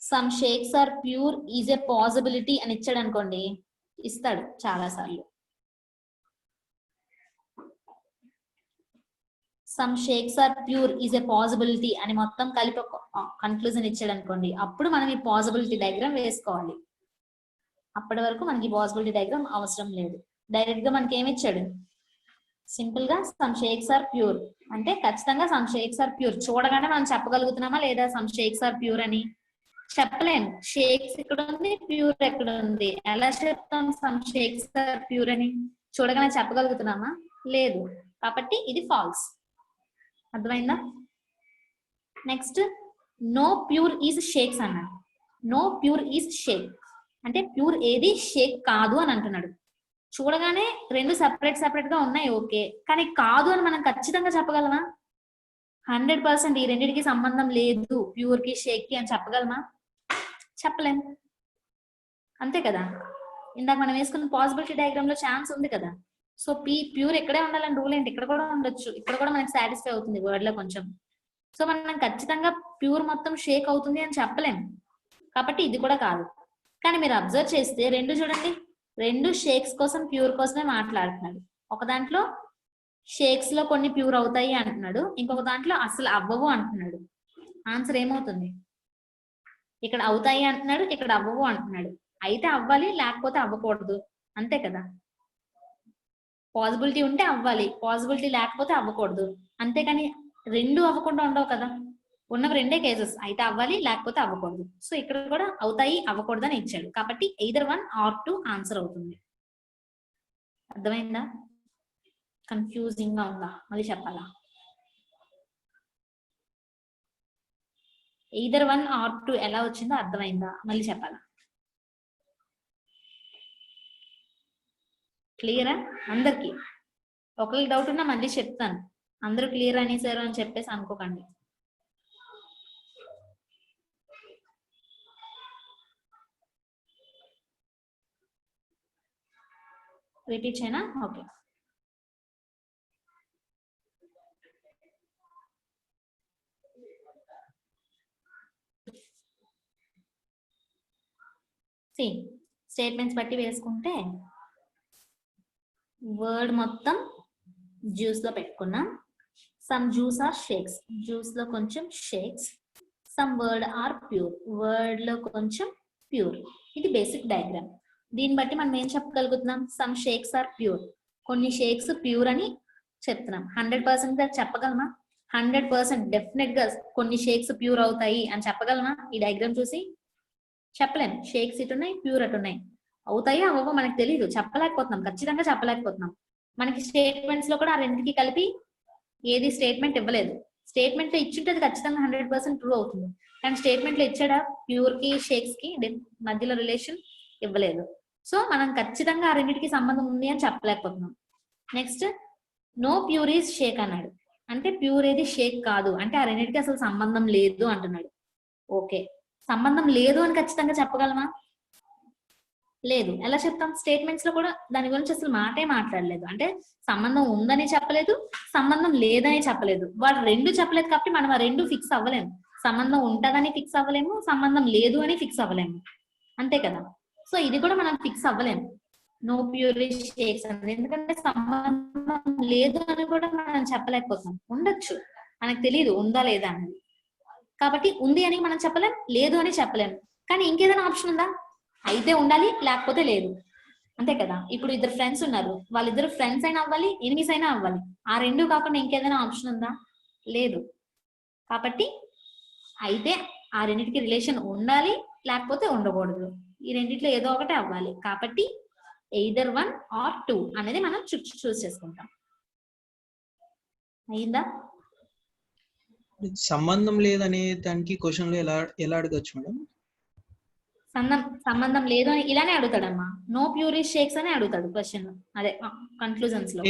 some shakes are pure is a possibility అని ఇచ్చాడు అనుకోండి, ఇస్తాడు చాలా సార్లు. Some shakes are pure is a possibility అని మొత్తం కలిపి కన్క్లూజన్ ఇచ్చాడు అనుకోండి, అప్పుడు మనం ఈ పాసిబిలిటీ డయాగ్రామ్ వేసుకోవాలి. అప్పటి వరకు మనకి పాసిబిలిటీ డయాగ్రామ్ అవసరం లేదు. డైరెక్ట్ గా మనకి ఏమి ఇచ్చాడు, సింపుల్ గా సమ్ షేక్స్ ఆర్ ప్యూర్ అంటే ఖచ్చితంగా సమ్ షేక్స్ ఆర్ ప్యూర్. చూడగానే మనం చెప్పగలుగుతున్నామా లేదా సమ్ షేక్స్ ఆర్ ప్యూర్ అని? చెప్పలేము. షేక్స్ ఇక్కడ ఉంది, ప్యూర్ ఎక్కడ ఉంది, ఎలా చెప్తాం సమ్ షేక్స్ ఆర్ ప్యూర్ అని? చూడగానే చెప్పగలుగుతున్నామా? లేదు. కాబట్టి ఇది ఫాల్స్. అర్థమైందా? Next no pure is shakes అన్నాడు. నో ప్యూర్ ఈజ్ షేక్ అంటే ప్యూర్ ఏది షేక్ కాదు అని అంటున్నాడు. చూడగానే రెండు సెపరేట్ గా ఉన్నాయి, ఓకే, కానీ కాదు అని మనం ఖచ్చితంగా చెప్పగలమా? 100% ఈ రెండింటికి సంబంధం లేదు ప్యూర్ కి షేక్ కి అని చెప్పగలమా? చెప్పలేం, అంతే కదా. ఇందాక మనం వేసుకున్న పాసిబిలిటీ డయాగ్రామ్ లో ఛాన్స్ ఉంది కదా. సో ప్యూర్ ఇక్కడే ఉండాలని రూల్ ఏంటి, ఇక్కడ కూడా ఉండొచ్చు, ఇక్కడ కూడా మనకి సాటిస్ఫై అవుతుంది వర్డ్ లో కొంచెం. సో మనం ఖచ్చితంగా ప్యూర్ మొత్తం షేక్ అవుతుంది అని చెప్పలేం, కాబట్టి ఇది కూడా కాదు. కానీ మీరు అబ్జర్వ్ చేస్తే రెండు చూడండి, రెండు షేక్స్ కోసం ప్యూర్ కోసమే మాట్లాడుతున్నాడు. ఒక దాంట్లో షేక్స్ లో కొన్ని ప్యూర్ అవుతాయి అంటున్నాడు, ఇంకొక దాంట్లో అసలు అవ్వవు అంటున్నాడు. ఆన్సర్ ఏమవుతుంది? ఇక్కడ అవుతాయి అంటున్నాడు, ఇక్కడ అవ్వవు అంటున్నాడు. అయితే అవ్వాలి, లేకపోతే అవ్వకూడదు, అంతే కదా. పాసిబిలిటీ ఉంటే అవ్వాలి, పాసిబిలిటీ లేకపోతే అవ్వకూడదు, అంతేకాని రెండు అవ్వకుండా ఉండవు కదా, ఉన్నవి రెండే కేసెస్, అయితే అవ్వాలి లేకపోతే అవ్వకూడదు. సో ఇక్కడ కూడా అవుతాయి అవ్వకూడదు అని ఇచ్చాడు, కాబట్టి either 1 or 2 ఆన్సర్ అవుతుంది. అర్థమైందా? కన్ఫ్యూజింగ్ గా ఉందా? మళ్ళీ చెప్పాలా? either 1 or 2 ఎలా వచ్చిందో అర్థమైందా? మళ్ళీ చెప్పాలా? క్లియరా అందరికి? ఒకరికి డౌట్ ఉన్నా మళ్ళీ చెప్తాను, అందరూ క్లియర్ అనేసారు అని చెప్పేసి అనుకోకండి. రిపీట్ చేయనా? ఓకే. స్టేట్మెంట్స్ బట్టి వేసుకుంటే వర్డ్ మొత్తం జ్యూస్ లో పెట్టుకున్నాం. Some juice are shakes, juice లో కొంచెం shakes. Some word are pure, word లో కొంచెం ప్యూర్. ఇది బేసిక్ డయాగ్రామ్. దీన్ని బట్టి మనం ఏం చెప్పగలుగుతున్నాం? సమ్ షేక్స్ ఆర్ ప్యూర్, కొన్ని షేక్స్ ప్యూర్ అని చెప్తున్నాం. 100% చెప్పగలమా? 100% డెఫినెట్ గా కొన్ని షేక్స్ ప్యూర్ అవుతాయి అని చెప్పగలమా? ఈ డయాగ్రామ్ చూసి చెప్పలేం. షేక్స్ ఇటు ఉన్నాయి, ప్యూర్ అటు ఉన్నాయి. అవుతాయి అవ్వవో మనకు తెలియదు, చెప్పలేకపోతున్నాం, ఖచ్చితంగా చెప్పలేకపోతున్నాం. మనకి స్టేట్మెంట్స్ లో కూడా ఆ రెండింటికి కలిపి ఏది స్టేట్మెంట్ ఇవ్వలేదు. స్టేట్మెంట్ లో ఇచ్చుంటే ఖచ్చితంగా 100% ట్రూ అవుతుంది, కానీ స్టేట్మెంట్ లో ఇచ్చాడా ప్యూర్ కి షేక్స్ కి మధ్యలో రిలేషన్ ఇవ్వలేదు. సో మనం ఖచ్చితంగా ఆ రెండింటికి సంబంధం ఉంది అని చెప్పలేకపోతున్నాం. Next no pure is shake అన్నాడు, అంటే ప్యూర్ ఏది షేక్ కాదు, అంటే ఆ రెండింటికి అసలు సంబంధం లేదు అంటున్నాడు. ఓకే, సంబంధం లేదు అని ఖచ్చితంగా చెప్పగలమా? లేదు. ఎలా చెప్తాం? స్టేట్మెంట్స్ లో కూడా దాని గురించి అసలు మాటే మాట్లాడలేదు, అంటే సంబంధం ఉందని చెప్పలేదు, సంబంధం లేదని చెప్పలేదు. వాడు రెండు చెప్పలేదు కాబట్టి మనం ఆ రెండు ఫిక్స్ అవ్వలేము. సంబంధం ఉంటదని ఫిక్స్ అవ్వలేము, సంబంధం లేదు అని ఫిక్స్ అవ్వలేము, అంతే కదా. సో ఇది కూడా మనం ఫిక్స్ అవ్వలేము నో ప్యూరిష్ షేక్స్ అనేది, ఎందుకంటే సంబంధం లేదు అని కూడా మనం చెప్పలేకపోతున్నాం. ఉండొచ్చు, మనకు తెలియదు ఉందా లేదా అనేది, కాబట్టి ఉంది అని మనం చెప్పలేం, లేదు అని చెప్పలేం. కానీ ఇంకేదైనా ఆప్షన్ ఉందా? అయితే ఉండాలి లేకపోతే లేదు, అంతే కదా. ఇప్పుడు ఇద్దరు ఫ్రెండ్స్ ఉన్నారు, వాళ్ళిద్దరు ఫ్రెండ్స్ అయినా అవ్వాలి, ఎనిమిస్ అయినా అవ్వాలి. ఆ రెండు కాకుండా ఇంకేదైనా ఆప్షన్ ఉందా? లేదు. కాబట్టి అయితే ఆ రెండింటికి రిలేషన్ ఉండాలి లేకపోతే ఉండకూడదు, ఈ రెండిట్లో ఏదో ఒకటి అవ్వాలి. కాబట్టి either 1 or 2 అనేది మనం చూస్ చేసుకుంటాం. అయిందా? సంబంధం లేదనే దానికి క్వశ్చన్ లో ఎలా అడగచ్చు మేడం? సంబంధం లేదు అని ఇలానే అడుగుతాడమ్మా, నో ప్యూరిష్ షేక్స్ అని అడుగుతాడు క్వశ్చన్, అదే కన్క్లూజన్స్ లో.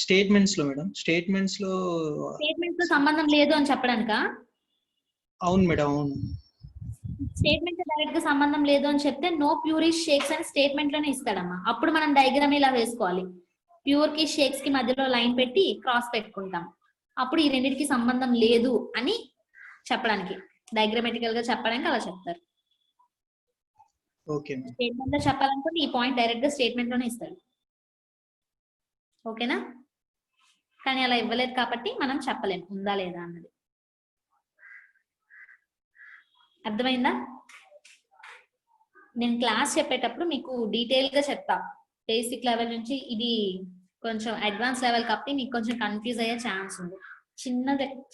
స్టేట్మెంట్స్ లో మేడం, స్టేట్మెంట్స్ లో సంబంధం లేదు అని చెప్పడానికా? అవును మేడం, అవును. స్టేట్మెంట్ డైరెక్ట్ గా సంబంధం లేదు అని చెప్తే నో ప్యూరిష్ షేక్స్ అని స్టేట్మెంట్ లోనే ఇస్తాడమ్మా. అప్పుడు మనం డయాగ్రామ్ ఇలా వేసుకోవాలి, ప్యూర్ కి షేక్స్ కి మధ్యలో లైన్ పెట్టి క్రాస్ పెట్టుకుంటాం. అప్పుడు ఈ రెండింటికి సంబంధం లేదు అని చెప్పడానికి, డయాగ్రామటికల్ గా చెప్పడానికి అలా చెప్తారు. ఓకే. స్టేట్మెంట్ లో చెప్పాలనుకుంటే ఈ పాయింట్ డైరెక్ట్ గా స్టేట్మెంట్ లోనే ఇస్తాడు, ఓకేనా. కానీ అలా ఇవ్వలేదు కాబట్టి మనం చెప్పలేము ఉందా లేదా అన్నది. అర్థమైందా? నేను క్లాస్ చెప్పేటప్పుడు మీకు డీటెయిల్ గా చెప్తా, బేసిక్ లెవెల్ నుంచి ఇది కొంచెం అడ్వాన్స్ లెవెల్ కాబట్టి మీకు కొంచెం కన్ఫ్యూజ్ అయ్యే ఛాన్స్ ఉంది.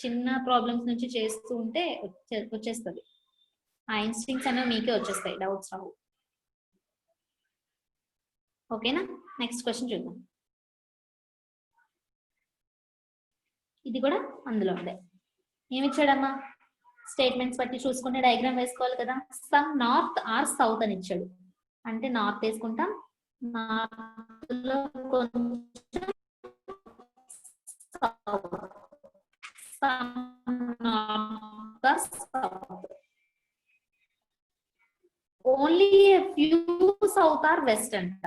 చిన్న ప్రాబ్లమ్స్ నుంచి చేస్తూ ఉంటే వచ్చేస్తుంది, ఆ ఇన్స్టింక్ట్స్ అనేవి మీకే వచ్చేస్తాయి, డౌట్స్ రావు. ఓకేనా? నెక్స్ట్ క్వశ్చన్ చూద్దాం. ఇది కూడా అందులో ఉండే. ఏమి ఇచ్చాడమ్మా? స్టేట్మెంట్స్ బట్టి చూసుకుంటే డయాగ్రామ్ వేసుకోవాలి కదా. సమ్ నార్త్ ఆర్ సౌత్ అని ఇచ్చాడు, అంటే నార్త్ వేసుకుంటాం, నార్త్ లో కొంచెం only few south or west అంట,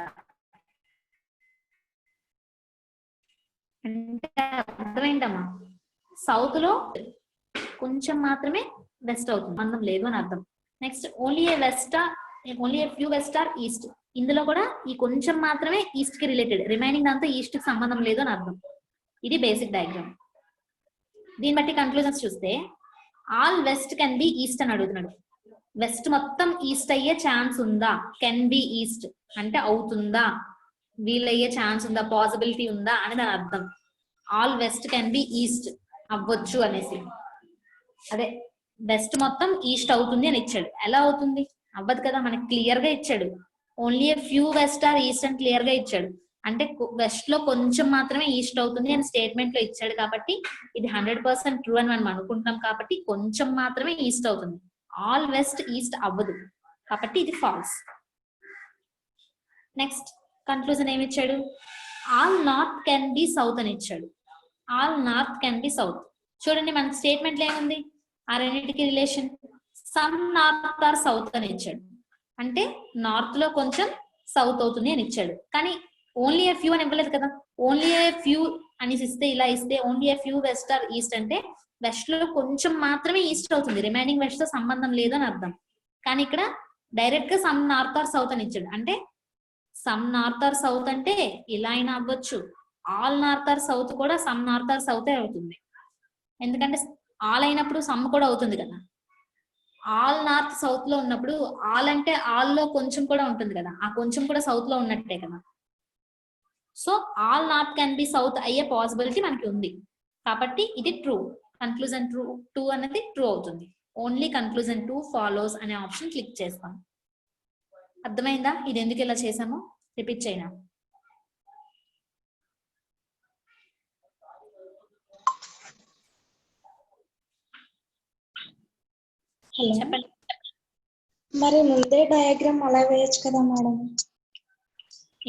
అంటే అర్థమైందమ్మా, సౌత్ లో కొంచెం మాత్రమే వెస్ట్ అవుతుంది, సంబంధం లేదు అని అర్థం. Next only a few west are east, ఇందులో కూడా ఈ కొంచెం మాత్రమే ఈస్ట్ కి రిలేటెడ్, రిమైనింగ్ దాంతో ఈస్ట్ కి సంబంధం లేదు అని అర్థం. ఇది బేసిక్ డయాగ్రామ్. దీన్ని బట్టి కన్క్లూజన్స్ చూస్తే all west can be east అని అడుగుతున్నాడు. వెస్ట్ మొత్తం ఈస్ట్ అయ్యే ఛాన్స్ ఉందా? కెన్ బి ఈస్ట్ అంటే అవుతుందా, వీలయ్యే ఛాన్స్ ఉందా, పాసిబిలిటీ ఉందా అని దాని అర్థం. All west can be east అవ్వచ్చు అనేసి. అదే వెస్ట్ మొత్తం ఈస్ట్ అవుతుంది అని ఇచ్చాడు. ఎలా అవుతుంది? అవ్వదు కదా, మనకి క్లియర్ గా ఇచ్చాడు. Only a few west are east అని క్లియర్ గా ఇచ్చాడు. అంటే వెస్ట్ లో కొంచెం మాత్రమే ఈస్ట్ అవుతుంది అని స్టేట్మెంట్ లో ఇచ్చాడు కాబట్టి ఇది 100% ట్రూ అని మనం అనుకుంటాం. కాబట్టి కొంచెం మాత్రమే ఈస్ట్ అవుతుంది. ఆల్ వెస్ట్ ఈస్ట్ అవ్వదు కాబట్టి ఇది ఫాల్స్. నెక్స్ట్ కన్క్లూజన్ ఏమి ఇచ్చాడు? All north can be south అని ఇచ్చాడు. All north can be south. చూడండి మన స్టేట్మెంట్ లో ఏముంది? ఆ రెండింటికి relation some north R south అని ఇచ్చాడు. అంటే నార్త్ లో కొంచెం సౌత్ అవుతుంది అని ఇచ్చాడు. కానీ ఓన్లీ ఏ ఫ్యూ అని ఇవ్వలేదు కదా. ఓన్లీ ఏ ఫ్యూ అని ఇస్తే, ఇలా ఇస్తే only a few west are east అంటే వెస్ట్ లో కొంచెం మాత్రమే ఈస్ట్ అవుతుంది, రిమైనింగ్ వెస్ట్ తో సంబంధం లేదు అని అర్థం. కానీ ఇక్కడ డైరెక్ట్ గా సమ్ నార్త్ ఆర్ సౌత్ అని ఇచ్చాడు. అంటే సమ్ నార్త్ ఆర్ సౌత్ అంటే ఇలా అయినా అవ్వచ్చు, ఆల్ నార్త్ ఆర్ సౌత్ కూడా సమ్ నార్త్ ఆర్ సౌతే అవుతుంది. ఎందుకంటే ఆల్ అయినప్పుడు సమ్ కూడా అవుతుంది కదా. ఆల్ నార్త్ సౌత్ లో ఉన్నప్పుడు ఆల్ అంటే ఆల్ లో కొంచెం కూడా ఉంటుంది కదా, ఆ కొంచెం కూడా సౌత్ లో ఉన్నట్టే కదా. So all north can be south అయ్యే పాసిబిలిటీ మనకి ఉంది కాబట్టి ఇది ట్రూ. కన్క్లూజన్ ట్రూ 2 అనేది ట్రూ అవుతుంది. ఓన్లీ కన్క్లూజన్ 2 ఫాలోస్ అనే ఆప్షన్ క్లిక్ చేస్తాం. అర్థమైందా ఇది ఎందుకు ఇలా చేసామో? రిపీట్ చేయనా? హలో చెప్పండి. మరి ముందే డయాగ్రామ్ అలా వేయచ్చు కదా మేడం?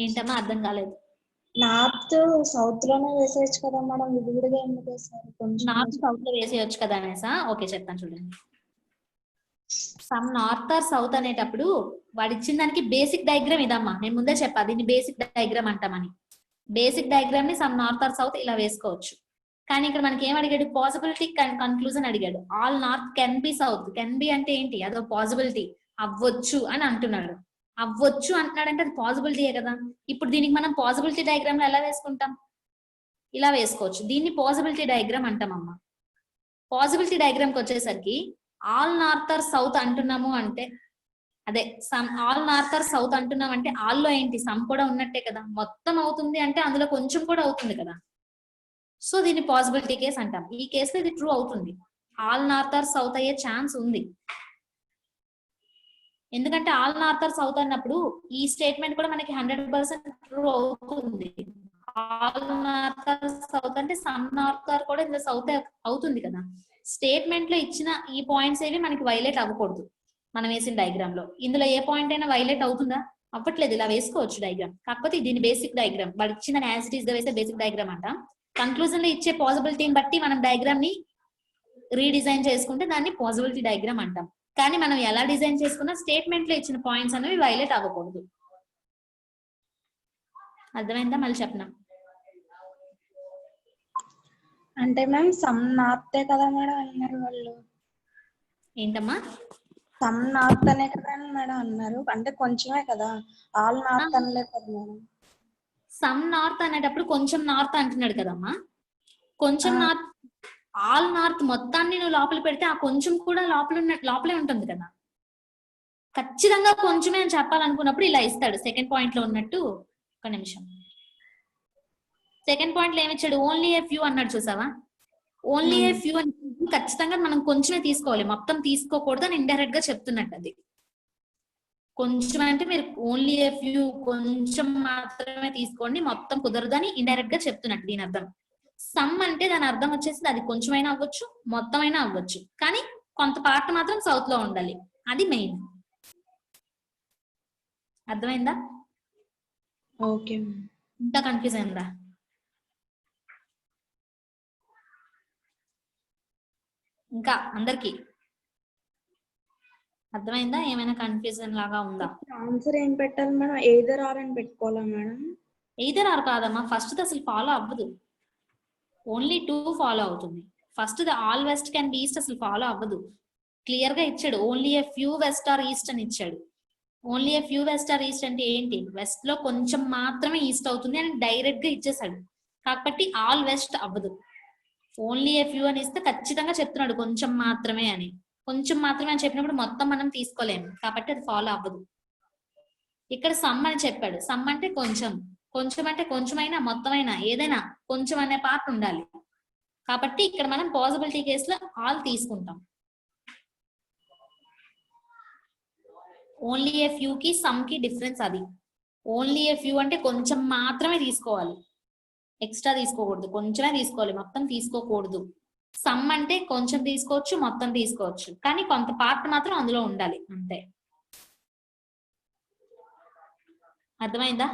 ఏంటమ్మా అర్థం కాలేదు? నార్త్ సౌత్ లోనే వేసేయచ్చు కదా మేడం, విడివిడిగా ఎందుకు వేసారు? కొంచెం నార్త్ సౌత్ లో వేసేయచ్చు కదా అనేసా? ఓకే చెప్తాను చూడండి. సమ్ నార్త్ ఆర్ సౌత్ అనేటప్పుడు వాడు ఇచ్చిన దానికి బేసిక్ డయాగ్రామ్ ఇదమ్మా. నేను ముందే చెప్పా దీన్ని బేసిక్ డయాగ్రామ్ అంటామని. బేసిక్ డయాగ్రామ్ ని సమ్ నార్త్ ఆర్ సౌత్ ఇలా వేసుకోవచ్చు. కానీ ఇక్కడ మనకి ఏం అడిగాడు? పాసిబిలిటీ కన్క్లూజన్ అడిగాడు. All north can be south. Can be అంటే ఏంటి? అదో పాసిబిలిటీ, అవ్వచ్చు అని అంటున్నాడు. అవ్వచ్చు అంటున్నాడంటే అది పాసిబిలిటీయే కదా. ఇప్పుడు దీనికి మనం పాసిబిలిటీ డయాగ్రామ్ లో ఎలా వేసుకుంటాం? ఇలా వేసుకోవచ్చు. దీన్ని పాసిబిలిటీ డయాగ్రామ్ అంటామమ్మా. పాసిబిలిటీ డయాగ్రామ్ కి వచ్చేసరికి ఆల్ నార్త్ ఆర్ సౌత్ అంటున్నాము అంటే, అదే some all north R south అంటున్నాం అంటే ఆల్ లో ఏంటి? సమ్ కూడా ఉన్నట్టే కదా. మొత్తం అవుతుంది అంటే అందులో కొంచెం కూడా అవుతుంది కదా. సో దీన్ని పాసిబిలిటీ కేస్ అంటాం. ఈ కేసులో ఇది ట్రూ అవుతుంది. ఆల్ నార్త్ ఆర్ సౌత్ అయ్యే ఛాన్స్ ఉంది. ఎందుకంటే ఆల్ నార్త్ ఆర్ సౌత్ అన్నప్పుడు ఈ స్టేట్మెంట్ కూడా మనకి 100% ట్రూ అవుతుంది. ఆల్ నార్త్ ఆర్ సౌత్ అంటే సమ్ నార్త్ ఆర్ కూడా ఇందులో సౌత్ అవుతుంది కదా. స్టేట్మెంట్ లో ఇచ్చిన ఈ పాయింట్స్ ఏవి మనకి వైలేట్ అవ్వకూడదు. మనం వేసిన డయాగ్రామ్ లో ఇందులో ఏ పాయింట్ అయినా వైలేట్ అవుతుందా? అవ్వట్లేదు. ఇలా వేసుకోవచ్చు డయాగ్రామ్. కాకపోతే దీని బేసిక్ డయాగ్రామ్ వాడు ఇచ్చిన యాజ్ ఇట్ ఈస్ గా వేసే బేసిక్ డయాగ్రామ్ అంట. కన్క్లూజన్ లో ఇచ్చే పాసిబిలిటీని బట్టి మనం డయాగ్రామ్ ని రీడిజైన్ చేసుకుంటే దాన్ని పాసిబిలిటీ డయాగ్రామ్ అంటాం. కానీ మనం ఎలా డిజైన్ చేసుకున్నా స్టేట్మెంట్ లో ఇచ్చిన పాయింట్స్ అనేవి వైలేట్ అవ్వకూడదు. అర్థమైందా? మళ్ళీ చెప్పనా? అంటే మ్యామ్ సమ్ నార్తే కదా మేడం అన్నారు వాళ్ళు. ఏంటమ్మా? సమ్ నార్త్ అనే కదా మేడం అన్నారు, అంటే కొంచెమే కదా, ఆల్ నార్త్ అనలేదు కదా మేడం. సమ్ నార్త్ అనేటప్పుడు కొంచెం నార్త్ అంటున్నాడు కదమ్మా. కొంచెం నార్త్, ఆల్ నార్త్ మొత్తాన్ని నువ్వు లోపల పెడితే ఆ కొంచెం కూడా లోపలే ఉంటుంది కదా. ఖచ్చితంగా కొంచెమే అని చెప్పాలనుకున్నప్పుడు ఇలా ఇస్తాడు. సెకండ్ పాయింట్ లో ఉన్నట్టు. ఒక నిమిషం. సెకండ్ పాయింట్ లో ఏమిచ్చాడు? ఓన్లీ ఏ ఫ్యూ అన్నాడు చూసావా. ఓన్లీ ఏ ఫ్యూ అని ఖచ్చితంగా మనం కొంచెమే తీసుకోవాలి, మొత్తం తీసుకోకూడదు అని ఇండైరెక్ట్ గా చెప్తున్నట్టు. అది కొంచెం అంటే మీరు ఓన్లీ ఏ ఫ్యూ, కొంచెం మాత్రమే తీసుకోండి, మొత్తం కుదరదని ఇండైరెక్ట్ గా చెప్తున్నట్టు దీని అర్థం. సమ్ అంటే దాని అర్థం వచ్చేసి అది కొంచెమైనా అవ్వచ్చు, మొత్తమైనా అవ్వచ్చు, కానీ కొంత పార్ట్ మాత్రం సౌత్ లో ఉండాలి. అది మెయిన్. అర్థమైందా? ఓకే. ఇంకా కన్ఫ్యూజ్ అయిందా? ఇంకా అందరికి అర్థమైందా? ఏమైనా కన్ఫ్యూజన్ లాగా ఉందా? ఆన్సర్ ఏం పెట్టాలి మేడం? ఎయిదర్ ఆర్ అని పెట్టుకోవాలా మేడం? ఎయిదర్ ఆర్ కాదమ్మా. ఫస్ట్ అసలు ఫాలో అవ్వదు, ఓన్లీ 2 ఫాలో అవుతుంది. First the all west can be east అసలు ఫాలో అవ్వదు. క్లియర్ గా ఇచ్చాడు only a few west are east అని ఇచ్చాడు. Only a few west are east అంటే ఏంటి? వెస్ట్ లో కొంచెం మాత్రమే ఈస్ట్ అవుతుంది అని డైరెక్ట్ గా ఇచ్చేసాడు. కాబట్టి ఆల్ వెస్ట్ అవ్వదు. ఓన్లీ ఏ ఫ్యూ అని ఇస్తే ఖచ్చితంగా చెప్తున్నాడు కొంచెం మాత్రమే అని. కొంచెం మాత్రమే అని చెప్పినప్పుడు మొత్తం మనం తీసుకోలేము కాబట్టి అది ఫాలో అవ్వదు. ఇక్కడ సమ్ అని చెప్పాడు. సమ్ అంటే కొంచెం, కొంచెం అంటే కొంచెమైనా మొత్తమైనా ఏదైనా కొంచెం అనే పార్ట్ ఉండాలి. కాబట్టి ఇక్కడ మనం పాసిబిలిటీ కేసులో ఆల్ తీసుకుంటాం. ఓన్లీ ఏ ఫ్యూ కి సమ్ కి డిఫరెన్స్ అది. ఓన్లీ ఏ ఫ్యూ అంటే కొంచెం మాత్రమే తీసుకోవాలి, ఎక్స్ట్రా తీసుకోకూడదు, కొంచెమే తీసుకోవాలి, మొత్తం తీసుకోకూడదు. సమ్ అంటే కొంచెం తీసుకోవచ్చు, మొత్తం తీసుకోవచ్చు, కానీ కొంత పార్ట్ మాత్రం అందులో ఉండాలి అంతే. అర్థమైందా?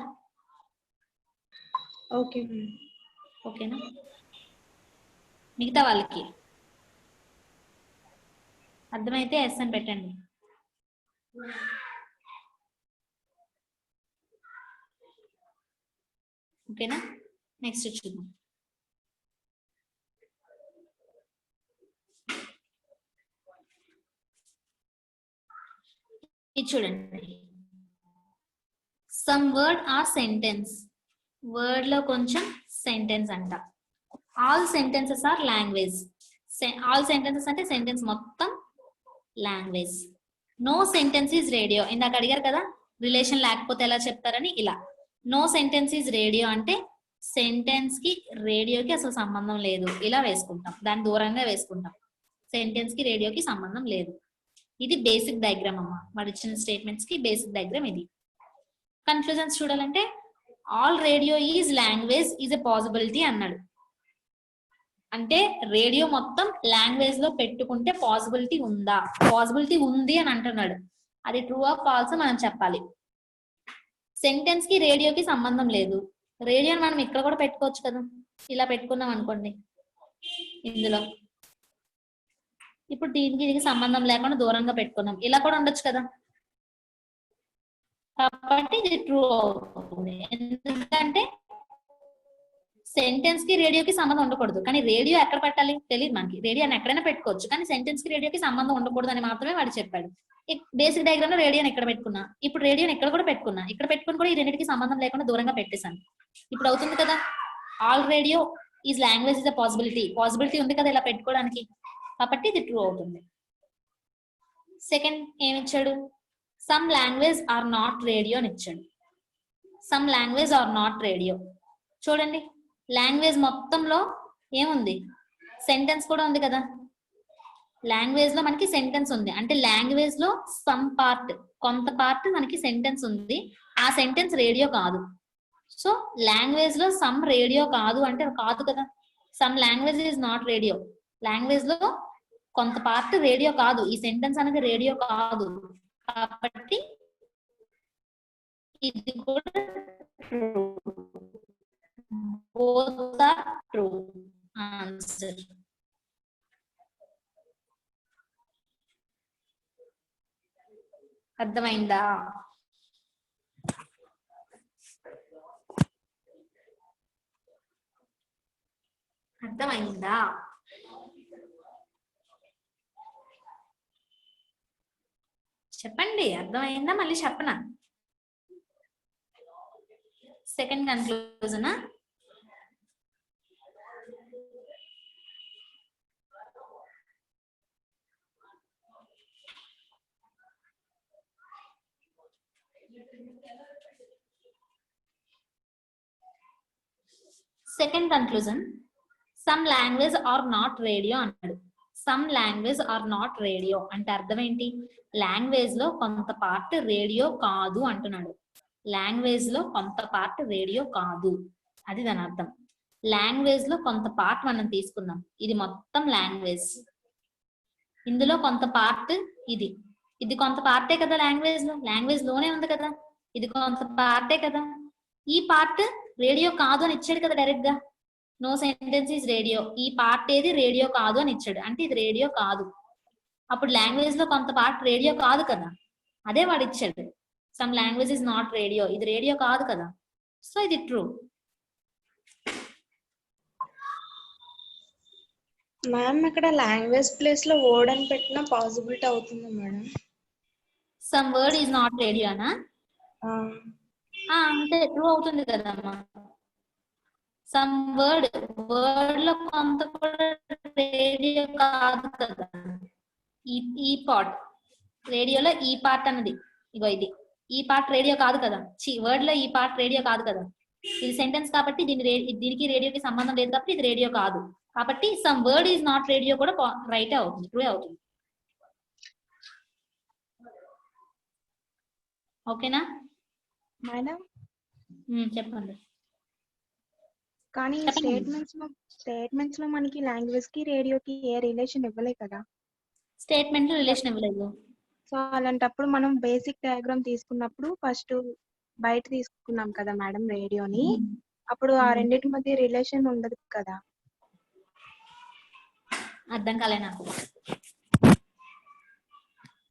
ఓకే. ఓకేనా? మిగతా వాళ్ళకి అర్థమైతే ఎస్ అని పెట్టండి. ఓకేనా? నెక్స్ట్ చూద్దాం. ఇది చూడండి, some word are sentence. Word లో కొంచెం సెంటెన్స్ అంట. All sentences are language. All sentences అంటే సెంటెన్స్ మొత్తం language. No sentence is radio. ఇందాక అడిగారు కదా రిలేషన్ లేకపోతే ఎలా చెప్తారని, ఇలా నో సెంటెన్స్ ఈజ్ రేడియో అంటే సెంటెన్స్ కి రేడియోకి అసలు సంబంధం లేదు, ఇలా వేసుకుంటాం, దాని దూరంగా వేసుకుంటాం. సెంటెన్స్ కి రేడియోకి సంబంధం లేదు. ఇది బేసిక్ డయాగ్రామ్ అమ్మా, వాడు ఇచ్చిన స్టేట్మెంట్స్ కి బేసిక్ డయాగ్రామ్ ఇది. కన్క్లూజన్స్ చూడాలంటే all radio is language is a possibility అన్నాడు. అంటే రేడియో మొత్తం లాంగ్వేజ్ లో పెట్టుకుంటే పాసిబిలిటీ ఉందా? పాసిబిలిటీ ఉంది అని అంటున్నాడు. అది ట్రూ ఆర్ ఫాల్స్ మనం చెప్పాలి. సెంటెన్స్ కి రేడియోకి సంబంధం లేదు. రేడియోని మనం ఇక్కడ కూడా పెట్టుకోవచ్చు కదా, ఇలా పెట్టుకున్నాం అనుకోండి ఇందులో. ఇప్పుడు దీనికి సంబంధం లేకుండా దూరంగా పెట్టుకున్నాం, ఇలా కూడా ఉండొచ్చు కదా. కాబట్టి ఇది ట్రూ అవుతుంది. ఎందుకంటే సెంటెన్స్ కి రేడియోకి సంబంధం ఉండకూడదు, కానీ రేడియో ఎక్కడ పెట్టాలి తెలియదు మనకి. రేడియోని ఎక్కడైనా పెట్టుకోవచ్చు, కానీ సెంటెన్స్ కి రేడియోకి సంబంధం ఉండకూడదు అని మాత్రమే వాడు చెప్పాడు. బేసిక్ డయాగ్రామ్ లో రేడియోని ఎక్కడ పెట్టుకున్నా, ఇప్పుడు రేడియోని ఎక్కడ కూడా పెట్టుకున్నా, ఇక్కడ పెట్టుకుని కూడా ఈ రెండింటికి సంబంధం లేకుండా దూరంగా పెట్టేశాను. ఇప్పుడు అవుతుంది కదా, all radio is language is a possibility. Possibility ఉంది కదా ఇలా పెట్టుకోవడానికి, కాబట్టి ఇది ట్రూ అవుతుంది. సెకండ్ ఏమి ఇచ్చాడు? Some language are not radio అని ఇచ్చాడు. Some language are not radio. చూడండి, లాంగ్వేజ్ మొత్తంలో ఏముంది? సెంటెన్స్ కూడా ఉంది కదా. లాంగ్వేజ్ లో మనకి సెంటెన్స్ ఉంది అంటే లాంగ్వేజ్ లో సమ్ పార్ట్, కొంత పార్ట్ మనకి సెంటెన్స్ ఉంది, ఆ సెంటెన్స్ రేడియో కాదు. సో లాంగ్వేజ్ లో సమ్ రేడియో కాదు అంటే కాదు కదా. Some language is not radio. Language లో కొంత పార్ట్ రేడియో కాదు, ఈ సెంటెన్స్ అనేది రేడియో కాదు, కాబట్టి ఇది కూడా true. Both are true answer. అర్థమైందా? అర్థమైందా? చెప్పండి, అర్థమైందా? మళ్ళీ చెప్పనా? Second conclusion. Second conclusion, some language are not radio అన్నాడు. Some language are not radio అంటే అర్థం ఏంటి? లాంగ్వేజ్ లో కొంత పార్ట్ రేడియో కాదు అంటున్నాడు. లాంగ్వేజ్ లో కొంత పార్ట్ రేడియో కాదు, అది దాని అర్థం. లాంగ్వేజ్ లో కొంత పార్ట్ మనం తీసుకున్నాం, ఇది మొత్తం లాంగ్వేజ్. ఇందులో కొంత పార్ట్ ఇది, ఇది కొంత పార్టే కదా లాంగ్వేజ్ లో, లాంగ్వేజ్ లోనే ఉంది కదా, ఇది కొంత పార్టే కదా. ఈ పార్ట్ రేడియో కాదు అని ఇచ్చాడు కదా డైరెక్ట్ గా. నో సెంటెన్స్ ఈజ్ రేడియో, ఈ పార్ట్ ఏది రేడియో కాదు అని ఇచ్చాడు, అంటే ఇది రేడియో కాదు. అప్పుడు లాంగ్వేజ్ లో కొంత పార్ట్ రేడియో కాదు కదా, అదే వాడు ఇచ్చాడు. Some language is not radio, ఇది రేడియో కాదు కదా, సో ఇది ట్రూ. మ్యామ్ ఇక్కడ లాంగ్వేజ్ ప్లేస్ లో వర్డ్ అని పెట్టినా పాసిబిలిటీ అవుతుంది madam. Some word is not రేడియోనా? అంటే ట్రూ అవుతుంది కదమ్మా. సమ్ వర్డ్, వర్డ్ లో కొంత కూడా రేడియో కాదు కదా. ఈ పార్ట్ రేడియోలో ఈ పార్ట్ అన్నది ఇగో ఇది, ఈ పార్ట్ రేడియో కాదు కదా. వర్డ్ లో ఈ పార్ట్ రేడియో కాదు కదా, ఇది సెంటెన్స్ కాబట్టి దీనికి రేడియోకి సంబంధం లేదు కాబట్టి ఇది రేడియో కాదు. కాబట్టి some word is not radio కూడా రైట్ అవుతుంది, ట్రూ అవుతుంది. ఓకేనా మేడం చెప్పండి. కానీ స్టేట్మెంట్స్ లో మనకి లాంగ్వేజ్ కి రేడియోకి ఏ రిలేషన్ ఇవ్వలే కదా. స్టేట్మెంట్ లో రిలేషన్ ఇవ్వలేదు. సో అలాంటప్పుడు మనం బేసిక్ డయాగ్రామ్ తీసుకున్నప్పుడు ఫస్ట్ బయట తీసుకున్నాం కదా మేడం రేడియోని, అప్పుడు ఆ రెండింటి మధ్య రిలేషన్ ఉండదు కదా. అర్థం కాలే నాకు.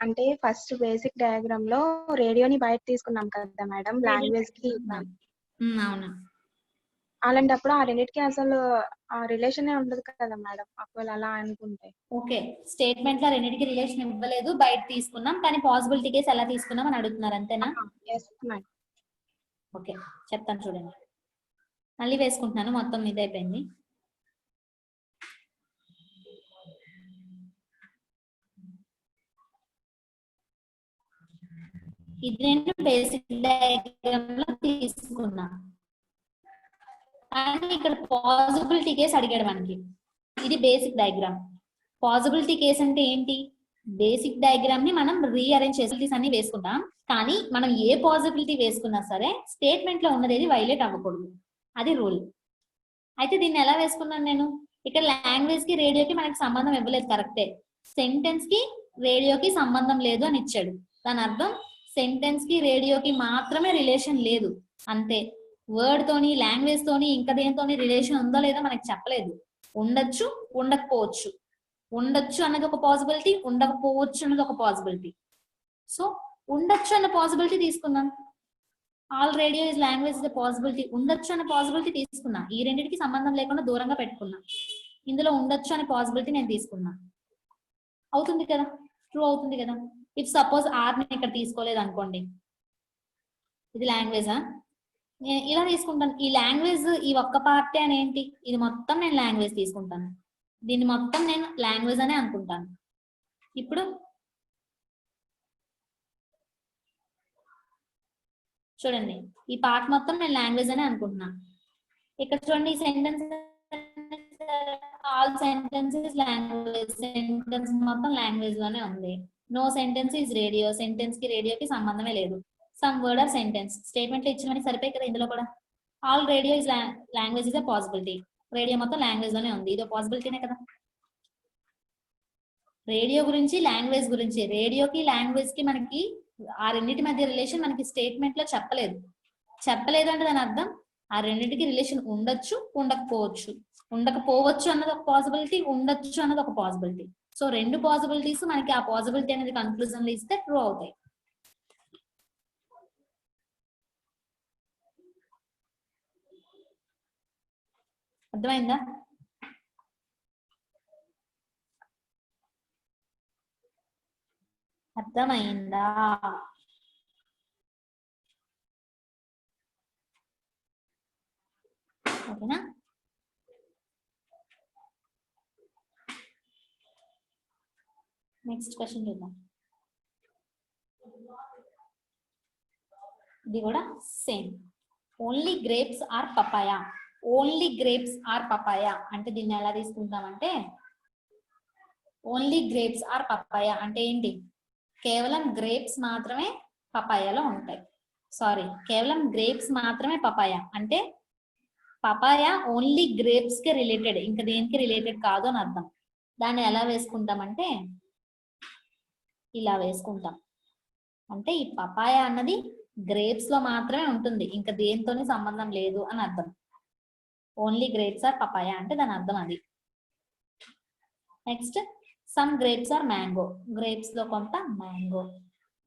అంటే ఫస్ట్ బేసిక్ డయాగ్రామ్ లో రేడియోని బయట తీసుకున్నాం కదా మేడం, లాంగ్వేజ్ కి అవును. అలాంటప్పుడు ఆ రెండింటికి అసలు ఆ రిలేషన్ ఉండదు కదా మేడం ఒకవేళ అలా అనుకుంటే. ఓకే, స్టేట్మెంట్ లో రెండింటికి రిలేషన్ ఇవ్వలేదు, బయట తీసుకున్నాం, కానీ పాసిబిలిటీ కేసు ఎలా తీసుకున్నాం అని అడుగుతున్నారు, అంతేనా? Yes madam. ఓకే, చెప్తాను చూడండి. మళ్ళీ వేసుకుంటున్నాను, మొత్తం ఇది అయిపోయింది. ఇది నేను బేసిక్ డయాగ్రామ్ లో తీసుకున్నా, కానీ ఇక్కడ పాసిబిలిటీ కేసు అడిగాడు మనకి. ఇది బేసిక్ డయాగ్రామ్. పాసిబిలిటీ కేసు అంటే ఏంటి? బేసిక్ డయాగ్రామ్ ని మనం రీఅరేంజ్ ఫెసిలిటీస్ అన్ని వేసుకుంటాం, కానీ మనం ఏ పాసిబిలిటీ వేసుకున్నా సరే స్టేట్మెంట్ లో ఉన్నది వైలేట్ అవ్వకూడదు, అది రూల్. అయితే దీన్ని ఎలా వేసుకున్నాను నేను? ఇక్కడ లాంగ్వేజ్ కి రేడియోకి మనకి సంబంధం ఇవ్వలేదు, కరెక్టే. సెంటెన్స్ కి రేడియోకి సంబంధం లేదు అని ఇచ్చాడు. దాని అర్థం సెంటెన్స్ కి రేడియోకి మాత్రమే రిలేషన్ లేదు, అంతే. వర్డ్ తోని లాంగ్వేజ్ తోని ఇంకా దేనితోని రిలేషన్ ఉందో లేదో మనకి చెప్పలేదు. ఉండొచ్చు, ఉండకపోవచ్చు. ఉండొచ్చు అన్నది ఒక పాసిబిలిటీ, ఉండకపోవచ్చు అన్నది ఒక పాసిబిలిటీ. సో ఉండొచ్చు అన్న పాసిబిలిటీ తీసుకున్నాం. All radio is language is possibility. ఉండొచ్చు అనే పాసిబిలిటీ తీసుకున్నా, ఈ రెండింటికి సంబంధం లేకుండా దూరంగా పెట్టుకున్నా. ఇందులో ఉండొచ్చు అనే పాసిబిలిటీ నేను తీసుకున్నా. అవుతుంది కదా, ట్రూ అవుతుంది కదా. ఇఫ్ సపోజ్ ఆర్ ని ఇక్కడ తీసుకోలేదు అనుకోండి, ఇది లాంగ్వేజా? నేను ఇలా తీసుకుంటాను. ఈ లాంగ్వేజ్ ఈ ఒక్క పార్టీ అని ఏంటి? ఇది మొత్తం నేను లాంగ్వేజ్ తీసుకుంటాను, దీన్ని మొత్తం నేను లాంగ్వేజ్ అనే అనుకుంటాను. ఇప్పుడు చూడండి, ఈ పార్ట్ మొత్తం నేను లాంగ్వేజ్ అనే అనుకుంటున్నా. ఇక్కడ చూడండి, ఈ sentence all sentences language, sentence మొత్తం లాంగ్వేజ్ లోనే ఉంది. No sentence is radio, sentence కి రేడియోకి సంబంధమే లేదు. Some word are sentence, statement లో ఇచ్చినవన్నీ సరిపోయి కదా. ఇందులో కూడా all radio is language is a possibility, radio మొత్తం లాంగ్వేజ్ లోనే ఉంది, ఇదో పాసిబిలిటీనే కదా. రేడియో గురించి లాంగ్వేజ్ గురించి, రేడియోకి లాంగ్వేజ్ కి మనకి ఆ రెండింటి మధ్య రిలేషన్ మనకి స్టేట్మెంట్ లో చెప్పలేదు. చెప్పలేదు అంటే దాని అర్థం ఆ రెండింటికి రిలేషన్ ఉండొచ్చు, ఉండకపోవచ్చు. ఉండకపోవచ్చు అన్నది ఒక పాసిబిలిటీ, ఉండొచ్చు అన్నది ఒక పాసిబిలిటీ. సో రెండు పాసిబిలిటీస్ మనకి ఆ పాసిబిలిటీ అనేది కన్క్లూజన్ లో ఇస్తే ట్రూ అవుతాయి. అర్థమైందా? అర్థమైందా? ఓకేనా? నెక్స్ట్ క్వశ్చన్ చూద్దాం. ఇది కూడా same. Only grapes are papaya. Only grapes are papaya అంటే దీన్ని ఎలా తీసుకుంటామంటే, ఓన్లీ గ్రేప్స్ ఆర్ పపాయా అంటే ఏంటి? కేవలం గ్రేప్స్ మాత్రమే పపాయాలో ఉంటాయి. సారీ, కేవలం గ్రేప్స్ మాత్రమే పపాయా అంటే పపాయా ఓన్లీ గ్రేప్స్ కి రిలేటెడ్, ఇంకా దేనికి రిలేటెడ్ కాదు అని అర్థం. దాన్ని ఎలా వేసుకుంటామంటే ఇలా వేసుకుంటాం. అంటే ఈ పపాయా అన్నది గ్రేప్స్ లో మాత్రమే ఉంటుంది, ఇంకా దేనితోని సంబంధం లేదు అని అర్థం. ఓన్లీ గ్రేప్స్ ఆర్ పపాయా అంటే దాని అర్థం అది. Next, some grapes are mango. Grapes లో కొంత mango.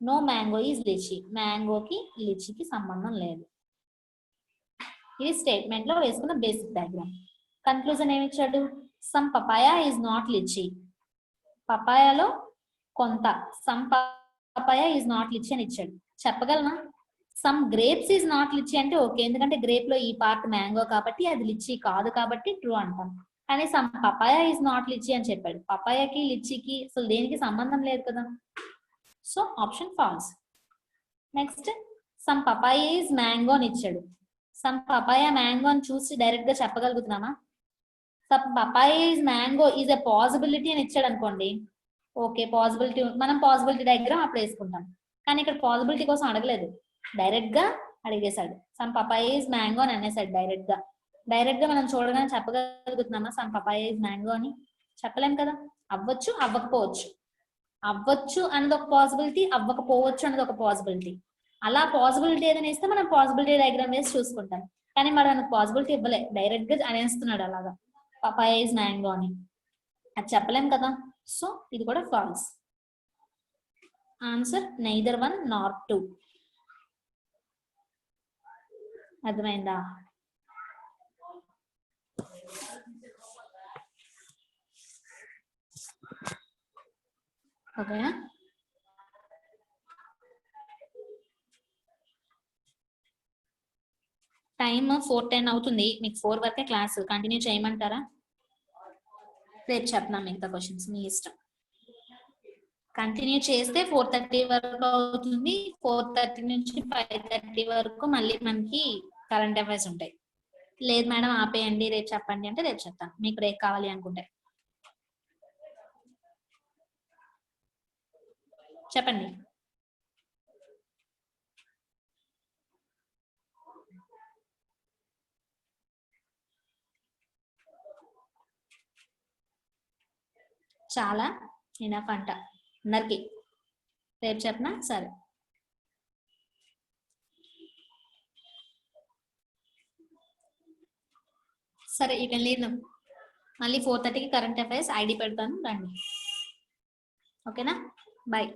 No mango is litchi. మ్యాంగోకి లిచీకి సంబంధం లేదు. ఇది స్టేట్మెంట్ లో వేసుకున్న బేసిక్ డయాగ్రామ్. కన్క్లూజన్ ఏమి ఇచ్చాడు? Some papaya is not litchi. పపాయాలో కొంత, some papaya is not litchi అని ఇచ్చాడు. చెప్పగలనా? Some grapes is not litchi అంటే ఓకే, ఎందుకంటే గ్రేప్ లో ఈ పార్ట్ మ్యాంగో కాబట్టి అది లిచీ కాదు కాబట్టి ట్రూ అంటాం. కానీ some papaya is not litchi అని చెప్పాడు. పపాయాకి లిచీకి అసలు దేనికి సంబంధం లేదు కదా. So option false. Next, some papaya is mango అని ఇచ్చాడు. సమ్ పపాయా మ్యాంగో అని చూసి డైరెక్ట్ గా చెప్పగలుగుతున్నామా? Papaya is mango is a possibility అని ఇచ్చాడు అనుకోండి, ఓకే పాసిబిలిటీ, మనం పాసిబిలిటీ డయాగ్రామ్ అప్పుడు వేసుకుంటాం. కానీ ఇక్కడ పాసిబిలిటీ కోసం అడగలేదు, డైరెక్ట్ గా అడిగేశాడు. సమ్ పపాయ ఈజ్ మ్యాంగో అని అనేసాడు డైరెక్ట్ గా. డైరెక్ట్ గా మనం చూడగానే చెప్పగలుగుతున్నామా సమ్ పపాయ ఈజ్ మ్యాంగో అని? చెప్పలేం కదా. అవ్వచ్చు, అవ్వకపోవచ్చు. అవ్వచ్చు అన్నది ఒక పాసిబిలిటీ, అవ్వకపోవచ్చు అన్నది ఒక పాసిబిలిటీ. అలా పాసిబిలిటీ ఏదైనా ఇస్తే మనం పాసిబిలిటీ డయాగ్రామ్ వేసి చూసుకుంటాం. కానీ మరి మనకు పాసిబిలిటీ ఇవ్వలే, డైరెక్ట్ గా అనేస్తున్నాడు అలాగా పపాయ ఈజ్ మ్యాంగో అని. అది చెప్పలేం కదా. సో ఇది కూడా ఫాల్స్. Answer neither 1 nor 2. అర్థమైందా? ఓకేనా? టైమ్ 4:10 అవుతుంది. మీకు 4 వరకే క్లాస్, కంటిన్యూ చేయమంటారా? రేపు చెప్తాం మిగతా క్వశ్చన్స్, మీ ఇష్టం. కంటిన్యూ చేస్తే 4:30 వరకు అవుతుంది. 4:30 నుంచి 5:30 వరకు మళ్ళీ మనకి కరెంట్ అఫైర్స్ ఉంటాయి. లేదు మేడం ఆపేయండి రేపు చెప్పండి అంటే రేపు చెప్తాను, మీకు రేపు కావాలి అనుకుంటే. చెప్పండి. చాలా ఎనఫ్ అంట అందరికి. రేపు చెప్పనా? సరే. సరే యూ కెన్ లీవ్. మళ్ళీ 4:30కి కరెంట్ అఫైర్స్ ఐడి పెడతాను, రండి. ఓకేనా? బాయ్.